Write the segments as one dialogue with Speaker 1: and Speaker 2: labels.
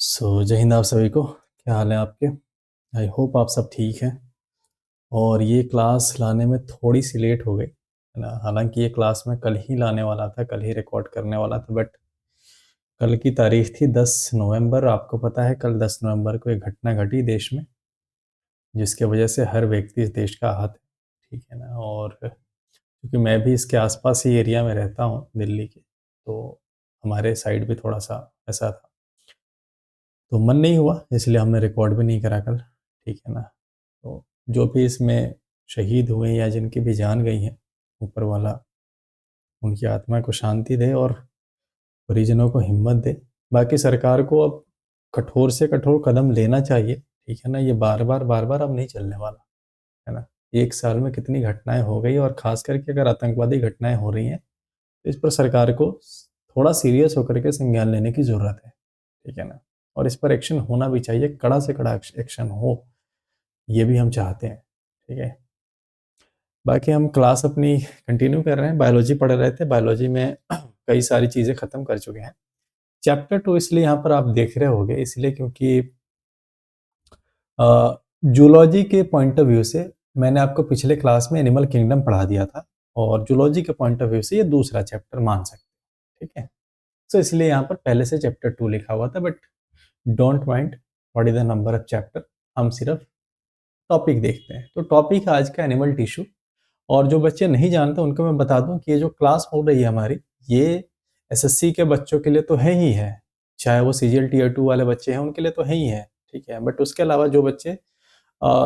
Speaker 1: जय हिंद आप सभी को। क्या हाल है आपके? आई होप आप सब ठीक हैं। और ये क्लास लाने में थोड़ी सी लेट हो गई है ना। हालांकि ये क्लास मैं कल ही लाने वाला था, कल ही रिकॉर्ड करने वाला था, बट कल की तारीख थी 10 नवंबर। आपको पता है कल 10 नवंबर को एक घटना घटी देश में, जिसके वजह से हर व्यक्ति इस देश का आहत है। ठीक है ना। और क्योंकि मैं भी इसके आसपास ही एरिया में रहता हूँ दिल्ली के, तो हमारे साइड भी थोड़ा सा ऐसा था, तो मन नहीं हुआ, इसलिए हमने रिकॉर्ड भी नहीं करा कल। ठीक है ना। तो जो भी इसमें शहीद हुए या जिनकी भी जान गई हैं, ऊपर वाला उनकी आत्मा को शांति दे और परिजनों को हिम्मत दे। बाकी सरकार को अब कठोर से कठोर कदम लेना चाहिए। ठीक है ना। ये बार बार अब नहीं चलने वाला है ना। एक साल में कितनी घटनाएं हो गई, और खास करके अगर आतंकवादी घटनाएं हो रही हैं तो इस पर सरकार को थोड़ा सीरियस होकर के संज्ञान लेने की ज़रूरत है। ठीक है ना। और इस पर एक्शन होना भी चाहिए, कड़ा से कड़ा एक्शन हो, ये भी हम चाहते हैं। ठीक है। बाकी हम क्लास अपनी कंटिन्यू कर रहे हैं। बायोलॉजी पढ़ रहे थे, बायोलॉजी में कई सारी चीज़ें ख़त्म कर चुके हैं। चैप्टर 2 इसलिए यहाँ पर आप देख रहे होंगे, इसलिए क्योंकि जूलॉजी के पॉइंट ऑफ व्यू से मैंने आपको पिछले क्लास में एनिमल किंगडम पढ़ा दिया था, और जूलॉजी के पॉइंट ऑफ व्यू से ये दूसरा चैप्टर मान सकते हैं। ठीक है। सो इसलिए यहाँ पर पहले से चैप्टर 2 लिखा हुआ था, but don't mind what is the number of chapter, हम सिर्फ टॉपिक देखते हैं। तो टॉपिक है आज का एनिमल टिश्यू। और जो बच्चे नहीं जानते उनको मैं बता दूं कि ये जो क्लास हो रही है हमारी, ये एसएससी के बच्चों के लिए तो है ही है, चाहे वो सीजीएल टीयर 2 वाले बच्चे हैं उनके लिए तो है ही है। ठीक है। बट उसके अलावा जो बच्चे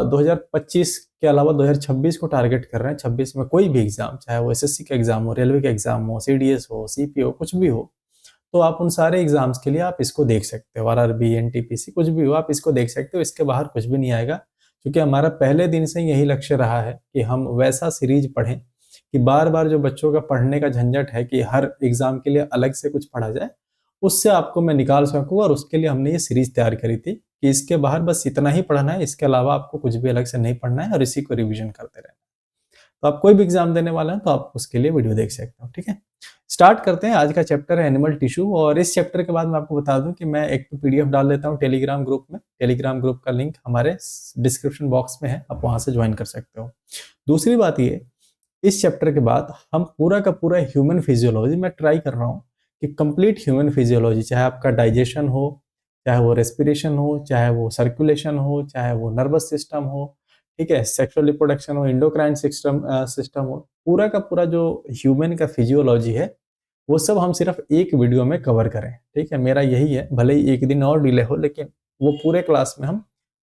Speaker 1: 2025 के अलावा 2026 को टारगेट कर रहे हैं, 26 में कोई भी एग्जाम, चाहे वो एसएससी का एग्जाम हो, रेलवे का एग्जाम हो, सीडीएस हो, सीपीओ कुछ भी हो, तो आप उन सारे एग्जाम्स के लिए आप इसको देख सकते हो। आरआरबी, एनटीपीसी कुछ भी हो, आप इसको देख सकते हो। इसके बाहर कुछ भी नहीं आएगा, क्योंकि हमारा पहले दिन से यही लक्ष्य रहा है कि हम वैसा सीरीज पढ़ें कि बार बार जो बच्चों का पढ़ने का झंझट है कि हर एग्जाम के लिए अलग से कुछ पढ़ा जाए, उससे आपको मैं निकाल सकूँ। और उसके लिए हमने ये सीरीज तैयार करी थी कि इसके बाहर बस इतना ही पढ़ना है, इसके अलावा आपको कुछ भी अलग से नहीं पढ़ना है, और इसी को रिविजन करते रहना है। तो आप कोई भी एग्जाम देने वाले हैं तो आप उसके लिए वीडियो देख सकते हो। ठीक है। स्टार्ट करते हैं। आज का चैप्टर है एनिमल टिश्यू, और इस चैप्टर के बाद मैं आपको बता दूं कि मैं एक तो पीडीएफ डाल देता हूं टेलीग्राम ग्रुप में। टेलीग्राम ग्रुप का लिंक हमारे डिस्क्रिप्शन बॉक्स में है, आप वहां से ज्वाइन कर सकते हो। दूसरी बात ये, इस चैप्टर के बाद हम पूरा का पूरा ह्यूमन फिजियोलॉजी मैं ट्राई कर रहा हूँ कि कंप्लीट ह्यूमन फिजियोलॉजी, चाहे आपका डाइजेशन हो, चाहे वो रेस्पिरेशन हो, चाहे वो सर्कुलेशन हो, चाहे वो नर्वस सिस्टम हो, ठीक है, सेक्सुअल रिप्रोडक्शन हो, इंडोक्राइन सिस्टम हो, पूरा का पूरा जो ह्यूमन का फिजियोलॉजी है वो सब हम सिर्फ एक वीडियो में कवर करें। ठीक है। मेरा यही है, भले ही एक दिन और डिले हो, लेकिन वो पूरे क्लास में हम,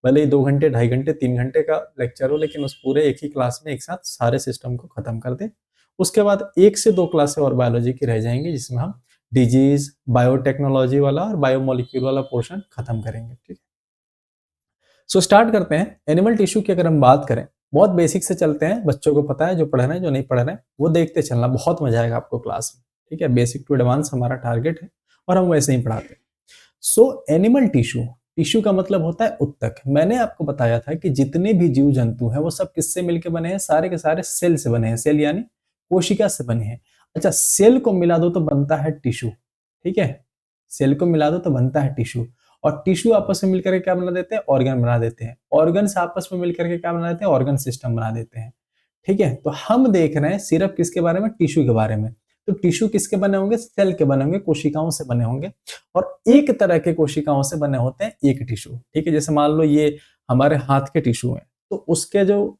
Speaker 1: भले ही 2 घंटे, 2.5 घंटे, 3 घंटे का लेक्चर हो, लेकिन उस पूरे एक ही क्लास में एक साथ सारे सिस्टम को खत्म कर दें। उसके बाद 1 से 2 क्लासें और बायोलॉजी की रह जाएंगी, जिसमें हम डिजीज, बायोटेक्नोलॉजी वाला और बायोमोलिक्यूल वाला पोर्शन खत्म करेंगे। ठीक है। सो स्टार्ट करते हैं। एनिमल टिश्यू की अगर हम बात करें, बहुत बेसिक से चलते हैं, बच्चों को पता है, जो पढ़ रहे हैं जो नहीं पढ़ रहे हैं वो देखते चलना, बहुत मजा आएगा आपको क्लास में। ठीक है। बेसिक टू एडवांस हमारा टारगेट है, और हम वैसे ही पढ़ाते हैं। सो एनिमल टिश्यू, टिश्यू का मतलब होता है उत्तक। मैंने आपको बताया था कि जितने भी जीव जंतु हैं वो सब किससे मिलकर बने हैं, सारे के सारे सेल से बने हैं। सेल यानी कोशिका से बने हैं। अच्छा, सेल को मिला दो तो बनता है टिश्यू। ठीक है। सेल को मिला दो तो बनता है टिश्यू, और टिश्यू आपस में मिलकर के क्या बना देते हैं, ऑर्गन बना देते हैं। ऑर्गन से आपस में मिलकर के क्या बना देते हैं, ऑर्गन सिस्टम बना देते हैं। ठीक है। तो हम देख रहे हैं सिर्फ किसके बारे में, टिश्यू के बारे में। तो टिश्यू किसके बने होंगे, सेल के बने होंगे, कोशिकाओं से बने होंगे। और एक तरह के कोशिकाओं से बने होते हैं एक टिश्यू। ठीक है। जैसे मान लो ये हमारे हाथ के टिश्यू हैं, तो उसके जो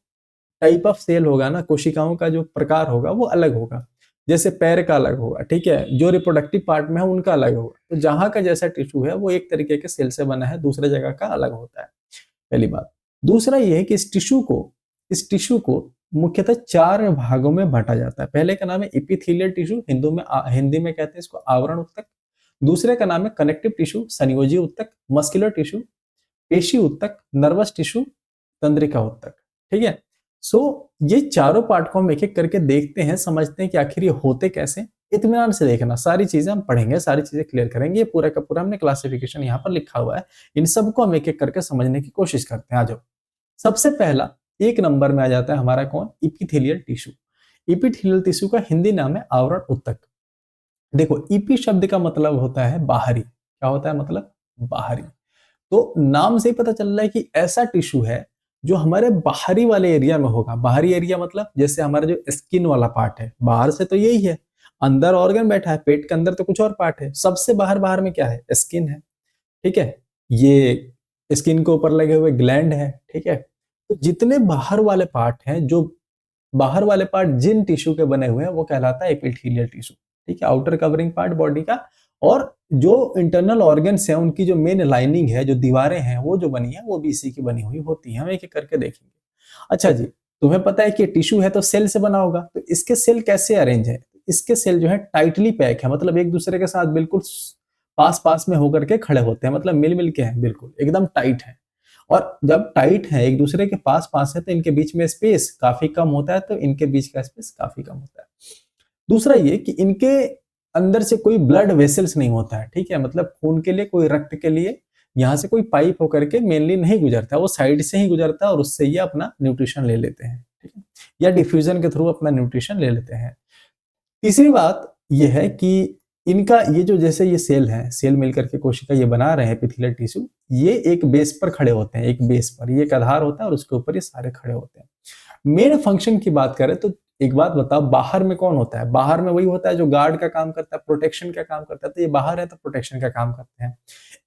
Speaker 1: टाइप ऑफ सेल होगा ना, कोशिकाओं का जो प्रकार होगा वो अलग होगा। जैसे पैर का अलग होगा, ठीक है, जो रिप्रोडक्टिव पार्ट में है उनका अलग होगा। तो जहां का जैसा टिश्यू है वो एक तरीके के सेल से बना है, दूसरे जगह का अलग होता है। पहली बात। दूसरा ये है कि इस टिश्यू को मुख्यतः 4 भागों में बांटा जाता है। पहले का नाम है इपिथेलियल टिश्यू, हिंदी में कहते हैं इसको आवरण उत्तक। दूसरे का नाम है कनेक्टिव टिश्यू, संयोजी उत्तक, मस्कुलर टिश्यू, पेशी उत्तक, नर्वस टिश्यू, तंत्रिका उत्तक। ठीक है। सो ये चारों पार्ट को हम एक एक करके देखते हैं, समझते हैं कि आखिर ये होते कैसे। इत्मीनान से देखना, सारी चीजें हम पढ़ेंगे, सारी चीजें क्लियर करेंगे। ये पूरा का पूरा हमने क्लासिफिकेशन यहाँ पर लिखा हुआ है, इन सबको हम एक एक करके समझने की कोशिश करते हैं। आ जाओ। सबसे पहला 1 नंबर में आ जाता है हमारा कौन, इपिथेलियल टिश्यू। इपिथेलियल टिश्यू का हिंदी नाम है आवरण उत्तक। देखो, इपी शब्द का मतलब होता है बाहरी। क्या होता है मतलब, बाहरी। तो नाम से ही पता चल रहा है कि ऐसा टिश्यू है जो हमारे बाहरी वाले एरिया में होगा। बाहरी एरिया मतलब जैसे हमारा जो स्किन वाला पार्ट है, बाहर से तो यही है, अंदर ऑर्गन बैठा है, पेट के अंदर तो कुछ और पार्ट है, सबसे बाहर बाहर में क्या है, स्किन है। ठीक है, ये स्किन के ऊपर लगे हुए ग्लैंड है। ठीक है, तो जितने बाहर वाले पार्ट हैं, जो बाहर वाले पार्ट जिन टिश्यू के बने हुए हैं वो कहलाता है एपिथेलियल टिश्यू। ठीक है, आउटर कवरिंग पार्ट बॉडी का, और जो इंटरनल ऑर्गन्स हैं उनकी जो मेन लाइनिंग है, जो दीवारें हैं वो जो बनी है वो भी इसी की बनी हुई होती है। हम एक एक करके देखेंगे। अच्छा जी, तुम्हें पता है कि टिश्यू है तो सेल से बना होगा, तो इसके सेल कैसे अरेंज है? इसके सेल जो है टाइटली पैक है, मतलब एक दूसरे के साथ बिल्कुल पास पास में होकर के खड़े होते हैं, मतलब मिल मिल के हैं, बिल्कुल एकदम टाइट है। और जब टाइट है, एक दूसरे के पास पास है, तो इनके बीच में स्पेस काफी कम होता है, तो इनके बीच का स्पेस काफी कम होता है। दूसरा ये कि इनके अंदर से कोई ब्लड वेसल्स नहीं होता है। ठीक है, मतलब खून के लिए, कोई रक्त के लिए यहाँ से कोई पाइप होकर के मेनली नहीं गुजरता, वो साइड से ही गुजरता है और उससे ये अपना न्यूट्रिशन ले लेते हैं। ठीक है, या डिफ्यूजन के थ्रू अपना न्यूट्रिशन ले लेते हैं। तीसरी बात यह है कि इनका ये जो, जैसे ये सेल है, सेल मिलकर के कोशिका ये बना रहे हैं एपिथेलियल टिश्यू, ये एक बेस पर खड़े होते हैं, एक बेस पर ये एक आधार होता है और उसके ऊपर ये सारे खड़े होते हैं। मेन फंक्शन की बात करें तो एक बात बताओ, बाहर में कौन होता है? बाहर में वही होता है जो गार्ड का काम करता है, प्रोटेक्शन का काम करता है। तो ये बाहर है तो प्रोटेक्शन का काम करते हैं,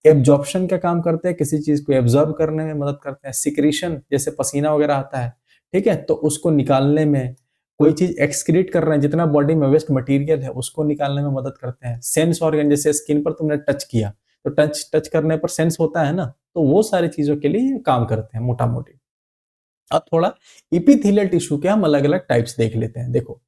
Speaker 1: एब्जॉर्प्शन का काम करते हैं, किसी चीज को एब्जॉर्ब करने में मदद करते हैं, सिक्रीशन जैसे पसीना वगैरह आता है, ठीक है, तो उसको निकालने में, कोई चीज एक्सक्रीट कर रहे हैं, जितना बॉडी में वेस्ट मटेरियल है उसको निकालने में मदद करते हैं। सेंस ऑर्गन, जैसे स्किन पर तुमने टच किया तो टच करने पर सेंस होता है ना, तो वो सारी चीजों के लिए काम करते हैं मोटा मोटी। अब थोड़ा इपिथेलियल टिश्यू के हम अलग अलग टाइप्स देख लेते हैं। देखो,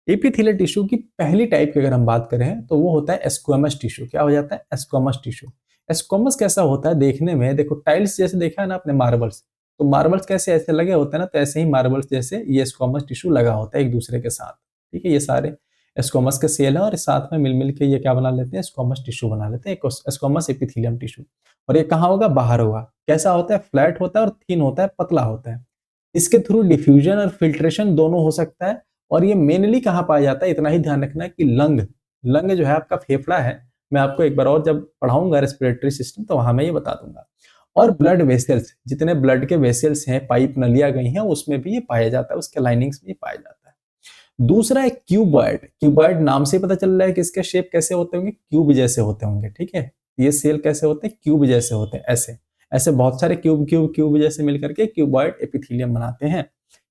Speaker 1: इपिथेलियल टिश्यू की पहली टाइप की अगर हम बात करें तो वो होता है स्क्वैमस टिश्यू। क्या हो जाता है? Squamous tissue. स्क्वैमस कैसा होता है देखने में? देखो, टाइल्स जैसे देखा है ना आपने, मार्बल्स, तो मार्बल्स कैसे ऐसे लगे होते हैं ना, तो ऐसे ही मार्बल्स जैसे ये स्क्वैमस टिश्यू लगा होता है एक दूसरे के साथ। ठीक है, ये सारे स्क्वैमस के सेल है और साथ में मिल मिल के ये क्या बना लेते हैं? स्क्वैमस टिश्यू बना लेते हैं, स्क्वैमस एपिथेलियम टिश्यू। और ये कहाँ होगा? बाहर होगा। कैसा होता है? फ्लैट होता है और थिन होता है, पतला होता है। इसके थ्रू डिफ्यूजन और फिल्ट्रेशन दोनों हो सकता है। और ये मेनली कहाँ पाया जाता है? इतना ही ध्यान रखना है कि लंग, लंग जो है आपका फेफड़ा है, मैं आपको एक बार और जब पढ़ाऊंगा रेस्पिरेटरी सिस्टम तो वहां मैं ये बता दूंगा। और ब्लड वेसल्स, जितने ब्लड के वेसल्स हैं, पाइप नलियां गई हैं, उसमें भी ये पाया जाता है, उसके लाइनिंग्स में ये पाया जाता है। दूसरा है क्यूबॉइड। क्यूबॉइड नाम से पता चल रहा है कि इसके शेप कैसे होते होंगे? क्यूब जैसे होते होंगे। ठीक है, ये सेल कैसे होते हैं? क्यूब जैसे होते हैं, ऐसे ऐसे बहुत सारे क्यूब क्यूब क्यूब जैसे मिलकर के क्यूबॉइड एपिथेलियम बनाते हैं,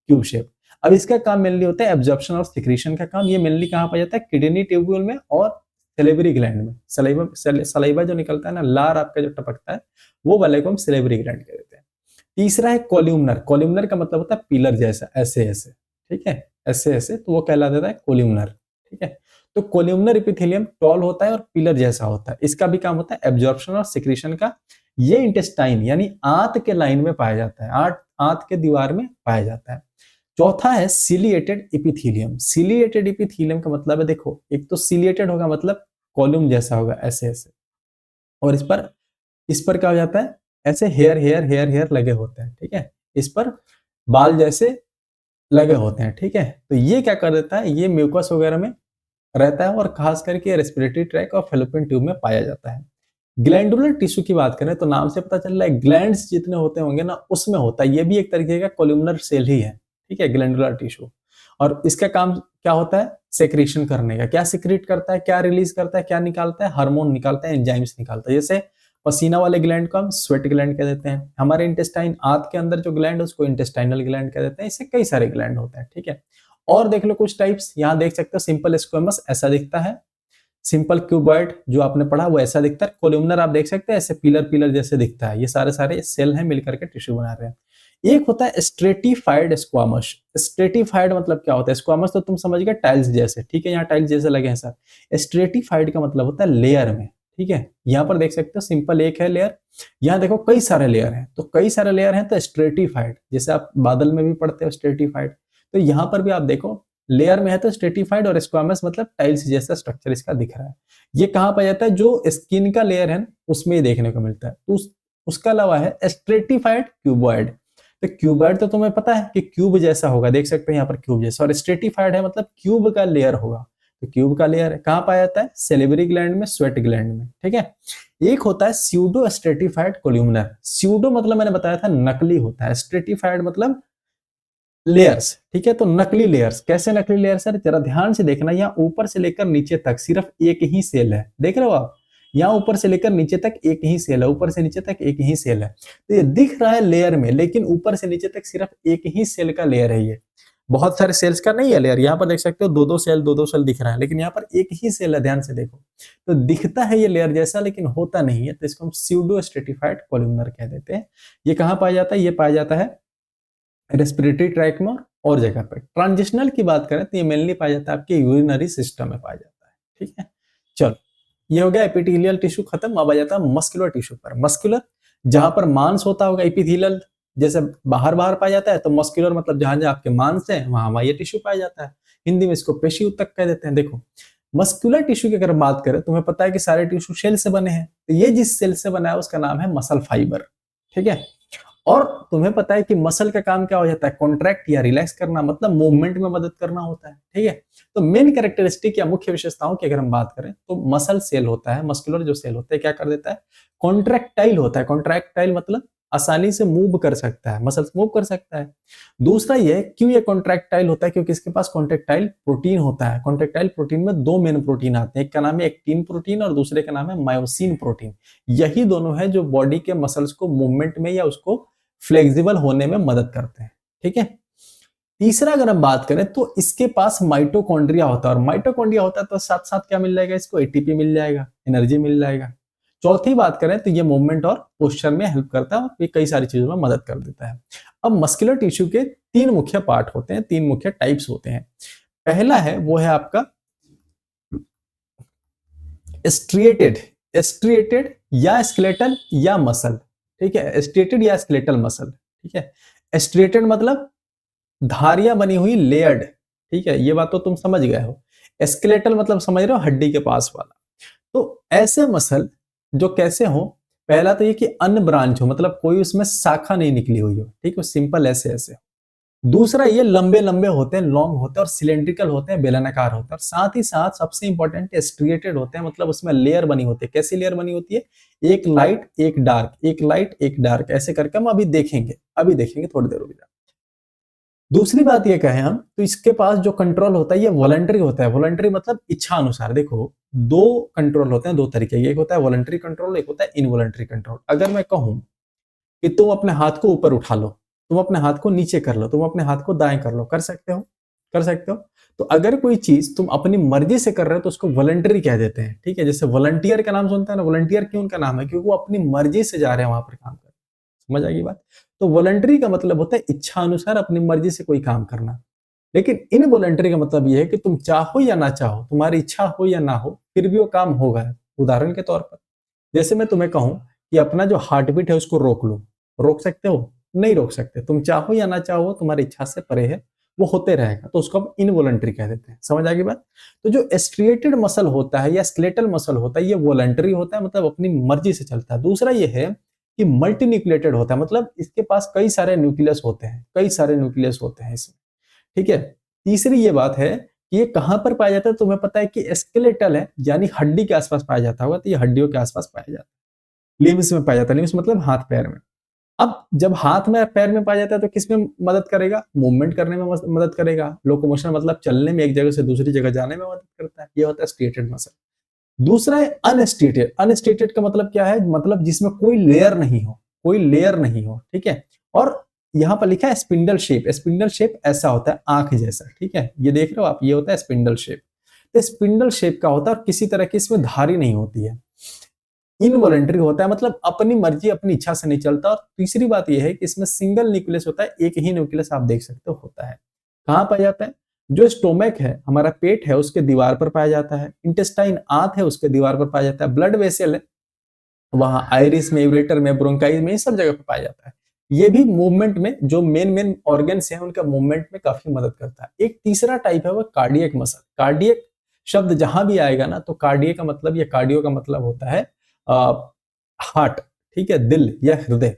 Speaker 1: क्यूब शेप। अब इसका काम मेनली होता है एब्जॉर्प्शन और सिक्रीशन का काम। ये मेनली कहाँ पाया जाता है? किडनी ट्यूब्यूल में और सेलेवरी ग्लैंड में। सलाइवा जो निकलता है ना, लार आपका जो टपकता है, वो वाले को हम सेलेवरी ग्लैंड कहते हैं। तीसरा है कोल्यूमनर। कोल्यूमनर का मतलब होता है पिलर जैसा, ऐसे ऐसे। ठीक है, ऐसे ऐसे, तो वो कहला देता है कोल्यूमनर। ठीक है, तो कोल्यूमनर एपिथेलियम टॉल होता है और पिलर जैसा होता है। इसका भी काम होता है एब्जॉर्प्शन और सिक्रीशन का। ये इंटेस्टाइन यानी आंत के लाइन में पाया जाता है, आंत के दीवार में पाया जाता है। चौथा है सिलिएटेड एपिथेलियम। सिलिएटेड एपिथेलियम का मतलब है, देखो, एक तो सिलिएटेड होगा मतलब कॉलम जैसा होगा, ऐसे ऐसे, और इस पर क्या हो जाता है? ऐसे हेयर हेयर हेयर हेयर लगे होते हैं। ठीक है, इस पर बाल जैसे लगे होते हैं। ठीक है, तो ये क्या कर देता है? ये म्यूकस वगैरह में रहता है और खास करके रेस्पिरेटरी ट्रैक और फैलोपियन ट्यूब में पाया जाता है। ग्लैंडुलर टिश्यू की बात करें तो नाम से पता चल रहा है ग्लैंड्स जितने होते होंगे ना, उसमें होता है। ये भी एक तरीके का कोल्यूमनर सेल ही है। ठीक है, ग्लैंडुलर टिश्यू। और इसका काम क्या होता है? सेक्रेशन करने का। क्या सिक्रेट करता है, क्या रिलीज करता है, क्या निकालता है? हार्मोन निकालता है, एंजाइम्स निकालता है। जैसे पसीना वाले ग्लैंड को हम स्वेट ग्लैंड कह देते हैं। हमारे इंटेस्टाइन, आंत के अंदर जो ग्लैंड है उसको इंटेस्टाइनल ग्लैंड कह देते हैं। इससे कई सारे ग्लैंड होते हैं। ठीक है, और देख लो कुछ टाइप्स, यहाँ देख सकते हो। सिंपल स्क्वेमस ऐसा दिखता है, सिंपल क्यूबॉइड जो आपने पढ़ा वो ऐसा दिखता है। कोल्यूमनर आप देख सकते हैं ऐसे पिलर पिलर जैसे दिखता है। ये सारे सारे सेल हैं मिलकर के टिश्यू बना रहे हैं। एक होता है स्ट्रेटिफाइड स्क्वामस। स्ट्रेटिफाइड मतलब क्या होता है? स्क्वामस तो तुम समझ गए, टाइल्स जैसे। ठीक है, यहाँ टाइल्स जैसे लगे हैं सर। स्ट्रेटिफाइड का मतलब होता है लेयर में। ठीक है, यहाँ पर देख सकते हो सिंपल एक है लेयर, यहाँ देखो कई सारे लेयर हैं, तो कई सारे लेयर हैं तो स्ट्रेटिफाइड, जैसे आप बादल में भी पढ़ते हो स्ट्रेटिफाइड, तो यहाँ पर भी आप देखो लेयर में है तो स्ट्रेटिफाइड, और स्क्वामस मतलब टाइल्स जैसा स्ट्रक्चर इसका दिख रहा है। ये कहाँ पाया जाता है? जो स्किन का लेयर है उसमें ही देखने को मिलता है। तो उसका अलावा है स्ट्रेटिफाइड क्यूबॉइड। तो क्यूबॉइड तो तुम्हें पता है कि क्यूब जैसा होगा, देख सकते हैं यहाँ पर क्यूब जैसा, और स्ट्रेटिफाइड है मतलब क्यूब का लेयर होगा। तो क्यूब का लेयर कहाँ पाया जाता है? सेलिवरी ग्लैंड में, स्वेट ग्लैंड में। ठीक है, एक होता है स्यूडो स्ट्रेटिफाइड कोल्यूमिनर। स्यूडो मतलब मैंने बताया था नकली होता है, स्ट्रेटिफाइड मतलब लेयर्स, ठीक है। तो नकली लेयर्स, कैसे नकली लेयर्स है, जरा ध्यान से देखना। यहाँ ऊपर से लेकर नीचे तक सिर्फ एक ही सेल है, देख रहे हो आप, यहाँ ऊपर से लेकर नीचे तक एक ही सेल है, ऊपर से नीचे तक एक ही सेल है। तो ये दिख रहा है लेयर में, लेकिन ऊपर से नीचे तक सिर्फ एक ही सेल का लेयर है, ये बहुत सारे सेल्स का नहीं है लेयर। यहाँ पर देख सकते हो दो दो सेल दिख रहा है, लेकिन यहाँ पर एक ही सेल है, ध्यान से देखो। तो दिखता है ये लेयर जैसा, लेकिन होता नहीं है, तो इसको हम स्यूडो स्ट्रेटिफाइड कोल्यूमिनर कह देते हैं। ये कहाँ पाया जाता है, ये पाया जाता है रेस्पिरेटरी ट्रैक में और जगह पे। ट्रांजिशनल की बात करें तो ये मेनली पाया जाता है आपके यूरिनरी सिस्टम में पाया जाता है, ठीक है। चलो, ये हो गया एपिथेलियल टिश्यू खत्म। अब आ जाता है मस्कुलर टिश्यू पर। मस्कुलर जहां पर मांस होता होगा, एपिथेलियल जैसे बाहर बाहर पाया जाता है, तो मस्कुलर मतलब जहां जहां आपके मांस है वहां ये टिश्यू पाया जाता है। हिंदी में इसको पेशी ऊतक कह देते हैं। देखो, मस्कुलर टिश्यू की अगर बात करें, तुम्हें पता है कि सारे टिश्यू सेल से बने हैं, तो ये जिस सेल से बना है उसका नाम है मसल फाइबर, ठीक है। और तुम्हें पता है कि मसल का काम क्या हो जाता है, कॉन्ट्रैक्ट या रिलैक्स करना, मतलब मूवमेंट में मदद करना होता है, ठीक है। तो मेन कैरेक्टरिस्टिक या मुख्य विशेषताओं की अगर हम बात करें, तो मसल सेल होता है, मस्कुलर जो सेल होता है क्या कर देता है, कॉन्ट्रैक्टाइल होता है। कॉन्ट्रैक्टाइल मतलब आसानी से मूव कर सकता है, मसल्स मूव कर सकता है। दूसरा ये क्यों ये कॉन्ट्रैक्टाइल होता है, क्योंकि इसके पास कॉन्ट्रैक्टाइल प्रोटीन होता है। कॉन्ट्रैक्टाइल प्रोटीन में दो मेन प्रोटीन आते हैं, एक का नाम है एक्टिन प्रोटीन और दूसरे का नाम है मायोसिन प्रोटीन। यही दोनों है जो बॉडी के मसल्स को मूवमेंट में या उसको फ्लेक्सिबल होने में मदद करते हैं, ठीक है। तीसरा अगर हम बात करें तो इसके पास माइटोकॉन्ड्रिया होता है, और माइटोकॉन्ड्रिया होता है तो साथ साथ क्या मिल जाएगा, इसको एटीपी मिल जाएगा, एनर्जी मिल जाएगा। चौथी बात करें तो ये मूवमेंट और पोस्चर में हेल्प करता है और ये कई सारी चीजों में मदद कर देता है। अब मस्कुलर टिश्यू के तीन मुख्य पार्ट होते हैं, तीन मुख्य टाइप्स होते हैं। पहला है वो है आपका स्ट्रिएटेड, स्ट्रिएटेड या स्केलेटल या मसल, ठीक है, स्ट्रिएटेड या स्केलेटल मसल, ठीक है। स्ट्रिएटेड मतलब धारियां बनी हुई, लेयर्ड, ठीक है, ये बात तो तुम समझ गए हो। स्केलेटल मतलब समझ रहे हो, हड्डी के पास वाला। तो ऐसे मसल जो कैसे हो, पहला तो ये कि अनब्रांच हो, मतलब कोई उसमें शाखा नहीं निकली हुई हो, ठीक है, सिंपल ऐसे ऐसे। दूसरा ये लंबे लंबे होते हैं, लॉन्ग होते हैं और सिलेंड्रिकल होते हैं, बेलनाकार होते हैं। और साथ ही साथ सबसे इंपॉर्टेंट स्ट्रिएटेड होते हैं, मतलब उसमें लेयर बनी होती है। कैसी लेयर बनी होती है, एक लाइट एक डार्क, एक लाइट एक डार्क, ऐसे करके हम अभी देखेंगे, थोड़ी देर रुक जाओ। दूसरी बात ये कहें हम, तो इसके पास जो कंट्रोल होता है ये वॉलंटरी होता है। वॉलंटरी मतलब इच्छा अनुसार। देखो, दो कंट्रोल होते हैं, दो तरीके, एक होता है वॉलंटरी कंट्रोल, एक होता है इनवॉलंटरी कंट्रोल। अगर मैं कहूं कि तुम अपने हाथ को ऊपर उठा लो, तुम अपने हाथ को नीचे कर लो, तुम अपने हाथ को दाएं कर लो, कर सकते हो, कर सकते हो। तो अगर कोई चीज तुम अपनी मर्जी से कर रहे हो तो उसको वॉलंटरी कह देते हैं, ठीक है। जैसे वॉलंटियर का नाम सुनते हैं ना, वॉलंटियर क्यों उनका नाम है, क्योंकि वो अपनी मर्जी से जा रहे हैं वहां पर काम करने। समझ आ गई बात। तो वॉलंटरी का मतलब होता है इच्छा अनुसार अपनी मर्जी से कोई काम करना। लेकिन इनवॉलंटरी का मतलब यह है कि तुम चाहो या ना चाहो, तुम्हारी इच्छा हो या ना हो, फिर भी वो काम होगा। उदाहरण के तौर पर, जैसे मैं तुम्हें कहूं कि अपना जो हार्ट बीट है उसको रोक लो, रोक सकते हो, नहीं रोक सकते। तुम चाहो या ना चाहो, तुम्हारी इच्छा से परे है, वो होते रहेगा, तो उसको हम इनवॉलंटरी कह देते हैं। समझ आ गई बात। तो जो स्ट्रिएटेड मसल होता है या स्केलेटल मसल होता है, ये वॉलंटरी होता है, मतलब अपनी मर्जी से चलता है। दूसरा ये है कि मल्टी न्यूक्लिएटेड होता है, मतलब इसके पास कई सारे न्यूक्लियस होते हैं, कई सारे न्यूक्लियस होते हैं इसमें, ठीक है। तीसरी ये बात है कि ये कहां पर पाया जाता है, तुम्हें पता है कि स्केलेटल है, यानी हड्डी के आसपास पाया जाता होगा, तो ये हड्डियों के आसपास पाया जाता है। लिम्स में पाया जाता है, लिम्स मतलब हाथ पैर में। अब जब हाथ में पैर में पाया जाता है तो किस में मदद करेगा, मूवमेंट करने में मदद करेगा। लोकोमोशन मतलब चलने में, एक जगह से दूसरी जगह जाने में मदद करता है। ये होता है स्ट्रिएटेड मसल। दूसरा है अनस्ट्रिएटेड। अनस्ट्रिएटेड का मतलब क्या है, मतलब जिसमें कोई लेयर नहीं हो, कोई लेयर नहीं हो, ठीक है। और यहां पर लिखा है स्पिंडल शेप। स्पिंडल शेप ऐसा होता है आंख जैसा, ठीक है, ये देख रहे हो आप, ये होता है स्पिंडल शेप। तो स्पिंडल शेप का होता है और किसी तरह की इसमें धारी नहीं होती है। इनवॉलंटरी होता है, मतलब अपनी मर्जी अपनी इच्छा से नहीं चलता। और तीसरी बात यह है कि इसमें सिंगल न्यूक्लियस होता है, एक ही न्यूक्लियस आप देख सकते हो होता है। कहां पाया जाता है, जो स्टोमक है, हमारा पेट है, उसके दीवार पर पाया जाता है। इंटेस्टाइन आंत है, उसके दीवार पर पाया जाता है। ब्लड वेसल है, वहां आइरिस में, यूरेटर में, ब्रोंकाइज में, सब जगह पर पाया जाता है। ये भी मूवमेंट में, जो मेन मेन ऑर्गन्स हैं उनका मूवमेंट में काफी मदद करता है। एक तीसरा टाइप है वो कार्डियक मसल। कार्डियक शब्द जहां भी आएगा ना, तो कार्डियक का मतलब, या कार्डियो का मतलब होता है हार्ट, ठीक है, दिल या हृदय।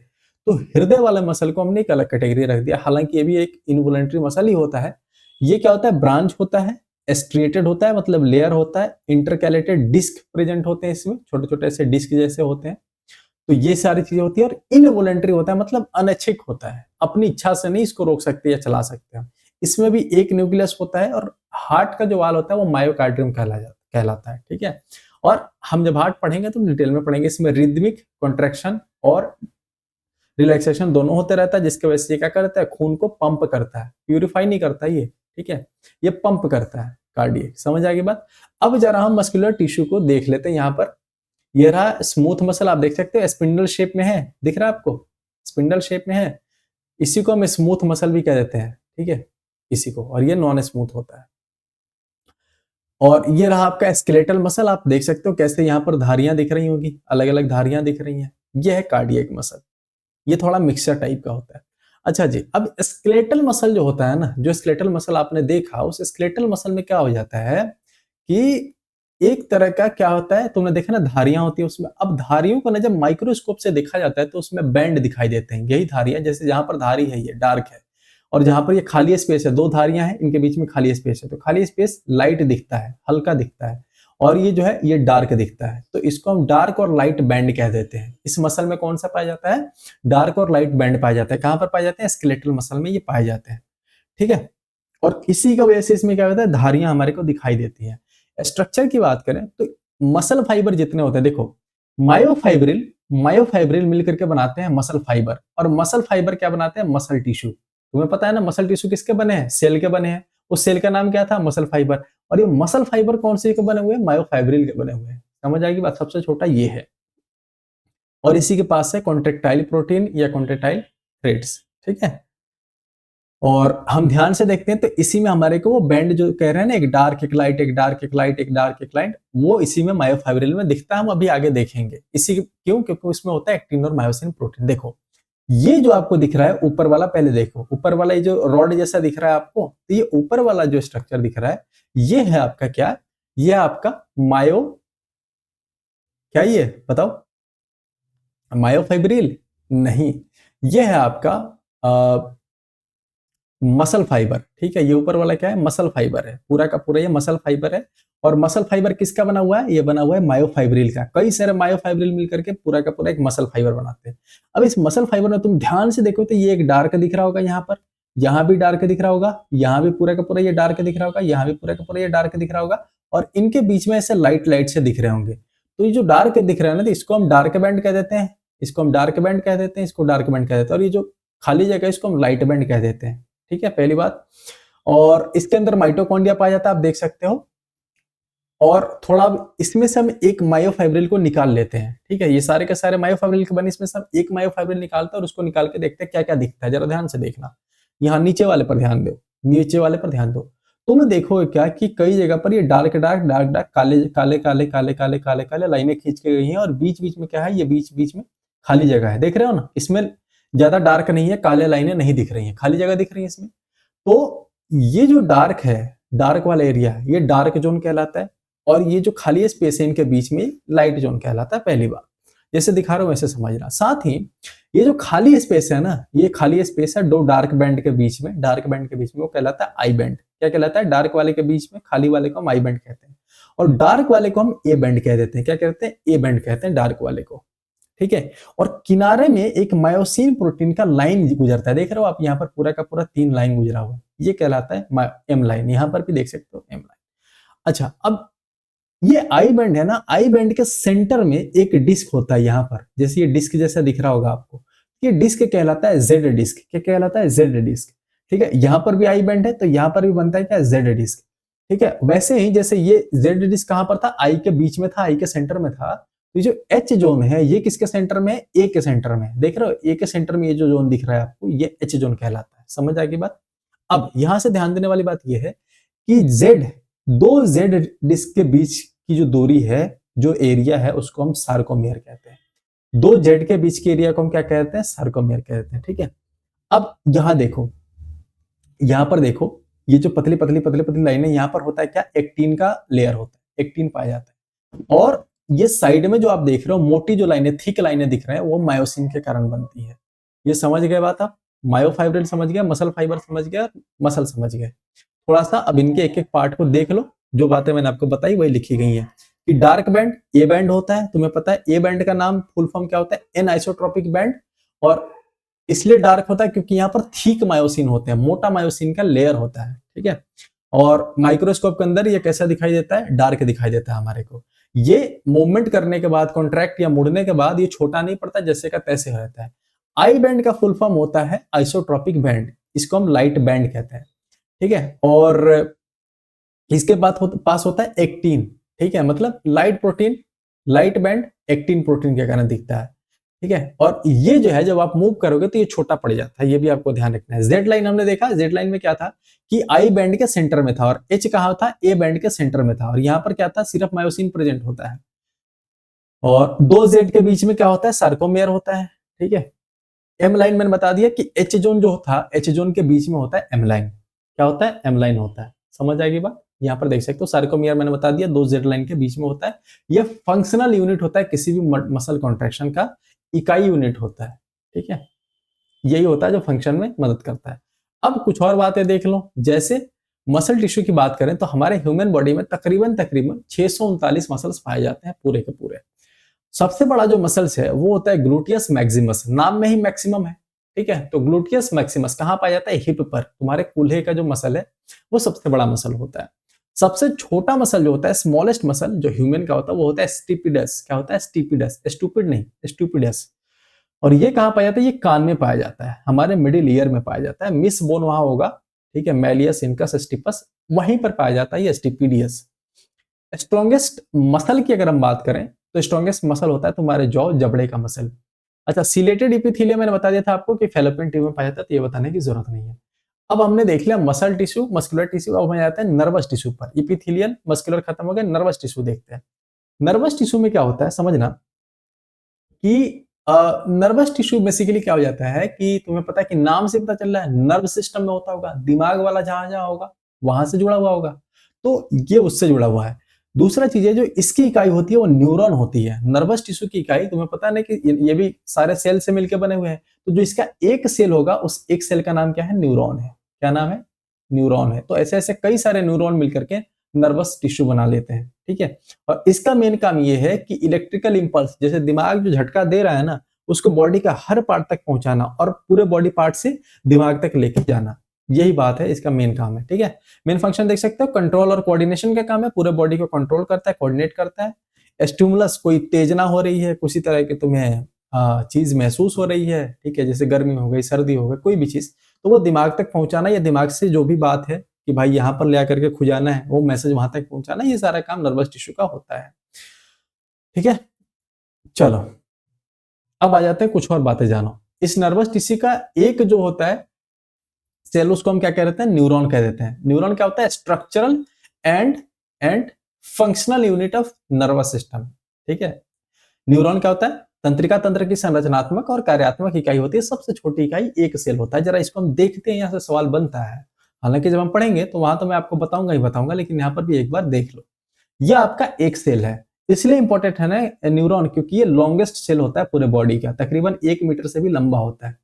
Speaker 1: तो हृदय वाले मसल को हमने एक अलग कैटेगरी रख दिया, हालांकि ये भी एक इनवॉलंटरी मसल ही होता है। ये क्या होता है, ब्रांच होता है, स्ट्रिएटेड होता है, मतलब लेयर होता है, इंटरकैलेटेड डिस्क प्रेजेंट होते हैं इसमें, छोटे छोटे ऐसे डिस्क जैसे होते हैं। तो ये सारी चीजें होती है। और इनवॉलेंटरी होता है, मतलब अनैच्छिक होता है, अपनी इच्छा से नहीं इसको रोक सकते या चला सकते हैं। इसमें भी एक न्यूक्लियस होता है, और हार्ट का जो वाल होता है वो मायोकार्डियम कहलाता है, ठीक है। और हम जब हार्ट पढ़ेंगे तो डिटेल में पढ़ेंगे, इसमें रिदमिक कॉन्ट्रैक्शन और रिलैक्सेशन दोनों होते रहता है, जिसकी वजह से ये क्या करता है, खून को पंप करता है, प्यूरिफाई नहीं करता ये, ठीक है, ये पंप करता है कार्डियक। समझ आ गई बात। अब जरा हम मस्कुलर टिश्यू को देख लेते हैं। यहाँ पर ये रहा स्मूथ मसल, आप देख सकते हो स्पिंडल शेप में है, दिख रहा है आपको, स्पिंडल शेप में है। इसी को हम स्मूथ मसल भी कह देते हैं, ठीक है, इसी को। और ये नॉन स्मूथ होता है। और ये रहा आपका स्केलेटल मसल, आप देख सकते हो कैसे यहाँ पर धारियां दिख रही होंगी, अलग अलग धारियां दिख रही हैं। ये है कार्डियक मसल, ये थोड़ा मिक्सचर टाइप का होता है। अच्छा जी, अब स्केलेटल मसल जो होता है ना, जो स्केलेटल मसल आपने देखा, उस स्केलेटल मसल में क्या हो जाता है कि एक तरह का क्या होता है, तुमने देखा ना धारियां होती है उसमें। अब धारियों को ना जब माइक्रोस्कोप से देखा जाता है तो उसमें बैंड दिखाई देते हैं, यही धारियां, जैसे जहां पर धारी है ये डार्क है, और जहां पर ये खाली स्पेस है, दो धारियां हैं इनके बीच में खाली स्पेस है, तो खाली स्पेस लाइट दिखता है, हल्का दिखता है, और ये जो है ये डार्क दिखता है। तो इसको हम डार्क और लाइट बैंड कह देते हैं। इस मसल में कौन सा पाया जाता है, डार्क और लाइट बैंड पाया जाता है। कहां पर पाए जाते हैं, स्केलेटल मसल में ये पाए जाते हैं, ठीक है। और इसी का वजह से इसमें क्या होता है, धारियां हमारे को दिखाई देती हैं। स्ट्रक्चर की बात करें तो मसल फाइबर जितने होते हैं, देखो मायोफाइब्रिल, मायोफाइब्रिल मिलकर के बनाते हैं मसल फाइबर, और मसल फाइबर क्या बनाते हैं, मसल टिश्यू। तुम्हें पता है ना मसल टिश्यू किसके बने हैं, सेल के बने हैं। उस सेल का नाम क्या था, मसल फाइबर। और ये मसल फाइबर कौन से के बने हुए हैं, मायोफाइब्रिल के बने हुए हैं। समझ आएगी बात, सबसे छोटा ये है। और इसी के पास है कॉन्ट्रेक्टाइल प्रोटीन या कॉन्ट्रेक्टाइल थ्रेड्स, ठीक है। और हम ध्यान से देखते हैं तो इसी में हमारे को वो बैंड जो कह रहे हैं ना, एक डार्क एक लाइट, एक डार्क एक लाइट, एक डार्क एक लाइट, वो इसी में मायोफाइब्रिल में दिखता है। हम अभी आगे देखेंगे इसी क्यों, क्योंकि उसमें होता है एक्टिन और मायोसिन प्रोटीन। देखो ये जो आपको दिख रहा है ऊपर वाला, पहले देखो ऊपर वाला, ये जो रॉड जैसा दिख रहा है आपको, तो ये ऊपर वाला जो स्ट्रक्चर दिख रहा है, ये है आपका क्या, ये आपका मायो, क्या ये बताओ, मायोफाइब्रिल नहीं, ये है आपका मसल फाइबर, ठीक है। ये ऊपर वाला क्या है, मसल फाइबर है, पूरा का पूरा ये मसल फाइबर है। और मसल फाइबर किसका बना हुआ है, ये बना हुआ है मायोफाइब्रिल का। कई सारे मायोफाइब्रिल मिलकर के पूरा का पूरा एक मसल फाइबर बनाते हैं। अब इस मसल फाइबर में तुम ध्यान से देखो तो ये एक डार्क दिख रहा होगा, यहाँ पर, यहाँ भी डार्क दिख रहा होगा, यहाँ भी पूरा का पूरा ये डार्क दिख रहा होगा, यहाँ भी पूरा का पूरा ये डार्क दिख रहा होगा, और इनके बीच में ऐसे लाइट लाइट से दिख रहे होंगे। तो ये जो डार्क दिख रहा है ना, तो इसको हम डार्क बैंड कह देते हैं, इसको हम डार्क बैंड कह देते हैं, इसको डार्क बैंड कह देते हैं। और ये जो खाली जगह है इसको हम लाइट बैंड कह देते हैं, ठीक है, पहली बात। और इसके अंदर माइटोकॉन्ड्रिया पाया जाता है, आप देख सकते हो। और थोड़ा इसमें से हम एक मायोफाइब्रिल को निकाल लेते हैं, ठीक है। ये सारे के सारे मायोफाइब्रिल के बने, इसमें से हम एक मायोफाइब्रिल निकालते हैं और उसको निकाल के देखते हैं क्या क्या दिखता है। जरा ध्यान से देखना, यहाँ नीचे वाले पर ध्यान दो, नीचे वाले पर ध्यान दो। तुम देखो क्या कि कई जगह पर ये डार्क डार्क डार्क डार्क काले काले काले काले काले काले काले लाइनें खींच के गई हैं, और बीच बीच में क्या है, ये बीच बीच में खाली जगह है, देख रहे हो ना। इसमें ज्यादा डार्क नहीं है, काले लाइनें नहीं दिख रही हैं, खाली जगह दिख रही है इसमें। तो ये जो डार्क है, डार्क वाला एरिया, ये डार्क जोन कहलाता है। और ये जो खाली स्पेस है इनके बीच में, लाइट जोन कहलाता है। पहली बात, जैसे दिखा रहा हूं वैसे समझना। साथ ही ये जो खाली स्पेस है ना, ये खाली स्पेस है दो डार्क बैंड के बीच में, डार्क बैंड के बीच में, वो कहलाता है आई बैंड। क्या कहलाता है, डार्क वाले के बीच में, खाली वाले को हम आई बैंड कहते हैं, और डार्क वाले को हम ए बैंड कह देते हैं। क्या कहते हैं, ए बैंड कहते हैं डार्क वाले को, ठीक है। और किनारे में एक मायोसिन प्रोटीन का लाइन गुजरता है, देख रहे हो आप, यहाँ पर पूरा का पूरा 3 लाइन गुजरा हुआ है, ये कहलाता है एम लाइन। यहाँ पर भी देख सकते हो एम लाइन। अच्छा, अब ये आई बैंड है ना, आई बैंड के सेंटर में एक डिस्क होता है यहाँ पर, जैसे ये डिस्क जैसा दिख रहा होगा आपको, ये डिस्क कहलाता है जेड डिस्क। क्या कहलाता है, जेड डिस्क, ठीक है। यहाँ पर भी आई बैंड है तो यहाँ पर भी बनता है क्या, जेड डिस्क, ठीक है। वैसे ही जैसे ये जेड डिस्क कहां पर था, आई के बीच में था, आई के सेंटर में था। तो ये जो एच जोन है, ये किसके सेंटर में, ए के सेंटर में, देख रहे हो, ए के सेंटर में ये जो जोन दिख रहा है आपको, ये एच जोन कहलाता है। समझ आ गई बात। अब यहां से ध्यान देने वाली बात यह है कि जेड, दो जेड डिस्क के बीच की जो दूरी है, जो एरिया है, उसको हम सार्कोमेयर कहते हैं। दो जेड के बीच के एरिया को हम क्या कहते हैं, सार्कोमेयर कहते हैं, ठीक है। अब यहां देखो, यहां पर देखो, ये जो पतली पतली पतली पतली लाइनें, यहां पर होता है क्या, एक्टिन का लेयर होता है, एक्टिन पाया जाता है। और ये साइड में जो आप देख रहे हो मोटी जो लाइनें, थिक लाइनें दिख रहे हैं, वो मायोसिन के कारण बनती है। ये समझ गए बात आप, मायोफाइब्रिल समझ गए, मसल फाइबर समझ गए, मसल समझ गए। थोड़ा सा अब इनके एक एक पार्ट को देख लो, जो बातें मैंने आपको बताई वही लिखी गई है कि डार्क बैंड ए बैंड होता है, तुम्हें पता है ए बैंड का नाम फुल फॉर्म क्या होता है, एन आइसोट्रोपिक बैंड, और इसलिए डार्क होता है क्योंकि यहाँ पर थीक मायोसिन होते हैं, मोटा मायोसिन का लेयर होता है, ठीक है। और माइक्रोस्कोप के अंदर ये कैसा दिखाई देता है, डार्क दिखाई देता है हमारे को। ये मूवमेंट करने के बाद, कॉन्ट्रैक्ट या मुड़ने के बाद ये छोटा नहीं पड़ता, जैसे का तैसे हो रहता है। आई बैंड का फुल फॉर्म होता है आइसोट्रोपिक बैंड, इसको हम लाइट बैंड कहते हैं, ठीक है। और इसके बाद पास होता है एक्टिन, ठीक है, मतलब light protein, light band actin protein के कारण दिखता है, ठीक है। और ये जो है जब आप मूव करोगे तो ये छोटा पड़ जाता है, ये भी आपको ध्यान रखना है। जेड लाइन हमने देखा, जेड लाइन में क्या था कि आई बैंड के सेंटर में था और एच कहा था, ए बैंड के सेंटर में था, और यहाँ पर क्या था, सिर्फ मायोसिन प्रेजेंट होता है। और दो जेड के बीच में क्या होता है, सार्कोमेयर होता है, ठीक है। एम लाइन मैंने बता दिया कि एच जोन जो था, एच जोन के बीच में होता है एम लाइन, क्या होता है, एम लाइन होता है। समझ आएगी बात, यहाँ पर देख सकते हो सार्कोमियर मैंने बता दिया, दो जेड लाइन के बीच में होता है। यह फंक्शनल यूनिट होता है किसी भी मसल कॉन्ट्रैक्शन का, इकाई यूनिट होता है, ठीक है। यही होता है जो फंक्शन में मदद करता है। अब कुछ और बातें देख लो, जैसे मसल टिश्यू की बात करें तो हमारे ह्यूमन बॉडी में तकरीबन 639 मसल्स पाए जाते हैं पूरे के पूरे। सबसे बड़ा जो मसल्स है वो होता है ग्लूटियस मैक्सिमस, नाम में ही मैक्सिमम है, ठीक है। तो ग्लूटियस मैक्सिमस कहाँ पाया जाता है, हिप पर, तुम्हारे कूल्हे का जो मसल है वो सबसे बड़ा मसल होता है। सबसे छोटा मसल जो होता है, स्मॉलेस्ट मसल जो ह्यूमन का होता है, वो होता है स्टिपिडस। क्या होता है, स्टिपिडस, स्टूपिड नहीं, स्टूपिडस। और ये कहाँ पाया जाता है, ये कान में पाया जाता है, हमारे मिडिल ईयर में पाया जाता है। मिस बोन वहां होगा, ठीक है, मैलियस इनकस स्टिपस, वहीं पर पाया जाता है ये स्टिपिडियस। स्ट्रॉन्गेस्ट मसल की अगर हम बात करें तो स्ट्रॉन्गेस्ट मसल होता है तुम्हारे जॉ, जबड़े का मसल। अच्छा, सिलेटेड इपिथीलियम मैंने बता दिया था आपको कि फैलोपियन ट्यूब में पाया जाता है, तो ये बताने की जरूरत नहीं है। अब हमने देख लिया मसल टिश्यू, मस्कुलर टिश्यू, अब हमें जाते हैं नर्वस टिश्यू पर। इपिथीलियल मस्कुलर खत्म हो गया, नर्वस टिश्यू देखते हैं। नर्वस टिश्यू में क्या होता है समझना कि नर्वस टिश्यू बेसिकली क्या हो जाता है कि तुम्हें पता है कि नाम से पता चल रहा है नर्व सिस्टम में होता होगा, दिमाग वाला जहां जहां होगा वहां से जुड़ा हुआ होगा, तो ये उससे जुड़ा हुआ है। दूसरा चीज है जो इसकी इकाई होती है वो न्यूरॉन होती है। नर्वस टिश्यू की इकाई तुम्हें पता है ना कि ये भी सारे सेल से मिलकर बने हुए हैं, तो जो इसका एक सेल होगा उस एक सेल का नाम क्या है, न्यूरॉन है। क्या नाम है, न्यूरॉन है। तो ऐसे ऐसे कई सारे न्यूरॉन मिलकर के नर्वस टिश्यू बना लेते हैं, ठीक है। और इसका मेन काम ये है कि इलेक्ट्रिकल इंपल्स, जैसे दिमाग जो झटका दे रहा है ना, उसको बॉडी का हर पार्ट तक पहुंचाना और पूरे बॉडी पार्ट से दिमाग तक लेके जाना, यही बात है, इसका मेन काम है, ठीक है। मेन फंक्शन देख सकते हो, कंट्रोल और कोऑर्डिनेशन का काम है, पूरे बॉडी को कंट्रोल करता है, कोऑर्डिनेट करता है। स्टिमुलस, कोई उत्तेजना हो रही है, किसी तरह की तुम्हें चीज महसूस हो रही है, ठीक है, जैसे गर्मी हो गई, सर्दी हो गई, कोई भी चीज, तो वो दिमाग तक पहुंचाना, या दिमाग से जो भी बात है कि भाई यहाँ पर ले आकर के खुजाना है, वो मैसेज वहां तक पहुंचाना, ये सारा काम नर्वस टिश्यू का होता है, ठीक है। चलो अब आ जाते हैं कुछ और बातें जानो। इस नर्वस टिश्यू का एक जो होता है सेल, उसको हम क्या कह देते हैं, न्यूरॉन कह देते हैं। न्यूरॉन क्या होता है, structural and and functional unit of nervous system, ठीक है। न्यूरॉन क्या होता है, तंत्रिका तंत्र की संरचनात्मक और कार्यात्मक इकाई होती है, सबसे छोटी इकाई एक सेल होता है। जरा इसको हम देखते हैं, यहाँ से सवाल बनता है, हालांकि जब हम पढ़ेंगे तो वहां तो मैं आपको बताऊंगा ही बताऊंगा, लेकिन यहाँ पर भी एक बार देख लो। यह आपका एक सेल है, इसलिए इंपॉर्टेंट है ना न्यूरॉन, क्योंकि ये लॉन्गेस्ट सेल होता है पूरे बॉडी का, तकरीबन 1 मीटर से भी लंबा होता है,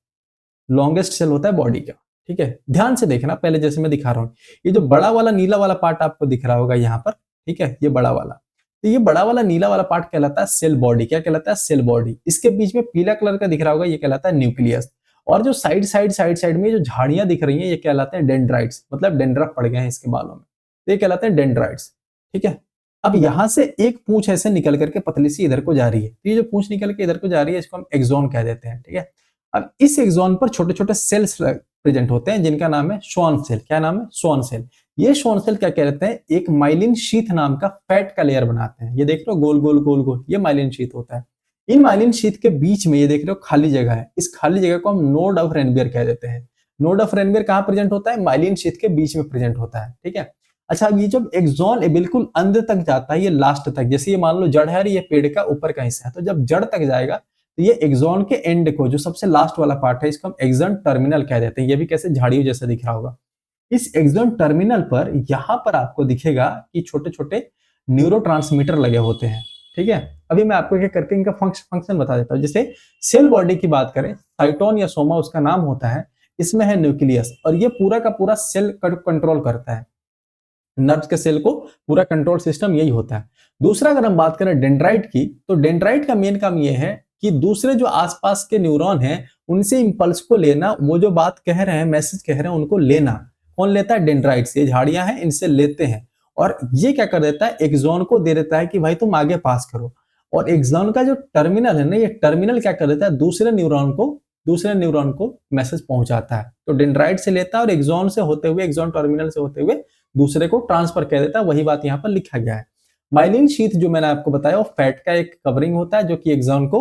Speaker 1: लॉन्गेस्ट सेल होता है बॉडी का, ठीक है। ध्यान से देखना, पहले जैसे मैं दिखा रहा हूँ, ये जो बड़ा वाला नीला वाला पार्ट आपको दिख रहा होगा यहाँ पर, ठीक है, ये बड़ा वाला, तो ये बड़ा वाला नीला वाला पार्ट कहलाता है सेल बॉडी। क्या कहलाता है, सेल बॉडी। इसके बीच में पीला कलर का दिख रहा होगा, ये कहलाता है न्यूक्लियस। और जो साइड साइड साइड साइड में जो झाड़ियां दिख रही हैं, ये कहलाते हैं डेंड्राइट्स, मतलब डेंड्रफ पड़ गए हैं इसके बालों में, तो ये कहलाते हैं डेंड्राइट्स, ठीक है। अब यहां से एक पूंछ ऐसे निकल करके पतली सी इधर को जा रही है, तो ये जो पूंछ निकल के इधर को जा रही है इसको हम एक्सॉन कह देते हैं, ठीक है। अब इस एक्सॉन पर छोटे छोटे सेल्स प्रेजेंट होते हैं जिनका नाम है श्वान सेल। क्या नाम है, श्वान सेल। ये श्वान सेल क्या कहते हैं, एक माइलिन शीथ नाम का फैट का लेयर बनाते हैं। ये देख लो गोल गोल गोल गोल, ये माइलिन शीथ होता है। इन माइलिन शीथ के बीच में ये देख रहे हो खाली जगह है, इस खाली जगह को हम नोड ऑफ रेनबियर कह देते हैं। नोड ऑफ रेनबियर कहाँ प्रेजेंट होता है, माइलिन शीथ के बीच में प्रेजेंट होता है, ठीक है। अच्छा, अब ये जब एक्सॉन बिल्कुल अंत तक जाता है, ये लास्ट तक, जैसे ये मान लो जड़ है, ये पेड़ का ऊपर का हिस्सा है, तो जब जड़ तक जाएगा तो ये एक्सॉन के एंड को, जो सबसे लास्ट वाला पार्ट है, इसको हम एक्सॉन टर्मिनल कह देते हैं। ये भी कैसे झाड़ियों जैसा दिख रहा होगा। इस एक्सॉन टर्मिनल पर यहां पर आपको दिखेगा कि छोटे छोटे न्यूरोट्रांसमीटर लगे होते हैं, ठीक है। अभी मैं आपको एक करके इनका फंक्शन बता देता हूँ। जैसे सेल बॉडी की बात करें, साइटोन या सोमा उसका नाम होता है, इसमें है न्यूक्लियस, और ये पूरा का पूरा सेल कंट्रोल करता है। नर्व्स के सेल को पूरा कंट्रोल सिस्टम यही होता है। दूसरा अगर हम बात करें डेंड्राइट की, तो डेंड्राइट का मेन काम ये है कि दूसरे जो आसपास के न्यूरॉन हैं उनसे इंपल्स को लेना, वो जो बात कह रहे हैं, मैसेज कह रहे हैं, उनको लेना। कौन लेता है? डेंड्राइट से। झाड़ियां हैं, इनसे लेते हैं, और ये क्या कर देता है? एक्सॉन को दे देता है कि भाई तुम आगे पास करो। और एक्सॉन का जो टर्मिनल है ना, ये टर्मिनल क्या कर देता है? दूसरे न्यूरॉन को मैसेज पहुंचाता है। तो डेंड्राइट से लेता है और एक्सॉन से होते हुए, एक्सॉन टर्मिनल से होते हुए दूसरे को ट्रांसफर कर देता है। वही बात यहाँ पर लिखा गया है। माइलिन शीथ जो मैंने आपको बताया, वो फैट का एक कवरिंग होता है जो कि एक्सॉन को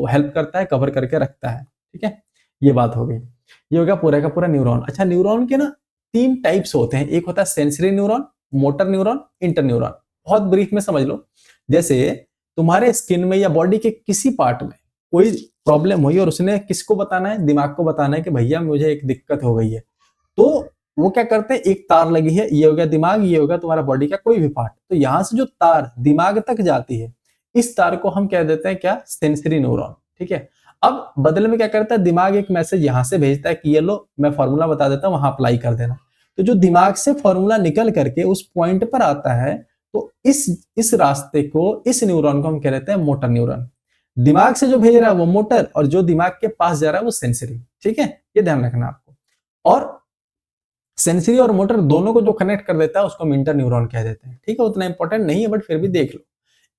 Speaker 1: हेल्प करता है, कवर करके रखता है। ठीक है, ये बात हो गई। ये हो गया पूरा का पूरा न्यूरॉन। अच्छा, न्यूरॉन के ना 3 टाइप्स होते हैं। एक होता है sensory neuron, motor neuron, inter neuron. बहुत ब्रीफ में समझ लो। जैसे तुम्हारे स्किन में या बॉडी के किसी पार्ट में कोई प्रॉब्लम हुई और उसने किसको बताना है? दिमाग को बताना है कि भैया मुझे एक दिक्कत हो गई है। तो वो क्या करते हैं? एक तार लगी है, ये हो गया दिमाग, ये होगा तुम्हारा बॉडी का कोई भी पार्ट। तो यहां से जो तार दिमाग तक जाती है, इस तार को हम कह देते हैं क्या? Sensory neuron. ठीक है। अब बदले में क्या करता है? दिमाग एक मैसेज यहां से भेजता है कि ये लो, मैं फॉर्मूला बता देता हूं, वहां अप्लाई कर देना। तो जो दिमाग से फॉर्मूला निकल करके उस पॉइंट पर आता है, तो इस रास्ते को, इस न्यूरॉन को हम कह देते हैं मोटर न्यूरॉन। दिमाग से जो भेज रहा है वो मोटर, और जो दिमाग के पास जा रहा है वो सेंसरी। ठीक है, ये ध्यान रखना आपको। और सेंसरी और मोटर दोनों को जो कनेक्ट कर देता है उसको हम इंटर न्यूरॉन कह देते हैं। ठीक है, उतना इंपॉर्टेंट नहीं है बट फिर भी देख लो।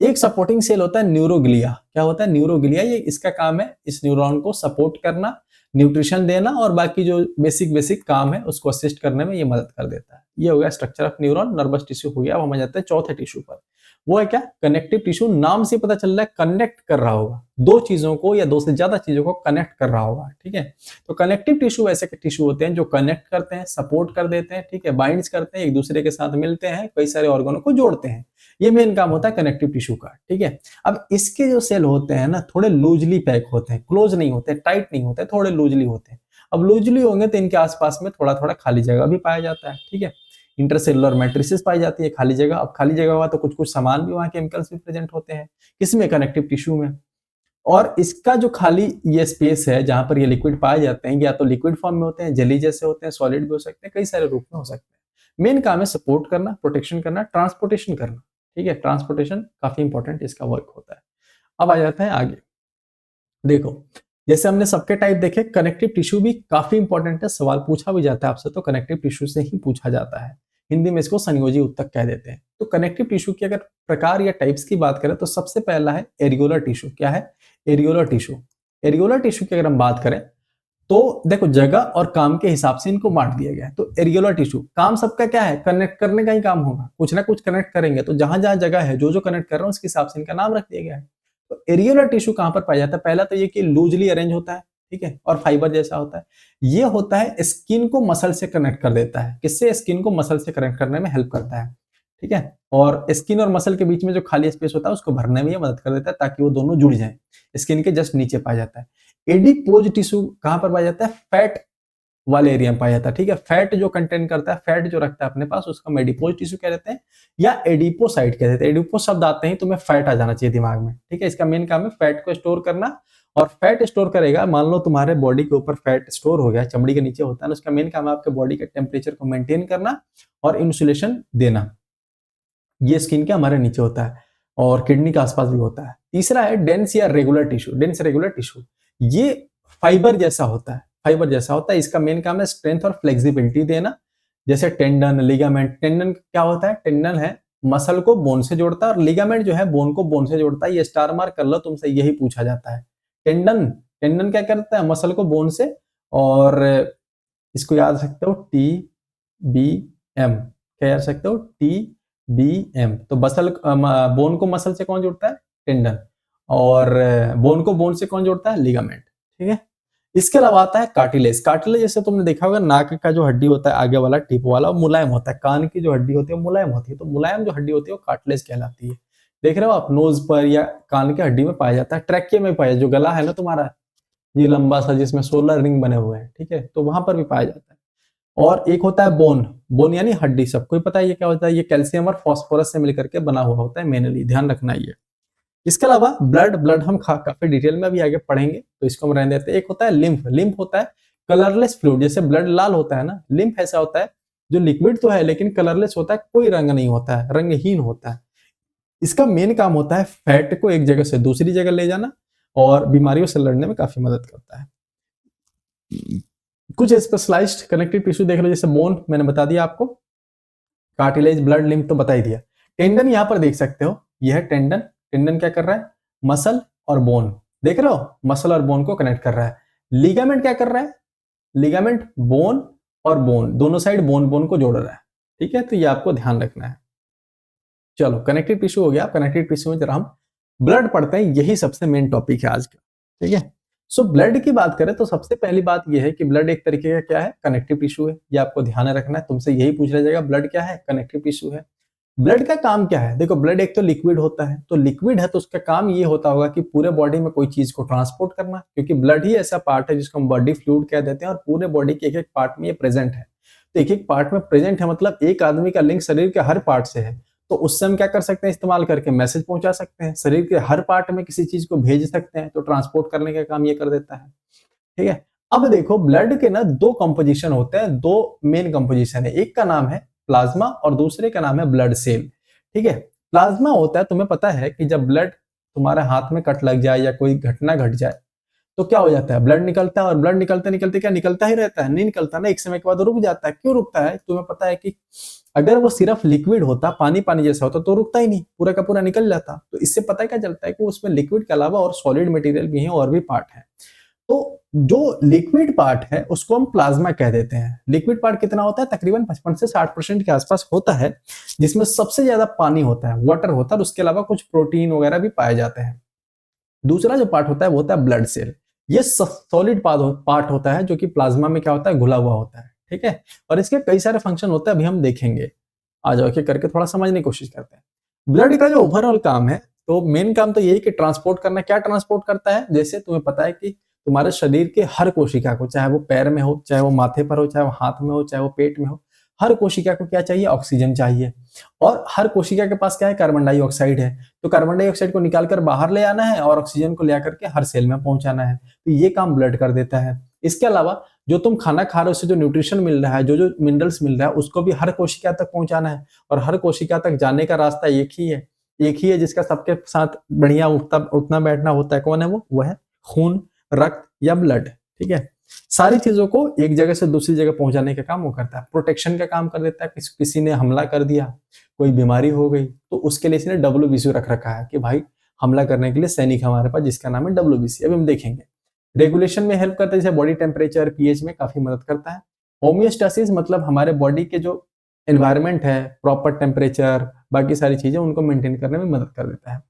Speaker 1: एक सपोर्टिंग सेल होता है न्यूरोग्लिया। क्या होता है? न्यूरोग्लिया। ये इसका काम है इस न्यूरॉन को सपोर्ट करना, न्यूट्रिशन देना, और बाकी जो बेसिक काम है उसको असिस्ट करने में ये मदद कर देता है। ये हो गया structure of neuron. Nervous tissue हो गया। अब हम आ जाते हैं चौथे टिश्यू पर। वो है क्या? Connective tissue. नाम से पता चल रहा है कनेक्ट कर रहा होगा, दो चीजों को या दो से ज्यादा चीजों को कनेक्ट कर रहा होगा। ठीक है, तो कनेक्टिव टिश्यू ऐसे टिश्यू होते हैं जो कनेक्ट करते हैं, सपोर्ट कर देते हैं। ठीक है, बाइंड्स करते हैं, एक दूसरे के साथ मिलते हैं, कई सारे ऑर्गनों को जोड़ते हैं। ये मेन काम होता है कनेक्टिव टिश्यू का। ठीक है, अब इसके जो सेल होते हैं ना, थोड़े लूजली पैक होते हैं, क्लोज नहीं होते, टाइट नहीं होते, थोड़े लूजली होते हैं। अब लूजली होंगे तो इनके आसपास में थोड़ा थोड़ा खाली जगह भी पाया जाता है। ठीक है, इंटरसेलुलर मैट्रिसेस पाई जाती है, खाली जगह। अब खाली जगह हुआ तो कुछ कुछ सामान भी वहां, केमिकल्स भी प्रेजेंट होते हैं, किसमें? कनेक्टिव टिश्यू में। और इसका जो खाली ये स्पेस है जहां पर ये लिक्विड पाए जाते हैं, या तो लिक्विड फॉर्म में होते हैं, जेली जैसे होते हैं, सॉलिड भी हो सकते हैं, कई सारे रूप में हो सकते हैं। मेन काम है सपोर्ट करना, प्रोटेक्शन करना, ट्रांसपोर्टेशन करना। ठीक है, ट्रांसपोर्टेशन काफी इंपॉर्टेंट इसका वर्क होता है। अब आ जाता है आगे। देखो, जैसे हमने सबके टाइप देखे, कनेक्टिव टिश्यू भी काफी इंपॉर्टेंट है। सवाल पूछा भी जाता है आपसे तो कनेक्टिव टिश्यू से ही पूछा जाता है। हिंदी में इसको संयोजी उत्तक कह देते हैं। तो कनेक्टिव टिश्यू की अगर प्रकार या टाइप्स की बात करें तो सबसे पहला है एरियोलर टिश्यू। क्या है? Areolar tissue. एरियोलर टिश्यू की अगर हम बात करें तो देखो, जगह और काम के हिसाब से इनको बांट दिया गया है। तो एरियोलर टिश्यू, काम सबका क्या है? कनेक्ट करने का ही काम होगा, कुछ ना कुछ कनेक्ट करेंगे। तो जहां जहां जगह है, जो जो कनेक्ट कर रहे हैं उसके हिसाब से इनका नाम रख दिया गया है। तो एरियोलर टिश्यू कहां पर पाया जाता है? पहला तो ये कि लूजली अरेंज होता है। ठीक है, और फाइबर जैसा होता है। ये होता है स्किन को मसल से कनेक्ट कर देता है। किससे? स्किन को मसल से कनेक्ट करने में हेल्प करता है। ठीक है, और स्किन और मसल के बीच में जो खाली स्पेस होता है उसको भरने में ये मदद कर देता है, ताकि वो दोनों जुड़ जाएं। स्किन के जस्ट नीचे पाया जाता है। एडिपोज टिश्यू कहां पर पाया जाता है? फैट वाले एरिया में पाया जाता है। ठीक है, फैट जो कंटेन करता है, फैट जो रखता है अपने पास, उसका हम एडिपोज टिश्यू कह देते हैं या एडिपोसाइट कह देते हैं। एडिपो शब्द आते ही तुम्हें फैट आ जाना चाहिए दिमाग में। ठीक है, इसका मेन काम है फैट को स्टोर करना। और फैट स्टोर करेगा, मान लो तुम्हारे बॉडी के ऊपर फैट स्टोर हो गया, चमड़ी के नीचे होता है ना, उसका मेन काम है आपके बॉडी के टेम्परेचर को मेंटेन करना और इंसुलेशन देना। ये स्किन के हमारे नीचे होता है और किडनी के आसपास भी होता है। तीसरा है डेंस या regular tissue. Dense regular tissue, ये फाइबर जैसा होता है, फाइबर जैसा होता है। इसका मेन काम है स्ट्रेंथ और फ्लेक्सिबिलिटी देना, जैसे टेंडन, लिगामेंट। टेंडन क्या होता है? टेंडन है मसल को बोन से जोड़ता है, और लिगामेंट जो है बोन को बोन से जोड़ता है। ये स्टार मार्क कर लो, तुमसे यही पूछा जाता है। टेंडन, टेंडन क्या करता है? मसल को बोन से, और इसको याद रख सकते हो TBM। क्या याद रख सकते हो? TBM। तो मसल, बोन को मसल से कौन जोड़ता है? टेंडन। और बोन को बोन से कौन जोड़ता है? लिगामेंट। ठीक है, इसके अलावा आता है कार्टिलेज। कार्टिलेज जैसे तुमने देखा होगा, नाक का जो हड्डी होता है आगे वाला टिप वाला, वो मुलायम होता है। कान की जो हड्डी होती है वो मुलायम होती है। तो मुलायम जो हड्डी होती है वो कार्टिलेज कहलाती है। देख रहे हो आप, नोज पर या कान की हड्डी में पाया जाता है। ट्रैकिया में पाया, जो गला है ना तुम्हारा, ये लंबा सा जिसमें 16 रिंग बने हुए हैं। ठीक है, तो वहां पर भी पाया जाता है। और एक होता है बोन। बोन यानी हड्डी, सबको ही पता है ये क्या होता है। ये कैल्शियम और फास्फोरस से मिलकर के बना हुआ होता है मेनली, ध्यान रखना ये। इसके अलावा ब्लड, ब्लड हम काफी डिटेल में अभी आगे पढ़ेंगे, तो इसको हम रहने देते हैं। एक होता है लिम्फ। लिम्फ होता है कलरलेस फ्लूइड, जैसे ब्लड लाल होता है ना, लिम्फ ऐसा होता है जो लिक्विड तो है लेकिन कलरलेस होता है, कोई रंग नहीं होता है, रंगहीन होता है। इसका मेन काम होता है फैट को एक जगह से दूसरी जगह ले जाना और बीमारियों से लड़ने में काफी मदद करता है। कुछ स्पेशलाइज्ड कनेक्टिव टिश्यू देख लो, जैसे बोन मैंने बता दिया आपको, कार्टिलेज, ब्लड, लिम्फ तो बता ही दिया। टेंडन यहां पर देख सकते हो, यह है टेंडन। टेंडन क्या कर रहा है, मसल और बोन, देख रहे हो, मसल और बोन को कनेक्ट कर रहा है। लिगामेंट क्या कर रहा है, लिगामेंट बोन और बोन दोनों साइड बोन बोन को जोड़ रहा है, ठीक है, तो ये आपको ध्यान रखना है। चलो कनेक्टिव टिश्यू हो गया, कनेक्टिव टिश्यू में जरा हम ब्लड पढ़ते हैं, यही सबसे मेन टॉपिक है आज का, ठीक है। सो ब्लड की बात करें तो सबसे पहली बात यह है कि ब्लड एक तरीके का क्या है, कनेक्टिव टिश्यू है, ये आपको ध्यान रखना है, तुमसे यही पूछ लिया जाएगा ब्लड क्या है, कनेक्टिव टिश्यू है। ब्लड का काम क्या है, देखो ब्लड एक तो लिक्विड होता है, तो लिक्विड है तो उसका काम ये होता होगा कि पूरे बॉडी में कोई चीज को ट्रांसपोर्ट करना, क्योंकि ब्लड ही ऐसा पार्ट है जिसको हम बॉडी फ्लूइड कह देते हैं और पूरे बॉडी के एक एक पार्ट में ये प्रेजेंट है। तो एक एक पार्ट में प्रेजेंट है मतलब एक आदमी का लिंक शरीर के हर पार्ट से है, तो उससे हम क्या कर सकते हैं, इस्तेमाल करके मैसेज पहुंचा सकते हैं, शरीर के हर पार्ट में किसी चीज को भेज सकते हैं, तो ट्रांसपोर्ट करने का काम ये कर देता है, ठीक है। अब देखो ब्लड के ना दो कंपोजिशन होते हैं, दो मेन कंपोजिशन है, एक का नाम है प्लाज्मा और दूसरे का नाम है ब्लड सेल, ठीक है। प्लाज्मा होता है, तुम्हें पता है कि जब ब्लड तुम्हारे हाथ में कट लग जाए या कोई घटना घट जाए तो क्या हो जाता है, ब्लड निकलता है, और ब्लड निकलते निकलते क्या निकलता ही रहता है, नहीं निकलता ना, एक समय के बाद रुक जाता है। क्यों रुकता है, तुम्हें पता है कि अगर वो सिर्फ लिक्विड होता, पानी पानी जैसा होता तो रुकता ही नहीं, पूरा का पूरा निकल जाता। तो इससे पता क्या चलता है कि उसमें लिक्विड के अलावा और सॉलिड मटेरियल भी है और भी पार्ट है। तो जो लिक्विड पार्ट है उसको हम प्लाज्मा कह देते हैं। लिक्विड पार्ट कितना होता है, तकरीबन 55 से 60% के आसपास होता है, जिसमें सबसे ज्यादा पानी होता है, वाटर होता है, और उसके अलावा कुछ प्रोटीन वगैरह भी पाए जाते हैं। दूसरा जो पार्ट होता है वो होता है ब्लड सेल, ये सॉलिड पार्ट होता है जो कि प्लाज्मा में क्या होता है, घुला हुआ होता है, ठीक है। और इसके कई सारे फंक्शन होते हैं, अभी हम देखेंगे, आ जाओ के करके थोड़ा समझने की कोशिश करते हैं। ब्लड का जो ओवरऑल काम है, तो मेन काम तो यही कि ट्रांसपोर्ट करना। क्या ट्रांसपोर्ट करता है, जैसे तुम्हें पता है कि तुम्हारे शरीर के हर कोशिका को, चाहे वो पैर में हो, चाहे वो माथे पर हो, चाहे वो हाथ में हो, चाहे वो पेट में हो, हर कोशिका को क्या चाहिए, ऑक्सीजन चाहिए। और हर कोशिका के पास क्या है, कार्बन डाइऑक्साइड है, तो कार्बन डाइऑक्साइड को निकालकर बाहर ले आना है और ऑक्सीजन को ले आकर के हर सेल में पहुंचाना है, तो ये काम ब्लड कर देता है। इसके अलावा जो तुम खाना खा रहे हो उससे जो न्यूट्रिशन मिल रहा है, जो जो मिनरल्स मिल रहा है, उसको भी हर कोशिका तक पहुंचाना है, और हर कोशिका तक जाने का रास्ता एक ही है, एक ही है जिसका सबके साथ बढ़िया उठना बैठना होता है। कौन है वो है खून, रक्त या ब्लड, ठीक है। सारी चीजों को एक जगह से दूसरी जगह पहुंचाने का काम वो करता है। प्रोटेक्शन का काम कर देता है, किसी ने हमला कर दिया, कोई बीमारी हो गई, तो उसके लिए इसने WBC रख रखा है कि भाई हमला करने के लिए सैनिक हमारे पास, जिसका नाम है WBC। अभी हम देखेंगे। रेगुलेशन में हेल्प करता है, जैसे बॉडी टेम्परेचर, पीएच में काफी मदद करता है। होमियोस्टेसिस मतलब हमारे बॉडी के जो एनवायरमेंट है, प्रॉपर टेम्परेचर, बाकी सारी चीजें उनको मेंटेन करने में मदद कर देता है।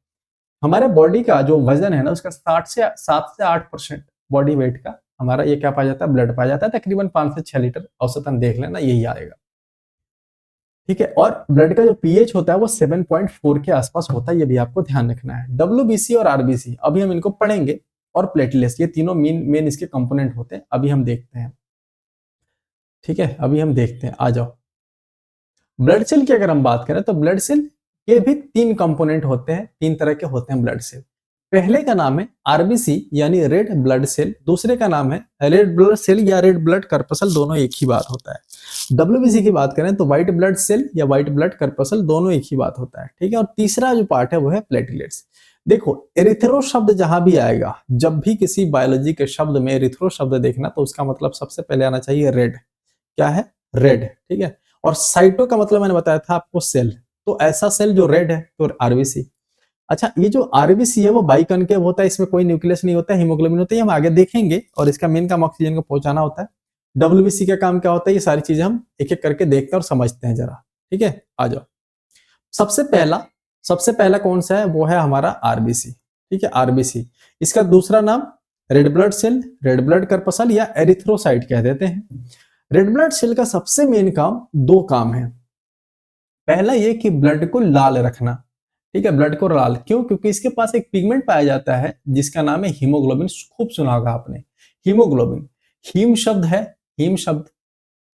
Speaker 1: हमारे बॉडी का जो वजन है ना, उसका 7 से 8% बॉडी वेट का हमारा ये क्या पाया जाता है, ब्लड पाया जाता है। तकरीबन 5 से 6 लीटर औसतन देख लेना, यही आएगा, ठीक है। और ब्लड का जो पीएच होता है वो 7.4 के आसपास होता है, ये भी आपको ध्यान रखना है। WBC और RBC अभी हम इनको पढ़ेंगे, और प्लेटलेट्स, ये तीनों मेन इसके कंपोनेंट होते हैं, अभी हम देखते हैं, ठीक है। अभी हम देखते हैं, आ जाओ। ब्लड सेल की अगर हम बात करें तो ब्लड सेल के भी 3 कंपोनेंट होते हैं, 3 तरह के होते हैं ब्लड सेल। पहले का नाम है RBC यानी रेड ब्लड सेल, दूसरे का नाम है रेड ब्लड सेल या रेड ब्लड कर्पसल, दोनों एक ही बात होता है। WBC की बात करें तो व्हाइट ब्लड सेल या व्हाइट ब्लड कर्पसल, दोनों एक ही बात होता है, ठीक है। और तीसरा जो पार्ट है वो है प्लेटलेट्स। देखो एरिथ्रो शब्द जहां भी आएगा, जब भी किसी बायोलॉजी के शब्द में एरिथ्रो शब्द देखना, तो उसका मतलब सबसे पहले आना चाहिए रेड। क्या है, रेड, ठीक है। और साइटो का मतलब मैंने बताया था आपको सेल, तो ऐसा सेल जो रेड है तो RBC। अच्छा, ये जो RBC है वो बाइकनकेव होता है, इसमें कोई न्यूक्लियस नहीं होता है, हीमोग्लोबिन होता है, हम आगे देखेंगे, और इसका मेन काम ऑक्सीजन को पहुंचाना होता है। WBC का काम क्या होता है, ये सारी चीजें हम एक एक करके देखते हैं और समझते हैं जरा, ठीक है। आ जाओ। सबसे पहला कौन सा है, वो है हमारा RBC, ठीक है, RBC। इसका दूसरा नाम red blood cell, red blood corpuscle या एरिथ्रोसाइट कह देते हैं। रेड ब्लड सेल का सबसे मेन काम 2 काम है। पहला ये कि ब्लड को लाल रखना, ठीक है, ब्लड को लाल क्यों, क्योंकि इसके पास एक पिगमेंट पाया जाता है जिसका नाम है हीमोग्लोबिन। खूब सुना होगा आपने, हीमोग्लोबिन, हीम शब्द है, हीम शब्द,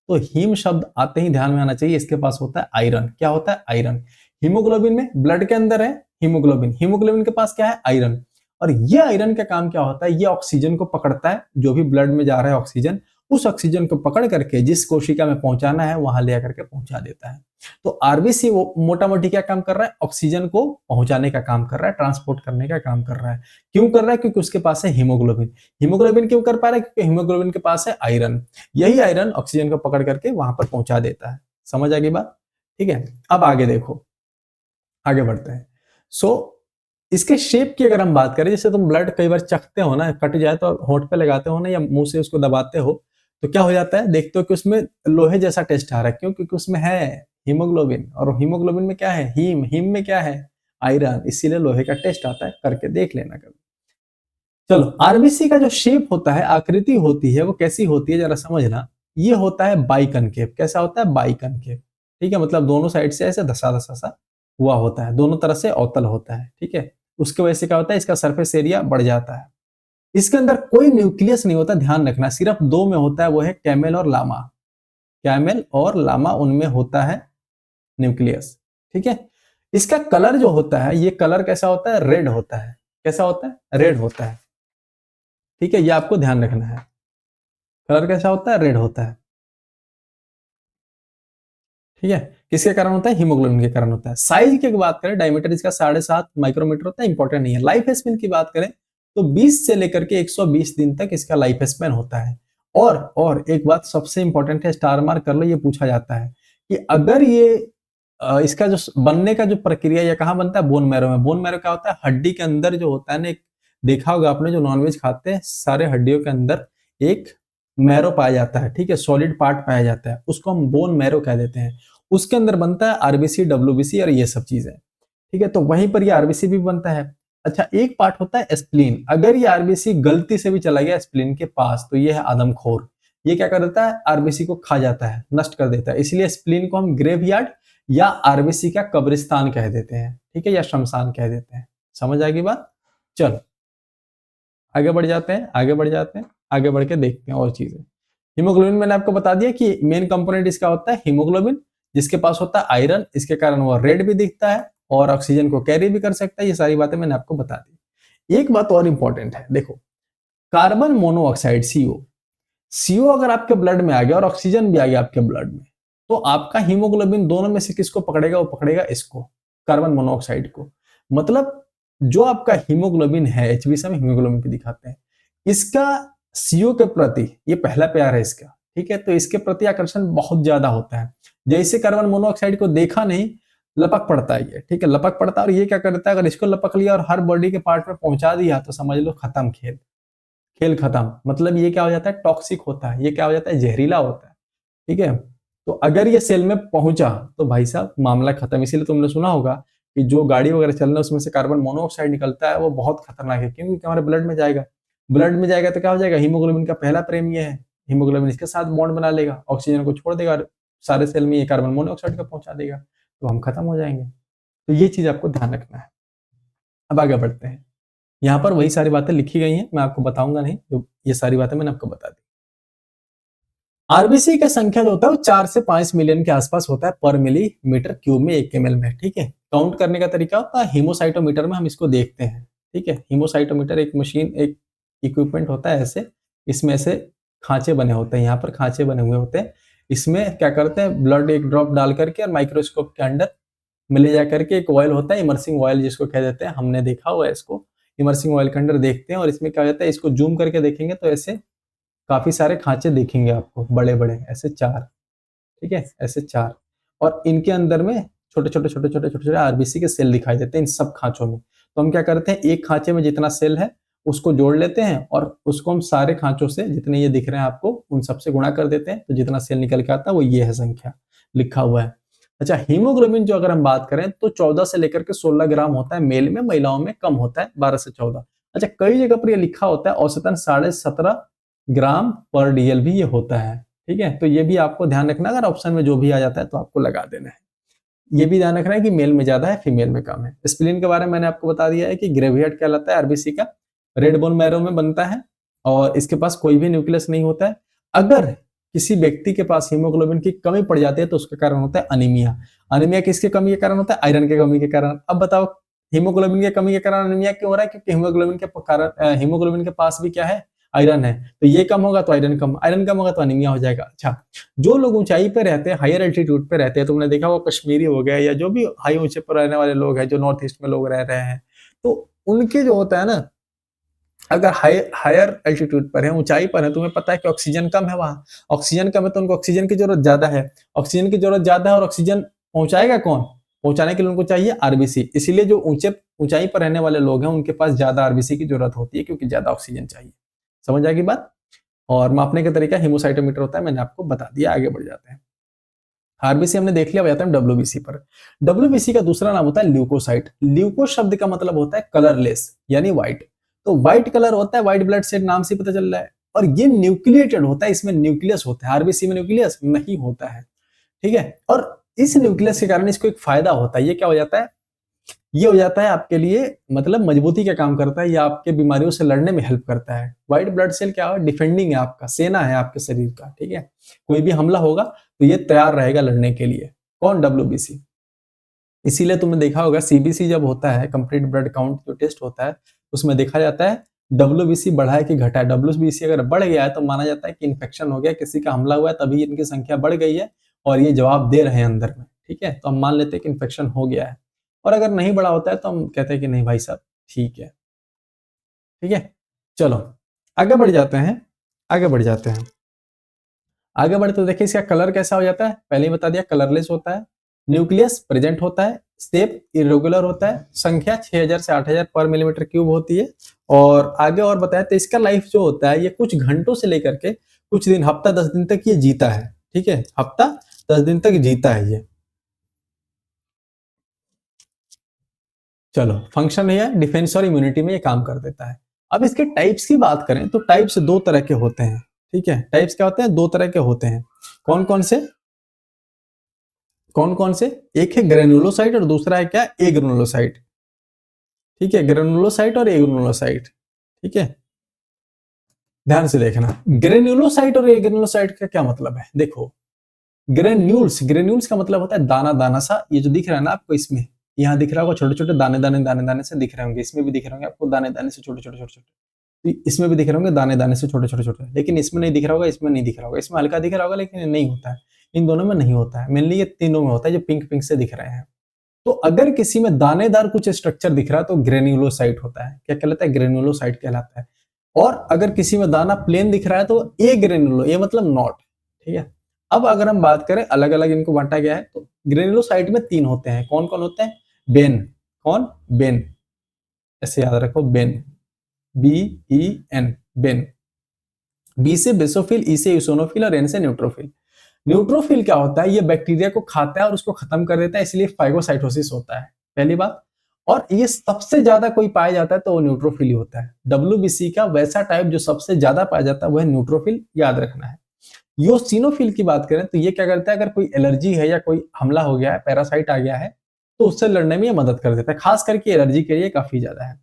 Speaker 1: तो हीम शब्द आते ही ध्यान में आना चाहिए, इसके पास होता है आयरन। क्या होता है, आयरन। हीमोग्लोबिन में, ब्लड के अंदर है हीमोग्लोबिन, हीमोग्लोबिन के पास क्या है, आयरन। और ये आयरन का काम क्या होता है, ये ऑक्सीजन को पकड़ता है, जो भी ब्लड में जा रहा है ऑक्सीजन, उस ऑक्सीजन को पकड़ करके जिस कोशिका में पहुंचाना है वहां ले करके पहुंचा देता है। तो आरबीसी वो मोटा मोटी क्या काम कर रहा है, ऑक्सीजन को पहुंचाने का काम कर रहा है, ट्रांसपोर्ट करने का काम कर रहा है। क्यों कर रहा है, क्योंकि उसके पास है हीमोग्लोबिन। हीमोग्लोबिन क्यों कर पा रहा है, क्योंकि हीमोग्लोबिन के पास है आयरन। यही आयरन ऑक्सीजन को पकड़ करके वहां पर पहुंचा देता है। समझ आ गई बात? ठीक है, अब आगे देखो, आगे बढ़ते हैं। इसके शेप की अगर हम बात करें, जैसे तुम ब्लड कई बार चखते हो ना, कट जाए तो होंठ पे लगाते हो ना, या मुंह से उसको दबाते हो, तो क्या हो जाता है, देखते हो कि उसमें लोहे जैसा टेस्ट आ रहा है। क्यों? क्योंकि उसमें है हीमोग्लोबिन, और हीमोग्लोबिन में क्या है, हीम में क्या है, आयरन, इसीलिए लोहे का टेस्ट आता है। करके देख लेना कभी। चलो, आरबीसी का जो शेप होता है, आकृति होती है, वो कैसी होती है जरा समझना। ये होता है बाइकनकेव। कैसा होता है? बाइकनकेव। ठीक है, मतलब दोनों साइड से ऐसे धसा धसा सा हुआ होता है, दोनों तरफ से अवतल होता है। ठीक है, उसकी वजह से क्या होता है, इसका सरफेस एरिया बढ़ जाता है। इसके अंदर कोई न्यूक्लियस नहीं होता, ध्यान रखना, सिर्फ दो में होता है, वो है कैमेल और लामा। कैमेल और लामा, उनमें होता है न्यूक्लियस। ठीक है, इसका कलर जो होता है, ये कलर कैसा होता है, रेड होता है। कैसा होता है? रेड होता है। ठीक है, ये आपको ध्यान रखना है। कलर कैसा होता है? रेड होता है। ठीक है, किसके कारण होता है? हीमोग्लोबिन के कारण होता है। साइज की बात करें, डायमीटर इसका 7.5 माइक्रोमीटर होता है, इंपॉर्टेंट नहीं है। लाइफ स्पेन की बात करें तो 20 से लेकर के 120 दिन तक इसका लाइफ स्पेन होता है। और एक बात सबसे इंपॉर्टेंट है, स्टार मार्क कर लो, ये पूछा जाता है कि अगर ये इसका जो बनने का जो प्रक्रिया, या कहाँ बनता है, बोन मैरो में। बोन मैरो क्या होता है? हड्डी के अंदर जो होता है ना, एक देखा होगा आपने, जो नॉनवेज खाते हैं, सारे हड्डियों के अंदर एक मैरो पाया जाता है। ठीक है, सॉलिड पार्ट पाया जाता है, उसको हम बोन मैरो कह देते हैं। उसके अंदर बनता है आरबीसी, डब्ल्यूबीसी और ये सब चीजें। ठीक है, तो वहीं पर ये आरबीसी भी बनता है। अच्छा, एक पार्ट होता है स्प्लीन। अगर ये आरबीसी गलती से भी चला गया स्प्लीन के पास, तो ये है आदमखोर। ये क्या कर देता है? आरबीसी को खा जाता है, नष्ट कर देता है। इसलिए स्प्लीन को हम ग्रेवयार्ड या आरबीसी का कब्रिस्तान कह देते हैं। ठीक है, या शमशान कह देते हैं। समझ आएगी बात? चलो आगे बढ़ जाते हैं, आगे बढ़ जाते हैं, आगे बढ़ के देखते हैं और चीजें। हीमोग्लोबिन मैंने आपको बता दिया कि मेन कंपोनेंट इसका होता है हीमोग्लोबिन, जिसके पास होता है आयरन। इसके कारण वो रेड भी दिखता है और ऑक्सीजन को कैरी भी कर सकता है। ये सारी बातें मैंने आपको बता दी। एक बात और इंपॉर्टेंट है, देखो, कार्बन मोनोऑक्साइड, सीओ। सीओ अगर आपके ब्लड में आ गया और ऑक्सीजन भी आ गया आपके ब्लड में, तो आपका हीमोग्लोबिन दोनों में से किसको पकड़ेगा? वो पकड़ेगा इसको, कार्बन मोनोऑक्साइड को। मतलब जो आपका हीमोग्लोबिन है, एचबी हम हीमोग्लोबिन पे दिखाते हैं, इसका सीओ के प्रति, ये पहला प्यार है इसका। ठीक है, तो इसके प्रति आकर्षण बहुत ज्यादा होता है। जैसे कार्बन मोनोऑक्साइड को देखा नहीं, लपक पड़ता है ये। ठीक है, लपक पड़ता है, और ये क्या करता है, अगर इसको लपक लिया और हर बॉडी के पार्ट में पहुंचा दिया, तो समझ लो खत्म खेल, खेल खत्म। मतलब ये क्या हो जाता है, टॉक्सिक होता है, ये क्या हो जाता है, जहरीला होता है। ठीक है, तो अगर ये सेल में पहुंचा तो भाई साहब मामला खत्म। इसीलिए तुमने सुना होगा कि जो गाड़ी वगैरह चल रहा है उसमें से कार्बन मोनोऑक्साइड निकलता है, वो बहुत खतरनाक है। क्योंकि हमारे ब्लड में जाएगा, ब्लड में जाएगा तो क्या हो जाएगा, हीमोग्लोबिन का पहला प्रेम ये है, हीमोग्लोबिन इसके साथ बॉन्ड बना लेगा, ऑक्सीजन को छोड़ देगा, सारे सेल में ये कार्बन मोनोऑक्साइड को पहुंचा देगा, तो हम खत्म हो जाएंगे। तो ये चीज आपको ध्यान रखना है। अब आगे बढ़ते हैं। यहाँ पर वही सारी बातें लिखी गई हैं, मैं आपको बताऊंगा नहीं, जो ये सारी बातें मैंने आपको बता दी। आरबीसी का संख्या जो होता है वो 4 से 5 मिलियन के आसपास होता है पर मिलीमीटर क्यूब में 1 ml में। ठीक है, काउंट करने का तरीका होता है हीमोसाइटोमीटर में, हम इसको देखते हैं। ठीक है, हीमोसाइटोमीटर एक मशीन, एक इक्विपमेंट होता है ऐसे, इसमें ऐसे खांचे बने होते हैं, यहाँ पर खांचे बने हुए होते हैं। इसमें क्या करते हैं, ब्लड एक ड्रॉप डाल करके और माइक्रोस्कोप के अंदर में ले जा करके एक ऑयल होता है, इमर्सिंग ऑयल जिसको कह देते हैं, हमने देखा हुआ है इसको। इमर्सिंग ऑयल के अंदर देखते हैं और इसमें क्या होता है, इसको जूम करके देखेंगे तो ऐसे काफी सारे खांचे दिखेंगे आपको, बड़े बड़े ऐसे 4। ठीक है, ऐसे 4, और इनके अंदर में छोटे छोटे छोटे छोटे छोटे छोटे आरबीसी के सेल दिखाई देते हैं इन सब खांचों में। तो हम क्या करते हैं, एक खांचे में जितना सेल है उसको जोड़ लेते हैं और उसको हम सारे खांचों से, जितने ये दिख रहे हैं आपको, उन सबसे गुणा कर देते हैं, तो जितना सेल निकल के आता है वो ये है संख्या, लिखा हुआ है। अच्छा, हीमोग्लोबिन जो अगर हम बात करें तो 14 से लेकर के 16 ग्राम होता है मेल में, महिलाओं में कम होता है 12 से 14। अच्छा, कई जगह पर ये लिखा होता है औसतन 17.5 ग्राम पर डीएल भी ये होता है। ठीक है, तो ये भी आपको ध्यान रखना, अगर ऑप्शन में जो भी आ जाता है तो आपको लगा देना है। ये भी ध्यान रखना है कि मेल में ज्यादा है, फीमेल में कम है। स्प्लीन के बारे में मैंने आपको बता दिया है कि ग्रेवियर्ड कहलाता है आरबीसी का, रेड बोन मैरो में बनता है और इसके पास कोई भी न्यूक्लियस नहीं होता है। अगर किसी व्यक्ति के पास हीमोग्लोबिन की कमी पड़ जाती है तो उसका कारण होता है अनीमिया। अनीमिया किसके कमी के कारण होता है, आयरन के कमी के कारण। अब बताओ, हीमोग्लोबिन की कमी के कारण अनीमिया क्यों हो रहा है, क्योंकि हीमोग्लोबिन के कारण, हीमोग्लोबिन के पास भी क्या है, आयरन है, तो ये कम होगा तो आयरन कम होगा तो अनीमिया हो जाएगा। अच्छा, जो लोग ऊंचाई पे रहते हैं, हायर एल्टीट्यूड पे रहते हैं, तुमने देखा वो कश्मीरी हो गए या जो भी हाई ऊंचे पर रहने वाले लोग हैं, जो नॉर्थ ईस्ट में लोग रह रहे हैं, तो उनके जो होता है ना, अगर हायर एल्टीट्यूड पर है, ऊंचाई पर है, तुम्हें पता है कि ऑक्सीजन कम है, वहां ऑक्सीजन कम है तो उनको ऑक्सीजन की जरूरत ज्यादा है। ऑक्सीजन की जरूरत ज्यादा है और ऑक्सीजन पहुंचाएगा कौन? पहुंचाने के लिए उनको चाहिए आरबीसी। इसीलिए जो ऊंचाई पर रहने वाले लोग हैं उनके पास ज्यादा आरबीसी की जरूरत होती है, क्योंकि ज्यादा ऑक्सीजन चाहिए। समझ आएगी बात? और मापने का तरीका हेमोसाइटोमीटर होता है, मैंने आपको बता दिया। आगे बढ़ जाते हैं। आरबीसी हमने देख लिया, जाते हैं डब्ल्यूबीसी पर। डब्ल्यूबीसी का दूसरा नाम होता है ल्यूकोसाइट। ल्यूको शब्द का मतलब होता है कलरलेस, यानी व्हाइट। तो व्हाइट कलर होता है, व्हाइट ब्लड सेल नाम से पता चल रहा है। और ये न्यूक्लिएटेड होता है, इसमें न्यूक्लियस होता है। आरबीसी में न्यूक्लियस नहीं होता है, ठीक है। और इस न्यूक्लियस के कारण इसको एक फायदा होता है। ये क्या हो जाता है? ये हो जाता है आपके लिए, मतलब मजबूती का काम करता है, या आपके बीमारियों से लड़ने में हेल्प करता है। व्हाइट ब्लड सेल क्या है? डिफेंडिंग है, आपका सेना है आपके शरीर का, ठीक है। कोई भी हमला होगा तो ये तैयार रहेगा लड़ने के लिए। कौन? डब्ल्यूबीसी। इसीलिए तुमने देखा होगा सीबीसी जब होता है, कंप्लीट ब्लड काउंट जो टेस्ट होता है, उसमें देखा जाता है डब्ल्यूबीसी बढ़ा है कि घटा है। डब्ल्यूबीसी अगर बढ़ गया है तो माना जाता है कि इन्फेक्शन हो गया, किसी का हमला हुआ है, तभी इनकी संख्या बढ़ गई है और ये जवाब दे रहे हैं अंदर में, ठीक है। तो हम मान लेते हैं कि इन्फेक्शन हो गया है। और अगर नहीं बढ़ा होता है तो हम कहते हैं कि नहीं भाई साहब, ठीक है, ठीक है। चलो आगे बढ़ जाते हैं, आगे बढ़ जाते हैं। आगे बढ़ते तो देखिए इसका कलर कैसा हो जाता है, पहले ही बता दिया, कलरलेस होता है। न्यूक्लियस प्रेजेंट होता है, शेप इरेगुलर होता है, संख्या 6000 से 8000 पर मिलीमीटर क्यूब होती है। और आगे और बताया तो इसका लाइफ जो होता है, ये कुछ घंटों से लेकर के कुछ दिन, हफ्ता 10 दिन तक ये जीता है, ठीक है। हफ्ता 10 दिन तक जीता है ये। चलो, फंक्शन है डिफेंस और इम्यूनिटी में ये काम कर देता है। अब इसके टाइप्स की बात करें तो टाइप्स दो तरह के होते हैं, ठीक है। टाइप्स क्या होते हैं? दो तरह के होते हैं। कौन कौन से? कौन कौन से? एक है ग्रेनुलोसाइट और दूसरा है क्या? एग्रेनुलोसाइट, ठीक है। ग्रेनुलोसाइट और एग्रेनुलोसाइट, ठीक है। ध्यान से देखना, ग्रेनुलोसाइट और एग्रेनुलोसाइट का क्या मतलब है। देखो, ग्रेन्यूल्स, ग्रेन्यूल्स का मतलब होता है दाना दाना सा। ये जो दिख रहा है ना आपको, इसमें यहाँ दिख रहा होगा छोटे छोटे दाने दाने दाने दाने से दिख रहे होंगे, इसमें भी दिख रहे होंगे आपको दाने दाने से छोटे छोटे छोटे छोटे। तो इसमें भी दिख रहे होंगे दाने दाने से छोटे छोटे छोटे, लेकिन इसमें नहीं दिख रहा होगा, इसमें नहीं दिख रहा होगा, इसमें हल्का दिख रहा होगा लेकिन नहीं होता है। इन दोनों में नहीं होता है, मेनली ये तीनों में होता है जो पिंक पिंक से दिख रहे हैं। तो अगर किसी में दानेदार कुछ स्ट्रक्चर दिख रहा है तो ग्रेन्युलोसाइट होता है। क्या कहलाता है? ग्रेन्युलोसाइट कहलाता है। और अगर किसी में दाना प्लेन दिख रहा है तो ए ग्रेन्युलो, ये मतलब नॉट, ठीक है। अब अगर हम बात करें, अलग अलग इनको बांटा गया है, तो ग्रेन्युलोसाइट में तीन होते हैं। कौन कौन होते हैं? बेन, कौन? बेन, ऐसे याद रखो, BEN, B E N, BEN. B से बेसोफिल, ई से यूसोनोफिल और एन से न्यूट्रोफिल। न्यूट्रोफिल क्या होता है? ये बैक्टीरिया को खाता है और उसको खत्म कर देता है, इसलिए फाइगोसाइटोसिस होता है, पहली बात। और ये सबसे ज्यादा कोई पाया जाता है तो वो न्यूट्रोफिल ही होता है। डब्ल्यूबीसी का वैसा टाइप जो सबसे ज्यादा पाया जाता है वह न्यूट्रोफिल, याद रखना है। योसिनोफिल की बात करें तो ये क्या करता है? अगर कोई एलर्जी है या कोई हमला हो गया है, पैरासाइट आ गया है, तो उससे लड़ने में ये मदद कर देता है, खास करके एलर्जी के लिए काफी ज्यादा है।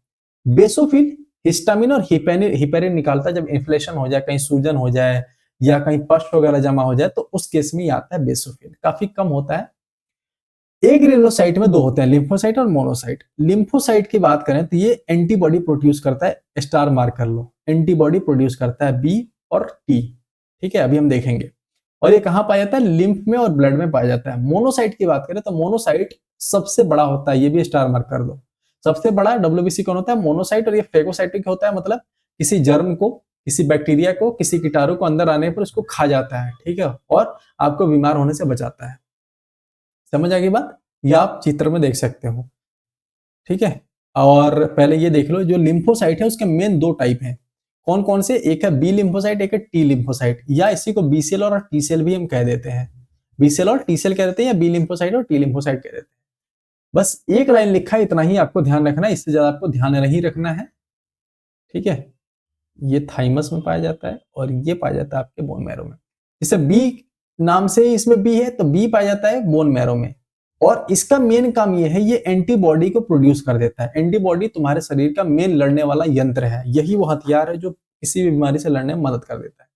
Speaker 1: बेसोफिल हिस्टामिन और हिपेरिन निकालता है। जब इन्फ्लेशन हो जाए, कहीं सूजन हो जाए या कहीं पस्ट वगैरह जमा हो जाए तो उस केस में ये आता है बेसोफिल, काफी कम होता है। एक ग्रेनुलोसाइट में दो होते हैं, लिम्फोसाइट और मोनोसाइट। लिम्फोसाइट की बात करें तो ये एंटीबॉडी प्रोड्यूस करता है, स्टार मार्क कर लो, एंटीबॉडी प्रोड्यूस करता है, बी और टी, ठीक है, अभी हम देखेंगे। और ये कहां पाया जाता है? लिम्फ में और ब्लड में पाया जाता है। मोनोसाइट की बात करें तो मोनोसाइट सबसे बड़ा होता है, ये भी स्टार मार्क कर दो। सबसे बड़ा डब्ल्यूबीसी कौन होता है? मोनोसाइट। और ये फेगोसाइटिक होता है, मतलब किसी जर्म को, किसी बैक्टीरिया को, किसी कीटाणु को अंदर आने पर उसको खा जाता है, ठीक है, और आपको बीमार होने से बचाता है। समझ आ गई बात? ये आप चित्र में देख सकते हो, ठीक है। और पहले ये देख लो, जो लिम्फोसाइट है उसके मेन दो टाइप हैं। कौन कौन से? एक है बी लिम्फोसाइट, एक है टी लिम्फोसाइट, या इसी को बी सेल और टी सेल भी हम कह देते हैं। बी सेल और टी सेल कह देते हैं, या बी लिम्फोसाइट और टी लिम्फोसाइट कह देते हैं। बस एक लाइन लिखा है, इतना ही आपको ध्यान रखना है, इससे ज्यादा आपको ध्यान नहीं रखना है, ठीक है। ये थाइमस में पाया जाता है और ये पाया जाता है आपके बोन मैरो में। जैसे बी नाम से इसमें बी है तो बी पाया जाता है बोन मैरो में। और इसका मेन काम ये है, ये एंटीबॉडी को प्रोड्यूस कर देता है। एंटीबॉडी तुम्हारे शरीर का मेन लड़ने वाला यंत्र है, यही वो हथियार है जो किसी भी बीमारी से लड़ने में मदद कर देता है।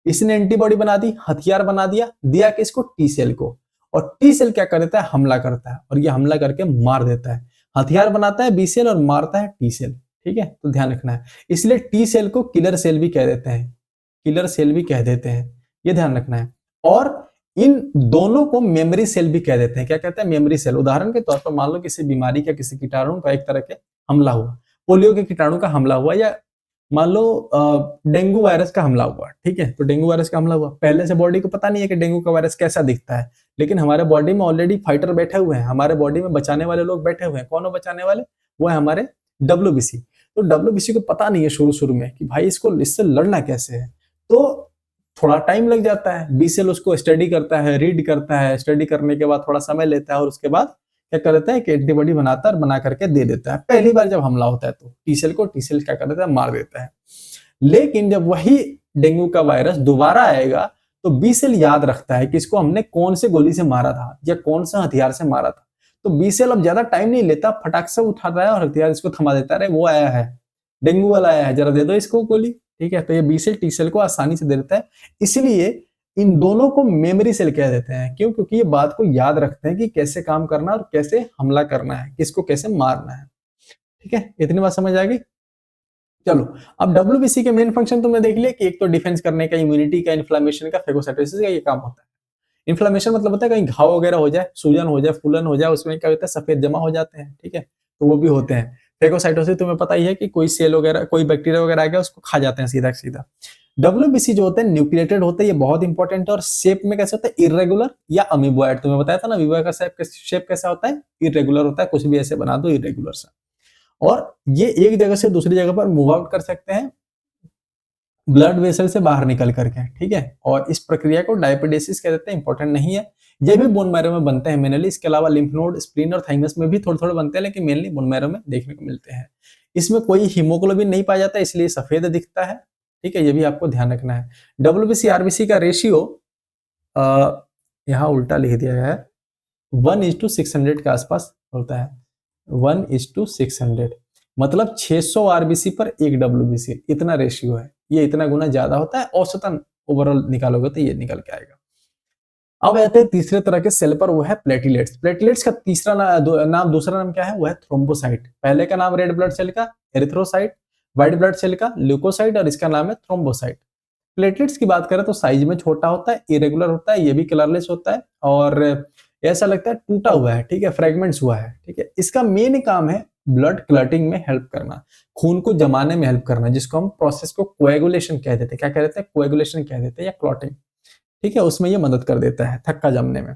Speaker 1: इसने एंटीबॉडी बना दी, हथियार बना दिया, दिया कि इसको टी सेल को। और टी सेल क्या कर देता है? हमला करता है, और ये हमला करके मार देता है। हथियार बनाता है बी सेल और मारता है टी सेल। ठीक है, तो ध्यान रखना है। इसलिए टी सेल को किलर सेल भी कह देते हैं, किलर सेल भी कह देते हैं, ये ध्यान रखना है। और इन दोनों को मेमोरी सेल भी कह देते हैं। क्या कहते हैं? Memory cell. उदाहरण के तौर पर मान लो किसी बीमारी का, किसी कीटाणु का एक तरह के हमला हुआ, पोलियो के कीटाणु का हमला हुआ, या मान लो डेंगू वायरस का हमला हुआ, ठीक है, तो डेंगू वायरस का हमला हुआ, पहले से बॉडी को पता नहीं है कि डेंगू का वायरस कैसा दिखता है, लेकिन हमारे बॉडी में ऑलरेडी फाइटर बैठे हुए हैं, हमारे बॉडी में बचाने वाले लोग बैठे हुए हैं। कौन है बचाने वाले? वो है हमारे डब्ल्यूबीसी। तो डब्ल्यूबीसी को पता नहीं है शुरू शुरू में कि भाई इसको, इससे लड़ना कैसे है, तो थोड़ा टाइम लग जाता है। बी सेल उसको स्टडी करता है, रीड करता है, स्टडी करने के बाद थोड़ा समय लेता है, और उसके बाद क्या कर देता है कि एंटीबॉडी बनाता है और बना करके दे देता है। पहली बार जब हमला होता है तो टी सेल को टी सेल क्या कर देता है? मार देता है। लेकिन जब वही डेंगू का वायरस दोबारा आएगा तो बी सेल याद रखता है कि इसको हमने कौन से गोली से मारा था या कौन सा हथियार से मारा था। तो बी सेल अब ज्यादा टाइम नहीं लेता, फटाक से उठाता है और हथियार इसको थमा देता है। अरे वो आया है, डेंगू वाला आया है, जरा दे दो इसको गोली, ठीक है। तो ये बी सेल टी सेल को आसानी से दे देता है। इसलिए इन दोनों को मेमोरी सेल कह देते हैं। क्यों? क्योंकि ये बात को याद रखते हैं कि कैसे काम करना और कैसे हमला करना है, किसको कैसे मारना है, ठीक है। इतनी बात समझ आ गई? चलो, अब डब्ल्यूबीसी के मेन फंक्शन तुमने देख लिया कि एक तो डिफेंस करने का, इम्यूनिटी का, इन्फ्लेमेशन का, फेगोसाइटोसिस का ये काम होता है। इन्फ्लेमेशन मतलब होता है कहीं घाव वगैरह हो जाए, सूजन हो जाए, फूलन हो जाए, उसमें क्या होता है? सफेद जमा हो जाते हैं, ठीक है, तो वो भी होते हैं। फेगोसाइटोसिस तुम्हें पता ही है कि कोई सेल वगैरह, कोई बैक्टीरिया वगैरह आ गया उसको खा जाते हैं सीधा सीधा। डब्ल्यूबीसी जो होते हैं न्यूक्लिएटेड होते हैं, ये बहुत इंपॉर्टेंट है। और शेप में कैसे होता है? इरेगुलर या अमीबॉइड। तुम्हें बताया था ना अमीबॉइड का शेप कैसा होता है? इरेगुलर होता है, कुछ भी ऐसे बना दो इरेगुलर सा। और ये एक जगह से दूसरी जगह पर मूव आउट कर सकते हैं ब्लड वेसल से बाहर निकल करके, ठीक है। और इस प्रक्रिया को डायपिडेसिस कह देते हैं, इंपॉर्टेंट नहीं है। ये भी बोन मैरो में बनते हैं मेनली। इसके अलावा लिम्फ नोड, स्प्लीन और थाइमस में भी थोड़े थोड़े बनते हैं, लेकिन मेनली बोन मैरो में देखने को मिलते हैं। इसमें कोई हीमोग्लोबिन नहीं पाया जाता, इसलिए सफेद दिखता है, ठीक है, ये भी आपको ध्यान रखना है। डब्ल्यूबीसी आरबीसी का रेशियो यहाँ उल्टा लिख दिया गया है, 1:600 के आसपास होता है। 1:600 मतलब 600 आरबीसी पर 1 डब्ल्यूबीसी, इतना रेशियो है। ये इतना गुना ज्यादा होता है, औसतन ओवरऑल निकालोगे तो ये निकल के आएगा। अब आते हैं तीसरे तरह के सेल पर, वो है प्लेटलेट्स। प्लेटलेट्स का दूसरा नाम क्या है? वो है थ्रोम्बोसाइट। पहले का नाम रेड ब्लड सेल का एरिथ्रोसाइट, व्हाइट ब्लड सेल का ल्यूकोसाइट, और इसका नाम है थ्रोम्बोसाइट। प्लेटलेट्स की बात करें तो साइज में छोटा होता है, इरेगुलर होता है, ये भी कलरलेस होता है, और ऐसा लगता है टूटा हुआ है, ठीक है, फ्रेगमेंट्स हुआ है, ठीक है। इसका मेन काम है ब्लड क्लॉटिंग में हेल्प करना, खून को जमाने में हेल्प करना, जिसको हम प्रोसेस को कोएगुलेशन कह देते हैं। क्या कह देते हैं? कोएगुलेशन कह देते हैं, या क्लॉटिंग, ठीक है, उसमें ये मदद कर देता है थक्का जमने में।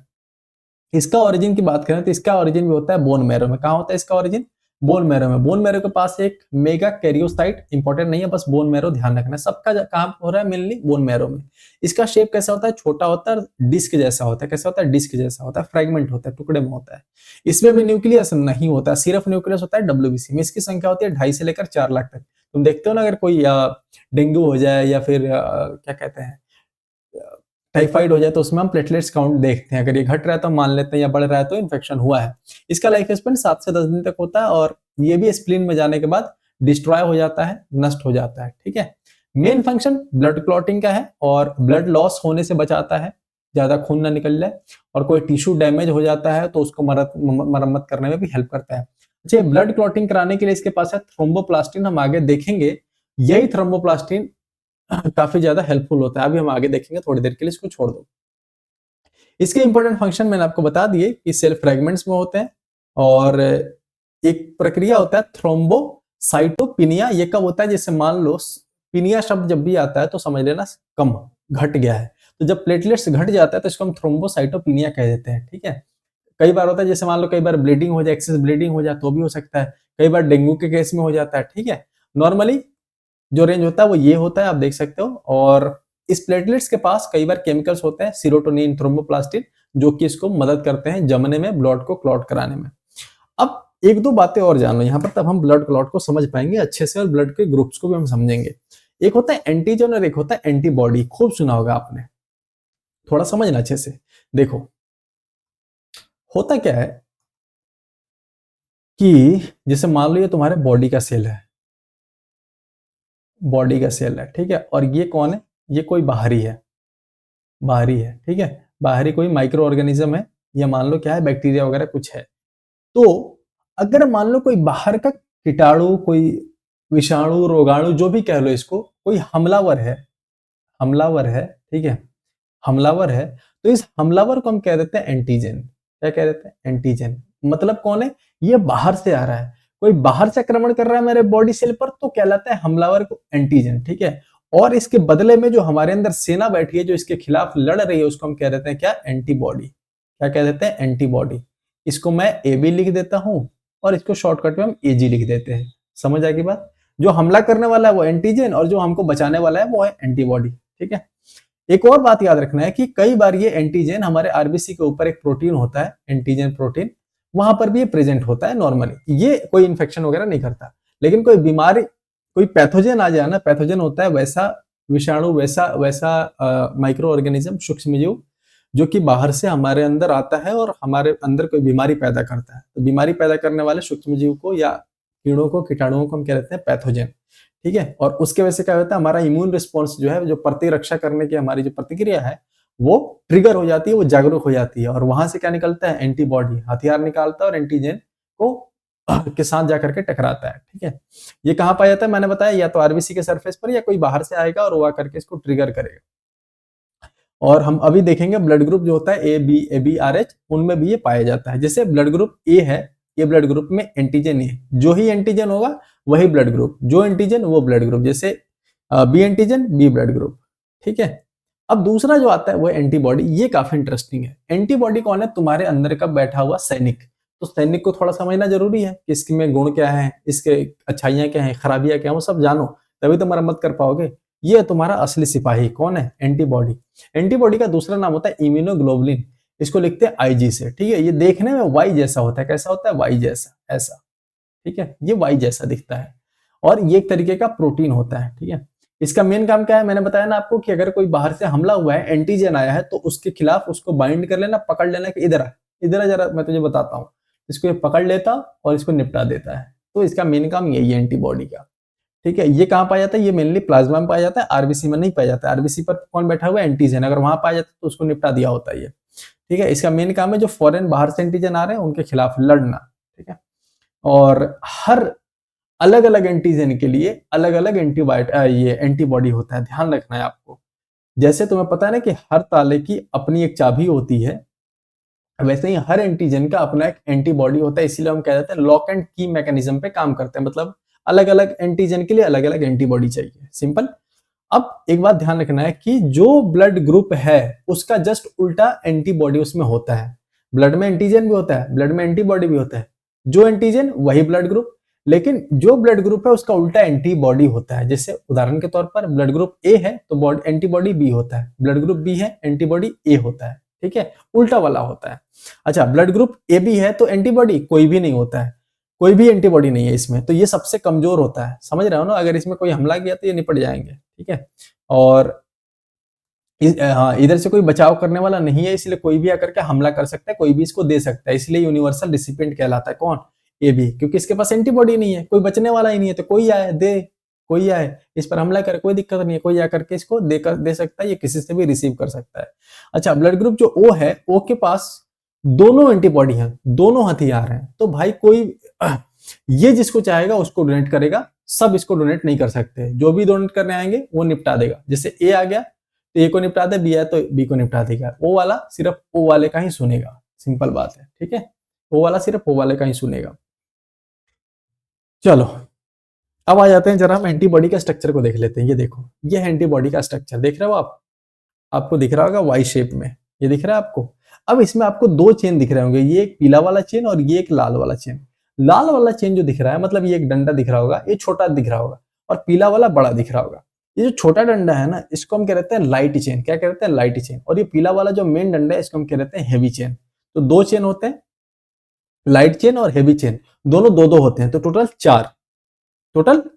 Speaker 1: इसका ओरिजिन की बात करें तो इसका ओरिजिन भी होता है बोन मैरो में। कहाँ होता है इसका ओरिजिन? बोन मैरो में। बोन मैरो के पास एक मेगा कैरियोसाइट, इंपॉर्टेंट नहीं है, बस बोन मैरो ध्यान रखना है। सबका कहाँ हो रहा है? मेनली बोन मैरो में। इसका शेप कैसा होता है? छोटा होता है, डिस्क जैसा होता है। कैसा होता है? डिस्क जैसा होता है, फ्रेगमेंट होता है, टुकड़े में होता है। इसमें भी न्यूक्लियस नहीं होता, सिर्फ न्यूक्लियस होता है डब्ल्यूबीसी में। इसकी संख्या होती है 2.5 से लेकर 4 लाख तक। तुम देखते हो ना, अगर कोई डेंगू हो जाए या फिर क्या कहते हैं टाइफाइड हो जाए, तो उसमें हम प्लेटलेट्स काउंट देखते हैं। अगर ये घट रहा है तो मान लेते हैं, या बढ़ रहा है तो इन्फेक्शन हुआ है। इसका लाइफ स्पेन 7 से 10 दिन तक होता है, और ये भी स्प्लीन में जाने के बाद डिस्ट्रॉय हो जाता है, नष्ट हो जाता है, ठीक है। मेन फंक्शन ब्लड क्लॉटिंग का है, और ब्लड लॉस होने से बचाता है, ज्यादा खून ना निकल जाए। और कोई टिश्यू डैमेज हो जाता है तो उसको मरम्मत करने में भी हेल्प करता है। अच्छा, ब्लड क्लॉटिंग कराने के लिए इसके पास है थ्रोम्बोप्लास्टिन। हम आगे देखेंगे यही थ्रोम्बोप्लास्टिन काफी ज्यादा हेल्पफुल होता है। अभी हम आगे देखेंगे, थोड़ी देर के लिए इसको छोड़ दो। इसके इंपॉर्टेंट फंक्शन मैंने आपको बता दिए कि सेल फ्रेगमेंट्स में होते हैं, और एक प्रक्रिया होता है थ्रोम्बोसाइटोपिनिया। ये कब होता है? जैसे मान लो पिनिया शब्द जब भी आता है तो समझ लेना कम, घट गया है। तो जब प्लेटलेट्स घट जाता है तो इसको हम थ्रोम्बोसाइटोपिनिया कह देते हैं, ठीक है। कई बार होता है, जैसे मान लो कई बार ब्लीडिंग हो जाए, एक्सेस ब्लीडिंग हो जाए तो भी हो सकता है। कई बार डेंगू के केस में हो जाता है, ठीक है। नॉर्मली जो रेंज होता है वो ये होता है, आप देख सकते हो। और इस प्लेटलेट्स के पास कई बार केमिकल्स होते हैं, सीरोटोनिन, थ्रोम्बोप्लास्टिन, जो कि इसको मदद करते हैं जमने में, ब्लड को क्लॉट कराने में। अब एक दो बातें और जान लो यहाँ पर, तब हम ब्लड क्लॉट को समझ पाएंगे अच्छे से, और ब्लड के ग्रुप्स को भी हम समझेंगे। एक होता है एंटीजन और एक होता है एंटीबॉडी। खूब सुना होगा आपने, थोड़ा समझना अच्छे से। देखो होता क्या है कि जैसे मान लो ये तुम्हारे बॉडी का सेल है, बॉडी का सेल है, ठीक है। और ये कौन है? ये कोई बाहरी है, बाहरी है, ठीक है। बाहरी कोई माइक्रो ऑर्गेनिज्म है, या मान लो क्या है, बैक्टीरिया वगैरह कुछ है। तो अगर मान लो कोई बाहर का कीटाणु, कोई विषाणु, रोगाणु, जो भी कह लो इसको, कोई हमलावर है, ठीक है, हमलावर है, तो इस हमलावर को हम कह देते हैं एंटीजन। क्या कह देते हैं? एंटीजन। मतलब कौन है? ये बाहर से आ रहा है, कोई बाहर से आक्रमण कर रहा है मेरे बॉडी सेल पर, तो कहलाता है हमलावर को एंटीजन, ठीक है। और इसके बदले में जो हमारे अंदर सेना बैठी है, जो इसके खिलाफ लड़ रही है, उसको हम कह देते हैं क्या? एंटीबॉडी। क्या कह देते हैं? एंटीबॉडी। इसको मैं ए बी लिख देता हूं और इसको शॉर्टकट में हम एजी लिख देते हैं। समझ आ गई बात? जो हमला करने वाला है वो एंटीजन और जो हमको बचाने वाला है वो है एंटीबॉडी, ठीक है। एक और बात याद रखना है कि कई बार ये एंटीजन हमारे आरबीसी के ऊपर एक प्रोटीन होता है, एंटीजन प्रोटीन, वहां पर भी ये प्रेजेंट होता है नॉर्मली। ये कोई इन्फेक्शन वगैरह नहीं करता, लेकिन कोई बीमारी, कोई पैथोजन आ जाए ना, पैथोजन होता है वैसा विषाणु, वैसा वैसा माइक्रो ऑर्गेनिज्म, सूक्ष्म जीव, जो कि बाहर से हमारे अंदर आता है और हमारे अंदर कोई बीमारी पैदा करता है। तो बीमारी पैदा करने वाले सूक्ष्म जीव को या कीड़ों को, कीटाणुओं को हम क्या कहते हैं? पैथोजन, ठीक है। और उसके वजह से क्या होता है? हमारा इम्यून रिस्पॉन्स जो है, जो प्रतिरक्षा करने की हमारी जो प्रतिक्रिया है, वो ट्रिगर हो जाती है, वो जागरूक हो जाती है, और वहां से क्या निकलता है? एंटीबॉडी हथियार निकालता है और एंटीजन को के साथ जाकर के टकराता है, ठीक है। ये कहाँ पाया जाता है? मैंने बताया, या तो आरबीसी के सरफेस पर, या कोई बाहर से आएगा और वो आकर के इसको ट्रिगर करेगा। और हम अभी देखेंगे ब्लड ग्रुप जो होता है ए बी आर एच, उनमें भी ये पाया जाता है। जैसे ब्लड ग्रुप ए है, ये ब्लड ग्रुप में एंटीजन ए, जो ही एंटीजन होगा वही ब्लड ग्रुप, जो एंटीजन वो ब्लड ग्रुप। जैसे B antigen B blood group, ठीक है। अब दूसरा जो आता है वो एंटीबॉडी। ये काफी इंटरेस्टिंग है। एंटीबॉडी कौन है? तुम्हारे अंदर का बैठा हुआ सैनिक। तो सैनिक को थोड़ा समझना जरूरी है कि इसमें गुण क्या है, इसके अच्छाइयां क्या है, खराबियां क्या है, वो सब जानो, तभी तो मरम्मत कर पाओगे। ये है तुम्हारा असली सिपाही, कौन है? एंटीबॉडी। एंटीबॉडी का दूसरा नाम होता है इम्यूनोग्लोबुलिन। इसको लिखते हैं आईजी से, ठीक है। ये देखने में वाई जैसा होता है। कैसा होता है? वाई जैसा, ऐसा, ठीक है। ये वाई जैसा दिखता है और ये एक तरीके का प्रोटीन होता है, ठीक है। इसका मेन काम क्या है? मैंने बताया ना आपको कि अगर कोई बाहर से हमला हुआ है, एंटीजन आया है, तो उसके खिलाफ उसको बाइंड कर लेना, पकड़ लेना कि इधर आ, इधर आ जरा, मैं तुझे बताता हूँ। इसको ये पकड़ लेता और इसको निपटा देता है। तो इसका मेन काम यही है एंटीबॉडी का, ठीक है। ये कहाँ पाया जाता है? ये मेनली प्लाज्मा में पाया जाता है, आरबीसी में नहीं पाया जाता है। आरबीसी पर कौन बैठा हुआ है? एंटीजन। अगर वहां पाया जाता है तो उसको निपटा दिया होता है ये, ठीक है। इसका मेन काम है जो फॉरेन बाहर से एंटीजन आ रहे हैं उनके खिलाफ लड़ना, ठीक है। और हर अलग अलग एंटीजन के लिए अलग अलग ये एंटीबॉडी होता है, ध्यान रखना है आपको। जैसे तुम्हें पता है ना कि हर ताले की अपनी एक चाबी होती है, वैसे ही हर एंटीजन का अपना एक एंटीबॉडी होता है। इसीलिए हम कह देते हैं लॉक एंड की मैकेनिज्म पे काम करते हैं। मतलब अलग अलग एंटीजन के लिए अलग अलग एंटीबॉडी चाहिए, सिंपल। अब एक बात ध्यान रखना है कि जो ब्लड ग्रुप है उसका जस्ट उल्टा एंटीबॉडी उसमें होता है। ब्लड में एंटीजन भी होता है, ब्लड में एंटीबॉडी भी होता है। जो एंटीजन वही ब्लड ग्रुप, लेकिन जो ब्लड ग्रुप है उसका उल्टा एंटीबॉडी होता है। जैसे उदाहरण के तौर पर ब्लड ग्रुप ए है तो एंटीबॉडी बी होता है, ब्लड ग्रुप बी है एंटीबॉडी ए होता है, ठीक है। उल्टा वाला होता है। अच्छा, ब्लड ग्रुप ए बी है तो एंटीबॉडी कोई भी नहीं होता है, कोई भी एंटीबॉडी नहीं है इसमें, तो ये सबसे कमजोर होता है। समझ रहे हो ना? अगर इसमें कोई हमला किया तो ये निपट जाएंगे, ठीक है। और हाँ, इधर से कोई बचाव करने वाला नहीं है, इसलिए कोई भी आकर के हमला कर सकता है, कोई भी इसको दे सकता है। इसलिए यूनिवर्सल रिसिपिएंट कहलाता है कौन? ए बी, क्योंकि इसके पास एंटीबॉडी नहीं है, कोई बचने वाला ही नहीं है। तो कोई आए दे, कोई आए इस पर हमला करे, कोई दिक्कत नहीं है, कोई आकर के इसको दे सकता है, ये किसी से भी रिसीव कर सकता है। अच्छा, ब्लड ग्रुप जो ओ है, ओ के पास दोनों एंटीबॉडी हैं, दोनों हथियार हैं। तो भाई कोई ये जिसको चाहेगा उसको डोनेट करेगा, सब इसको डोनेट नहीं कर सकते। जो भी डोनेट करने आएंगे वो निपटा देगा। जैसे ए आ गया तो ए को निपटा दे, बी आया तो बी को निपटा देगा। ओ वाला सिर्फ ओ वाले का ही सुनेगा, सिंपल बात है, ठीक है। ओ वाला सिर्फ ओ वाले का ही सुनेगा। चलो, अब आ जाते हैं, जरा हम एंटीबॉडी का स्ट्रक्चर को देख लेते हैं। ये देखो, ये है एंटीबॉडी का स्ट्रक्चर, देख रहे हो आप? आपको दिख रहा होगा वाई शेप में, ये दिख रहा है आपको। अब इसमें आपको दो चेन दिख रहे होंगे, ये एक पीला वाला चेन और ये एक लाल वाला चेन। लाल वाला चेन जो दिख रहा है, मतलब ये एक डंडा दिख रहा होगा, ये छोटा दिख रहा होगा, और पीला वाला बड़ा दिख रहा होगा। ये जो छोटा डंडा है ना, इसको हम कहते हैं लाइट चेन। क्या कहते हैं? Light chain. और ये पीला वाला जो मेन डंडा है, इसको हम कहते हैं हेवी चेन। तो दो चेन होते हैं, लाइट चेन और हेवी चेन, दोनों दो दो होते हैं, तो टोटल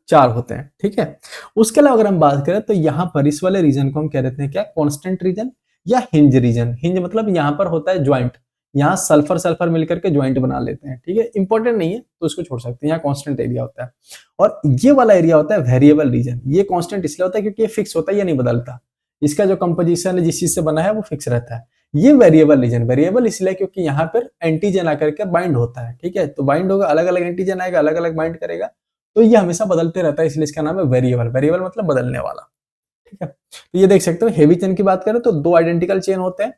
Speaker 1: चार होते हैं, ठीक है। उसके अलावा अगर हम बात करें तो यहाँ पर इस वाले रीजन को हम कह देते हैं क्या? कांस्टेंट रीजन या हिंज रीजन। हिंज मतलब यहाँ पर होता है ज्वाइंट, यहाँ सल्फर सल्फर मिलकर के ज्वाइंट बना लेते हैं, ठीक है। इंपॉर्टेंट नहीं है तो इसको छोड़ सकते हैं, यहाँ कांस्टेंट एरिया होता है। और ये वाला एरिया होता है वेरिएबल रीजन। ये कांस्टेंट इसलिए होता है क्योंकि ये फिक्स होता है, ये नहीं बदलता। इसका जो कंपोजिशन है, जिस चीज से बना है, वो फिक्स रहता है। ये वेरिएबल रीजन, वेरिएबल इसलिए क्योंकि यहाँ पर एंटीजन आकर के बाइंड होता है, ठीक है। तो बाइंड होगा, अलग अलग एंटीजन आएगा, अलग अलग बाइंड करेगा, तो ये हमेशा बदलते रहता है, इसलिए इसका नाम है वेरिएबल। वेरिएबल मतलब बदलने वाला, ठीक है। तो ये देख सकते हो हेवी चेन की बात करें तो 2 आइडेंटिकल चेन होते हैं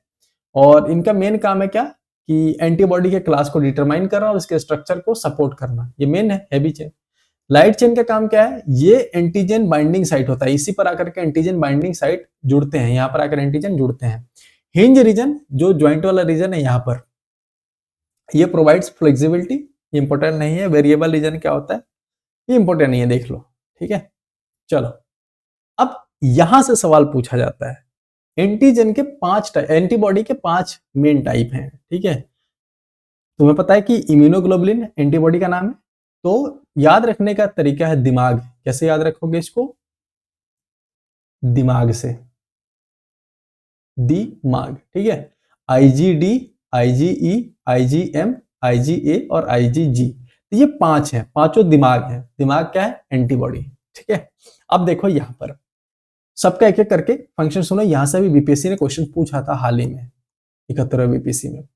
Speaker 1: और इनका मेन काम है क्या कि एंटीबॉडी के क्लास को डिटरमाइन करना और उसके स्ट्रक्चर को सपोर्ट करना, ये मेन है हेवी चेन। लाइट चेन का काम क्या है, ये एंटीजन बाइंडिंग साइट होता है, इसी पर आकर के एंटीजन बाइंडिंग साइट जुड़ते हैं, यहाँ पर आकर एंटीजन जुड़ते हैं। हिंज रीजन जो ज्वाइंट वाला रीजन है यहाँ पर, ये प्रोवाइड्स फ्लेक्सिबिलिटी, इंपॉर्टेंट नहीं है। वेरिएबल रीजन क्या होता है ये इंपॉर्टेंट नहीं है, देख लो, ठीक है। चलो अब यहां से सवाल पूछा जाता है, एंटीजन के 5 टाइप, एंटीबॉडी के 5 मेन टाइप हैं, ठीक है। तुम्हें पता है कि इम्यूनोग्लोबुलिन एंटीबॉडी का नाम है, तो याद रखने का तरीका है दिमाग। कैसे याद रखोगे इसको, दिमाग से, दिमाग, ठीक है। आईजीडी, आईजीई, आईजीएम, आईजीए और आईजीजी, तो ये 5 हैं, पांचों दिमाग है। दिमाग क्या है, एंटीबॉडी, ठीक है। अब देखो यहां पर सबका एक एक करके फंक्शन सुनो, यहां से भी बीपीएससी ने क्वेश्चन पूछा था हाल ही में 71वें बीपीएससी में।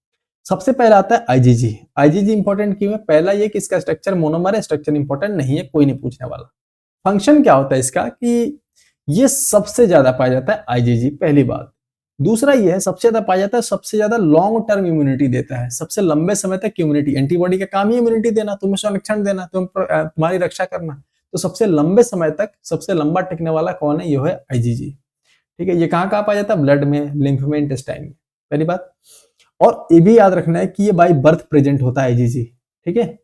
Speaker 1: सबसे पहला आता है आईजीजी। आईजीजी इंपॉर्टेंट क्यों है, पहला ये कि इसका स्ट्रक्चर मोनोमर है, स्ट्रक्चर इंपॉर्टेंट नहीं है, कोई नहीं पूछने वाला। फंक्शन क्या होता है इसका कि ये सबसे ज्यादा पाया जाता है आईजीजी, पहली बात। दूसरा ये है सबसे ज्यादा पाया जाता है, सबसे ज्यादा लॉन्ग टर्म इम्यूनिटी देता है, सबसे लंबे समय तक इम्यूनिटी। एंटीबॉडी का काम ही इम्यूनिटी देना, तुम्हें संरक्षण देना, तुम्हारी रक्षा करना। तो सबसे लंबे समय तक सबसे लंबा टिकने वाला कौन है, ये है आईजीजी, ठीक है। ये कहाँ कहाँ पाया जाता है, ब्लड में, लिम्फ में, इंटेस्टाइन में, पहली बात। और ये भी याद रखना है कि ये बाय बर्थ प्रेजेंट होता है आईजीजी, ठीक है।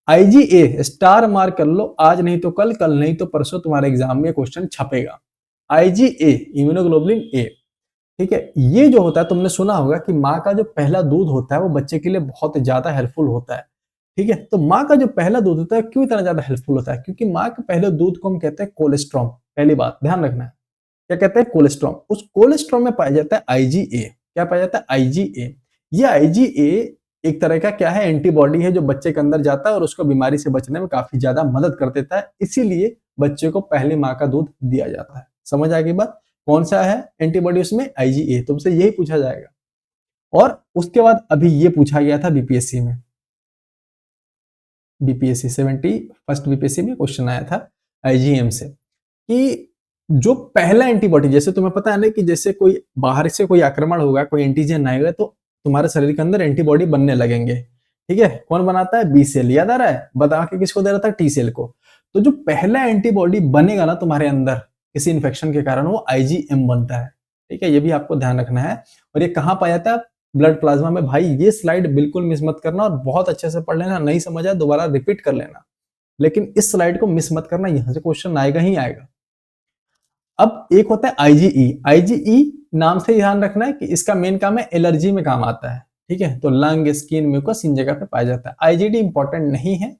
Speaker 1: आईजीए स्टार मार्क कर लो, आज नहीं तो कल, कल नहीं तो परसों तुम्हारे एग्जाम में क्वेश्चन छपेगा। आईजीए इम्यूनोग्लोबुलिन ए, ठीक है। ये जो होता है तुमने सुना होगा कि माँ का जो पहला दूध होता है वो बच्चे के लिए बहुत ज्यादा हेल्पफुल होता है, ठीक है। तो माँ का जो पहला दूध होता है क्यों इतना ज्यादा हेल्पफुल होता है, क्योंकि माँ के पहले दूध को हम कहते हैं कोलेस्ट्रॉम, पहली बात ध्यान रखना है, क्या कहते हैं, कोलेस्ट्रॉम। उस कोलेस्ट्रॉम में पाया जाता है आईजीए, क्या पाया जाता है, आईजीए। ये आईजीए एक तरह का क्या है, एंटीबॉडी है जो बच्चे के अंदर जाता है और उसको बीमारी से बचने में काफी ज्यादा मदद कर देता है, इसीलिए बच्चे को पहले माँ का दूध दिया जाता है। समझ आ गई बात, कौन सा है एंटीबॉडी उसमें, आईजीए, तुमसे यही पूछा जाएगा। और उसके बाद अभी ये पूछा गया था बीपीएससी में, बीपीएससी 71st बीपीएससी में क्वेश्चन आया था आईजीएम से कि जो पहला एंटीबॉडी, जैसे तुम्हें पता है ना कि जैसे कोई बाहर से कोई आक्रमण होगा, कोई एंटीजन आएगा तो तुम्हारे शरीर के अंदर एंटीबॉडी बनने लगेंगे, ठीक है। कौन बनाता है, बी सेल, याद आ रहा है, बता के किसको दे रहा था, टी सेल को। तो जो पहला एंटीबॉडी बनेगा ना तुम्हारे अंदर किसी इन्फेक्शन के कारण, वो आईजीएम बनता है, ठीक है। ये भी आपको ध्यान रखना है। और ये कहाँ पाया जाता है, ब्लड प्लाज्मा में। भाई ये स्लाइड बिल्कुल मिस मत करना और बहुत अच्छे से पढ़ लेना, नहीं समझ आया दोबारा रिपीट कर लेना, लेकिन इस स्लाइड को मिस मत करना, यहां से क्वेश्चन आएगा ही आएगा। अब एक होता है आईजीई। आईजीई नाम से ध्यान रखना है कि इसका मेन काम है एलर्जी में काम आता है, ठीक है। तो लंग, स्किन, म्यूकस इन जगह पे पाया जाता है। आईजीडी इंपॉर्टेंट नहीं है,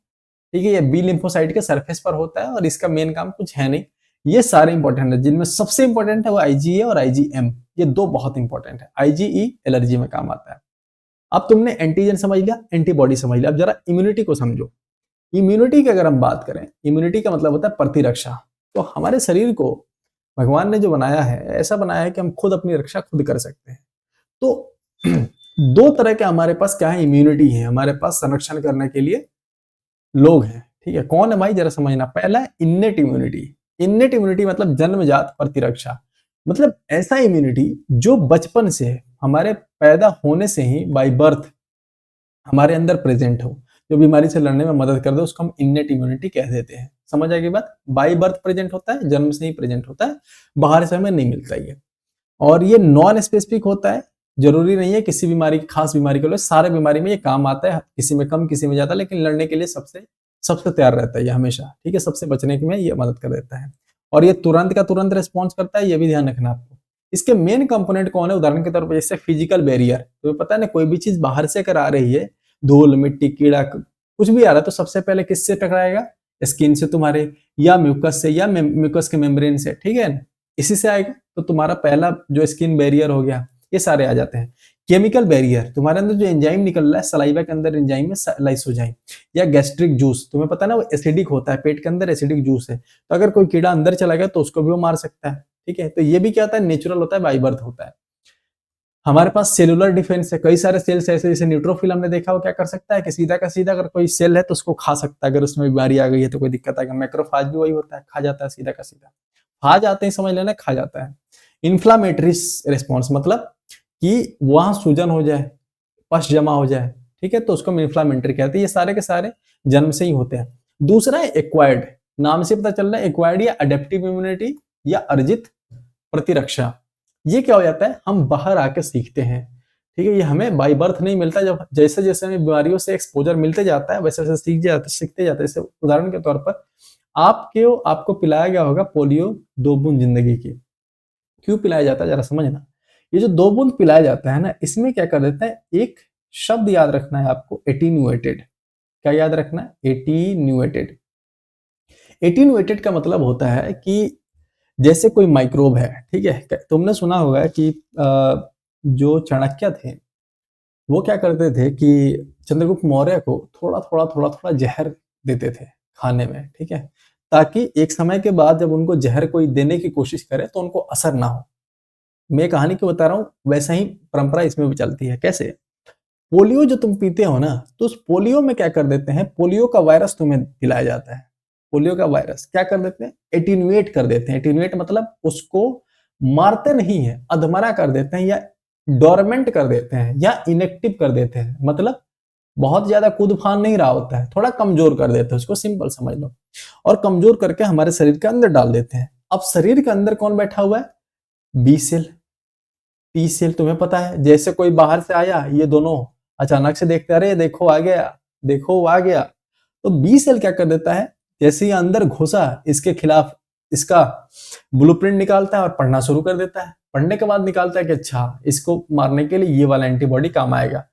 Speaker 1: ठीक है। ये बी लिम्फोसाइट के सरफेस पर होता है और इसका मेन काम कुछ है नहीं। ये सारे इंपॉर्टेंट है, जिनमें सबसे इंपॉर्टेंट है वो आईजीए और आईजीएम, ये दो बहुत इंपॉर्टेंट है। आईजीई एलर्जी में काम आता है। अब तुमने एंटीजन समझ लिया, एंटीबॉडी समझ लिया, अब जरा इम्यूनिटी को समझो। इम्यूनिटी की अगर हम बात करें, इम्यूनिटी का मतलब होता है प्रतिरक्षा। तो हमारे शरीर को भगवान ने जो बनाया है, ऐसा बनाया है कि हम खुद अपनी रक्षा खुद कर सकते हैं। तो दो तरह के हमारे पास क्या है, इम्यूनिटी है, हमारे पास संरक्षण करने के लिए लोग हैं, ठीक है। कौन है भाई, जरा समझना। पहला है इन्नेट इम्यूनिटी। इन्नेट इम्यूनिटी मतलब जन्मजात प्रतिरक्षा, मतलब ऐसा इम्यूनिटी जो बचपन से, हमारे पैदा होने से ही बाय बर्थ हमारे अंदर प्रेजेंट हो, जो बीमारी से लड़ने में मदद कर दे, उसको हम इन्नेट इम्यूनिटी कह देते हैं। समझ आएगी बात, बाय बर्थ प्रेजेंट होता है, जन्म से ही प्रेजेंट होता है, बाहर से हमें नहीं मिलता ये। और ये नॉन स्पेसिफिक होता है, जरूरी नहीं है किसी बीमारी, खास बीमारी के लिए, सारे बीमारी में ये काम आता है, किसी में कम किसी में ज्यादा, लेकिन लड़ने के लिए सबसे सबसे तैयार रहता है ये हमेशा, ठीक है। सबसे बचने में ये मदद कर देता है और ये तुरंत का तुरंत रिस्पॉन्स करता है, ये भी ध्यान रखना आपको। इसके मेन कंपोनेंट कौन है, उदाहरण के तौर पर जैसे फिजिकल बैरियर, तुम्हें पता है ना, कोई भी चीज बाहर से अगर आ रही है, धूल, मिट्टी, कीड़ा, कुछ भी आ रहा है, तो सबसे पहले किससे टकराएगा, स्किन से तुम्हारे, या म्यूकस से, या म्यूकस के मेम्ब्रेन से, ठीक है, इसी से आएगा। तो तुम्हारा पहला जो स्किन बैरियर हो गया, ये सारे आ जाते हैं। केमिकल बैरियर, तुम्हारे अंदर जो एंजाइम निकल रहा है, सलाइवा के अंदर एंजाइम में लाइसोजाइम, या गैस्ट्रिक जूस, तुम्हें पता है ना वो एसिडिक होता है, पेट के अंदर एसिडिक जूस है, तो अगर कोई कीड़ा अंदर चला गया तो उसको भी वो मार सकता है, ठीक है। तो ये भी क्या होता है, नेचुरल होता है, बाय बर्थ होता है। हमारे पास सेलुलर डिफेंस है, कई सारे सेल्स ऐसे, जैसे न्यूट्रोफिल हमने देखा, वो क्या कर सकता है कि सीधा का सीधा अगर कोई सेल है तो उसको खा सकता है, अगर उसमें बीमारी आ गई है तो कोई दिक्कत आएगा। मैक्रोफाज भी वही होता है, खा जाता है सीधा का सीधा, खा जाते हैं, समझ लेना, खा जाता है। इन्फ्लामेटरी रिस्पॉन्स मतलब कि वहां सूजन हो जाए, पस जमा हो जाए, ठीक है, तो उसको हम इन्फ्लामेटरी कहते हैं। ये सारे के सारे जन्म से ही होते हैं। दूसरा है एक्वायर्ड, नाम से पता चल रहा है, एक्वायर्ड या अडेप्टिव इम्यूनिटी या अर्जित प्रतिरक्षा। ये क्या हो जाता है, हम बाहर आके सीखते हैं, ठीक है, ये हमें बाय बर्थ नहीं मिलता, जब जैसे जैसे हमें बीमारियों से एक्सपोजर मिलते जाता है वैसे वैसे सीखते जाते हैं। जैसे उदाहरण के तौर पर आपको पिलाया गया होगा पोलियो 2 बूंद जिंदगी की। क्यों पिलाया जाता है जरा समझना। ये जो 2 बूंद पिलाया जाता है ना, इसमें क्या कर देता है, एक शब्द याद रखना है आपको, एटीन्यूएटेड। क्या याद रखना है, एटीन्यूएटेड। एटीन्यूएटेड का मतलब होता है कि जैसे कोई माइक्रोब है, ठीक है, तुमने सुना होगा कि जो चाणक्य थे वो क्या करते थे कि चंद्रगुप्त मौर्य को थोड़ा थोड़ा जहर देते थे खाने में, ठीक है, ताकि एक समय के बाद जब उनको जहर कोई देने की कोशिश करे तो उनको असर ना हो। मैं कहानी क्यों बता रहा हूँ, वैसा ही परंपरा इसमें भी चलती है। कैसे, पोलियो जो तुम पीते हो ना, तो उस पोलियो में क्या कर देते हैं, पोलियो का वायरस तुम्हें पिलाया जाता है। पोलियो का वायरस क्या कर देते हैं, एटीन्यूएट कर देते हैं। एटीन्यूएट मतलब उसको मारते नहीं है, अधमरा कर देते हैं, या डोरमेंट कर देते हैं, या इनेक्टिव कर देते हैं। मतलब बहुत ज्यादा कूद फान नहीं रहा होता है, थोड़ा कमजोर कर देते हैं उसको, सिंपल समझ लो। और कमजोर करके हमारे शरीर के अंदर डाल देते हैं। अब शरीर के अंदर कौन बैठा हुआ है, बी सेल, टी सेल। तुम्हें पता है, जैसे कोई बाहर से आया, ये दोनों अचानक से देखते, अरे देखो आ गया, देखो वो आ गया, तो बी सेल क्या कर देता है, जैसे ही अंदर घुसा, इसके खिलाफ इसका ब्लूप्रिंट निकालता है और पढ़ना शुरू कर देता है। पढ़ने के बाद निकालता है कि अच्छा, इसको मारने के लिए ये वाला एंटीबॉडी काम आएगा।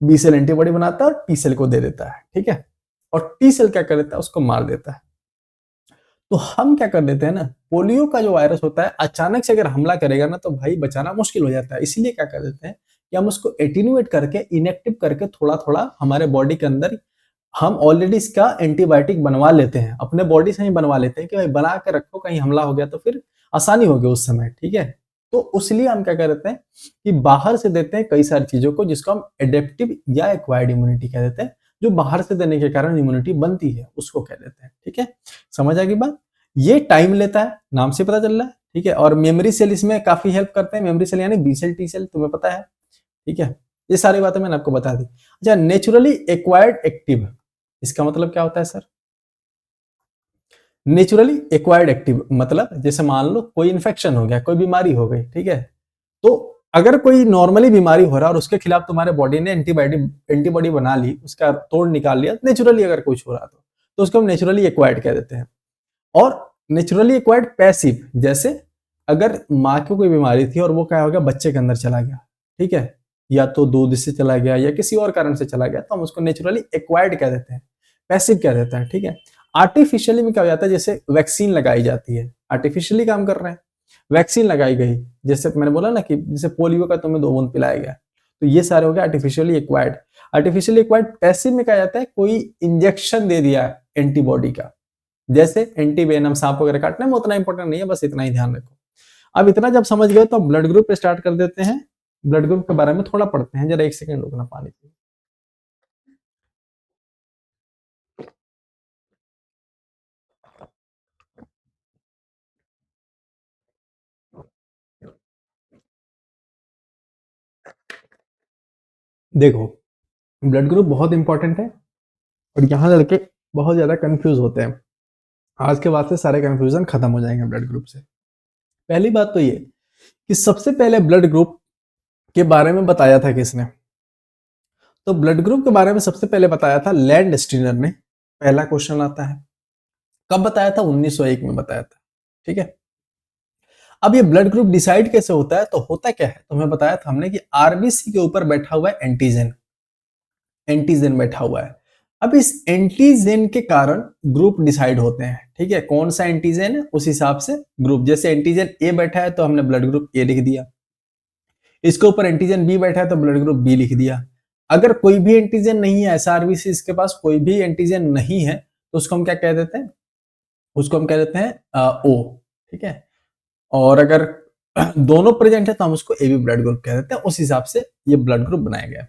Speaker 1: बी सेल एंटीबॉडी बनाता है और टी सेल को दे देता है, ठीक है, और टी सेल क्या कर देता है, उसको मार देता है। तो हम क्या कर देते हैं ना, पोलियो का जो वायरस होता है, अचानक से अगर हमला करेगा ना, तो भाई बचाना मुश्किल हो जाता है। इसीलिए क्या कर देते हैं कि हम उसको एटीन्यूएट करके, इनएक्टिव करके, थोड़ा थोड़ा हमारे बॉडी के अंदर हम ऑलरेडी इसका एंटीबायोटिक बनवा लेते हैं, अपने बॉडी से ही बनवा लेते हैं कि भाई बना के रखो, कहीं हमला हो गया तो फिर आसानी होगी उस समय, ठीक है। तो उसलिए हम क्या करते हैं कि बाहर से देते हैं कई सारी चीजों को, जिसको हम एडेप्टिव या एक्वायर्ड इम्यूनिटी कह देते हैं। जो बाहर से देने के कारण इम्यूनिटी बनती है उसको कह देते हैं, ठीक है। समझ आ गई बात। ये टाइम लेता है, नाम से पता चल रहा है, ठीक है। और मेमोरी सेल इसमें काफी हेल्प करते हैं। मेमोरी सेल यानी बी सेल, टी सेल, तुम्हें पता है, ठीक है। ये सारी बातें मैंने आपको बता दी। अच्छा, नेचुरली एक्वायर्ड एक्टिव, इसका मतलब क्या होता है सर, नेचुरली एक्वायर्ड एक्टिव मतलब जैसे मान लो कोई इन्फेक्शन हो गया, कोई बीमारी हो गई, ठीक है, तो अगर कोई नॉर्मली बीमारी हो रहा है और उसके खिलाफ तुम्हारे बॉडी ने एंटीबॉडी बना ली, उसका तोड़ निकाल लिया, नेचुरली अगर कुछ हो रहा तो उसको हम नेचुरली एक्वायर्ड कह देते हैं। और नेचुरली एक्वायर्ड पैसिव, जैसे अगर माँ को कोई बीमारी थी और वो क्या हो गया, बच्चे के अंदर चला गया, ठीक है, या तो दूध से चला गया या किसी और कारण से चला गया, तो हम उसको नेचुरली एक्वायर्ड कह देते हैं, पैसिव कह देते हैं, ठीक है। आर्टिफिशियली में क्या हो जाता है, जैसे वैक्सीन लगाई जाती है, आर्टिफिशियली काम कर रहे हैं, वैक्सीन लगाई गई, जैसे मैंने बोला ना कि जैसे पोलियो का तुम्हें 2 बूंद पिलाया गया, तो ये सारे हो गए artificially acquired. Artificially acquired passive में क्या जाता है, कोई इंजेक्शन दे दिया एंटीबॉडी का, जैसे एंटी वेनम, सांप वगैरह काटने में, उतना इंपॉर्टेंट नहीं है, बस इतना ही ध्यान रखो। अब इतना जब समझ गए तो ब्लड ग्रुप पे स्टार्ट कर देते हैं। ब्लड ग्रुप के बारे में थोड़ा पढ़ते हैं, जरा एक सेकंड रुकना, पानी पी। देखो, ब्लड ग्रुप बहुत इंपॉर्टेंट है और यहाँ लड़के बहुत ज्यादा कंफ्यूज होते हैं। आज के बाद से सारे कंफ्यूजन खत्म हो जाएंगे ब्लड ग्रुप से। पहली बात तो ये कि सबसे पहले ब्लड ग्रुप के बारे में बताया था किसने, तो ब्लड ग्रुप के बारे में सबसे पहले बताया था लैंड स्टीनर ने। पहला क्वेश्चन आता है, कब बताया था, 1901 में बताया था, ठीक है। अब ये ब्लड ग्रुप डिसाइड कैसे होता है, तो होता क्या है, तुम्हें बताया था हमने कि आरबीसी के ऊपर बैठा हुआ है एंटीजन, एंटीजन बैठा हुआ है। अब इस एंटीजन के कारण ग्रुप डिसाइड होते हैं, ठीक है, कौन सा एंटीजन है उस हिसाब से ग्रुप। जैसे एंटीजन ए बैठा है तो हमने ब्लड ग्रुप ए लिख दिया, इसके ऊपर एंटीजन बी बैठा है तो ब्लड ग्रुप बी लिख दिया। अगर कोई भी एंटीजन नहीं है, ऐसा आरबीसी इसके पास कोई भी एंटीजन नहीं है, तो उसको हम क्या कह देते हैं, उसको हम कह देते हैं ओ, ठीक है। और अगर दोनों प्रेजेंट है तो हम उसको ए बी ब्लड ग्रुप कह देते हैं, उस हिसाब से ये ब्लड ग्रुप बनाया गया।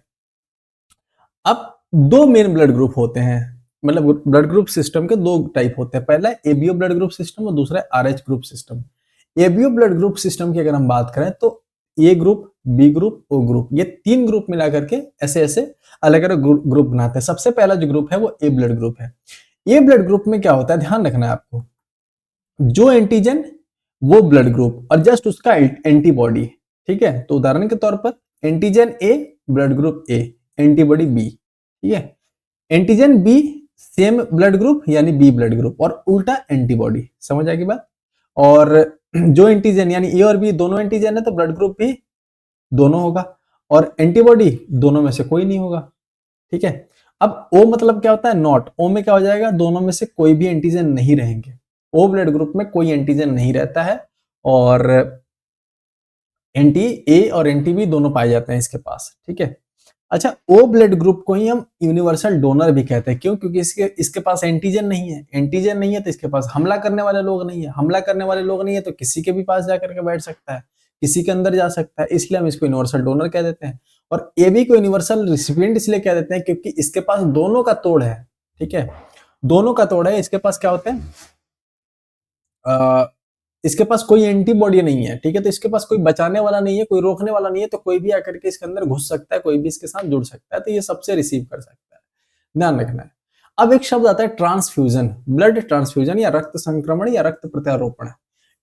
Speaker 1: अब दो मेन ब्लड ग्रुप होते हैं, मतलब ब्लड ग्रुप सिस्टम के दो टाइप होते हैं, पहला है एबीओ ब्लड ग्रुप सिस्टम और दूसरा है Rh group system. ABO blood group system की अगर हम बात करें तो A group, B group, O group, ये तीन ग्रुप मिला करके ऐसे ऐसे अलग अलग ग्रुप बनाते हैं। सबसे पहला जो ग्रुप है वो ए ब्लड ग्रुप है। ए ब्लड ग्रुप में क्या होता है, ध्यान रखना है आपको, जो एंटीजन वो ब्लड ग्रुप और जस्ट उसका एंटीबॉडी। ठीक है, तो उदाहरण के तौर पर antigen A blood group A, antibody B. ठीक है, antigen B same blood group यानी बी ब्लड ग्रुप, और उल्टा एंटीबॉडी। समझ आएगी बात। और जो एंटीजन यानी ए और बी दोनों एंटीजन है तो ब्लड ग्रुप भी दोनों होगा, और एंटीबॉडी दोनों में से कोई नहीं होगा। ठीक है, अब ओ मतलब क्या होता है, नॉट। ओ में क्या हो जाएगा, दोनों में से कोई भी एंटीजन नहीं रहेंगे। ओ ब्लड ग्रुप में कोई एंटीजन नहीं रहता है, और एंटी ए और एंटी बी दोनों पाए जाते हैं इसके पास। ठीक है, अच्छा, ओ ब्लड ग्रुप को ही हम यूनिवर्सल डोनर भी कहते हैं। क्यों? क्योंकि इसके पास एंटीजन नहीं है, एंटीजन नहीं है तो इसके पास हमला करने वाले लोग नहीं है, हमला करने वाले लोग नहीं है तो किसी के भी पास जाकर के बैठ सकता है, किसी के अंदर जा सकता है, इसलिए हम इसको यूनिवर्सल डोनर कह देते हैं। और ए बी को यूनिवर्सल रिसिपिएंट इसलिए कह देते हैं क्योंकि इसके पास दोनों का तोड़ है। ठीक है, दोनों का तोड़ है, इसके पास क्या होता है, इसके पास कोई एंटीबॉडी नहीं है। ठीक है, तो इसके पास कोई बचाने वाला नहीं है, कोई रोकने वाला नहीं है, तो कोई भी आकर के इसके अंदर घुस सकता है, कोई भी इसके साथ जुड़ सकता है, तो ये सबसे रिसीव कर सकता है। ध्यान रखना है। अब एक शब्द आता है ट्रांसफ्यूजन, ब्लड ट्रांसफ्यूजन या रक्त संक्रमण या रक्त प्रत्यारोपण।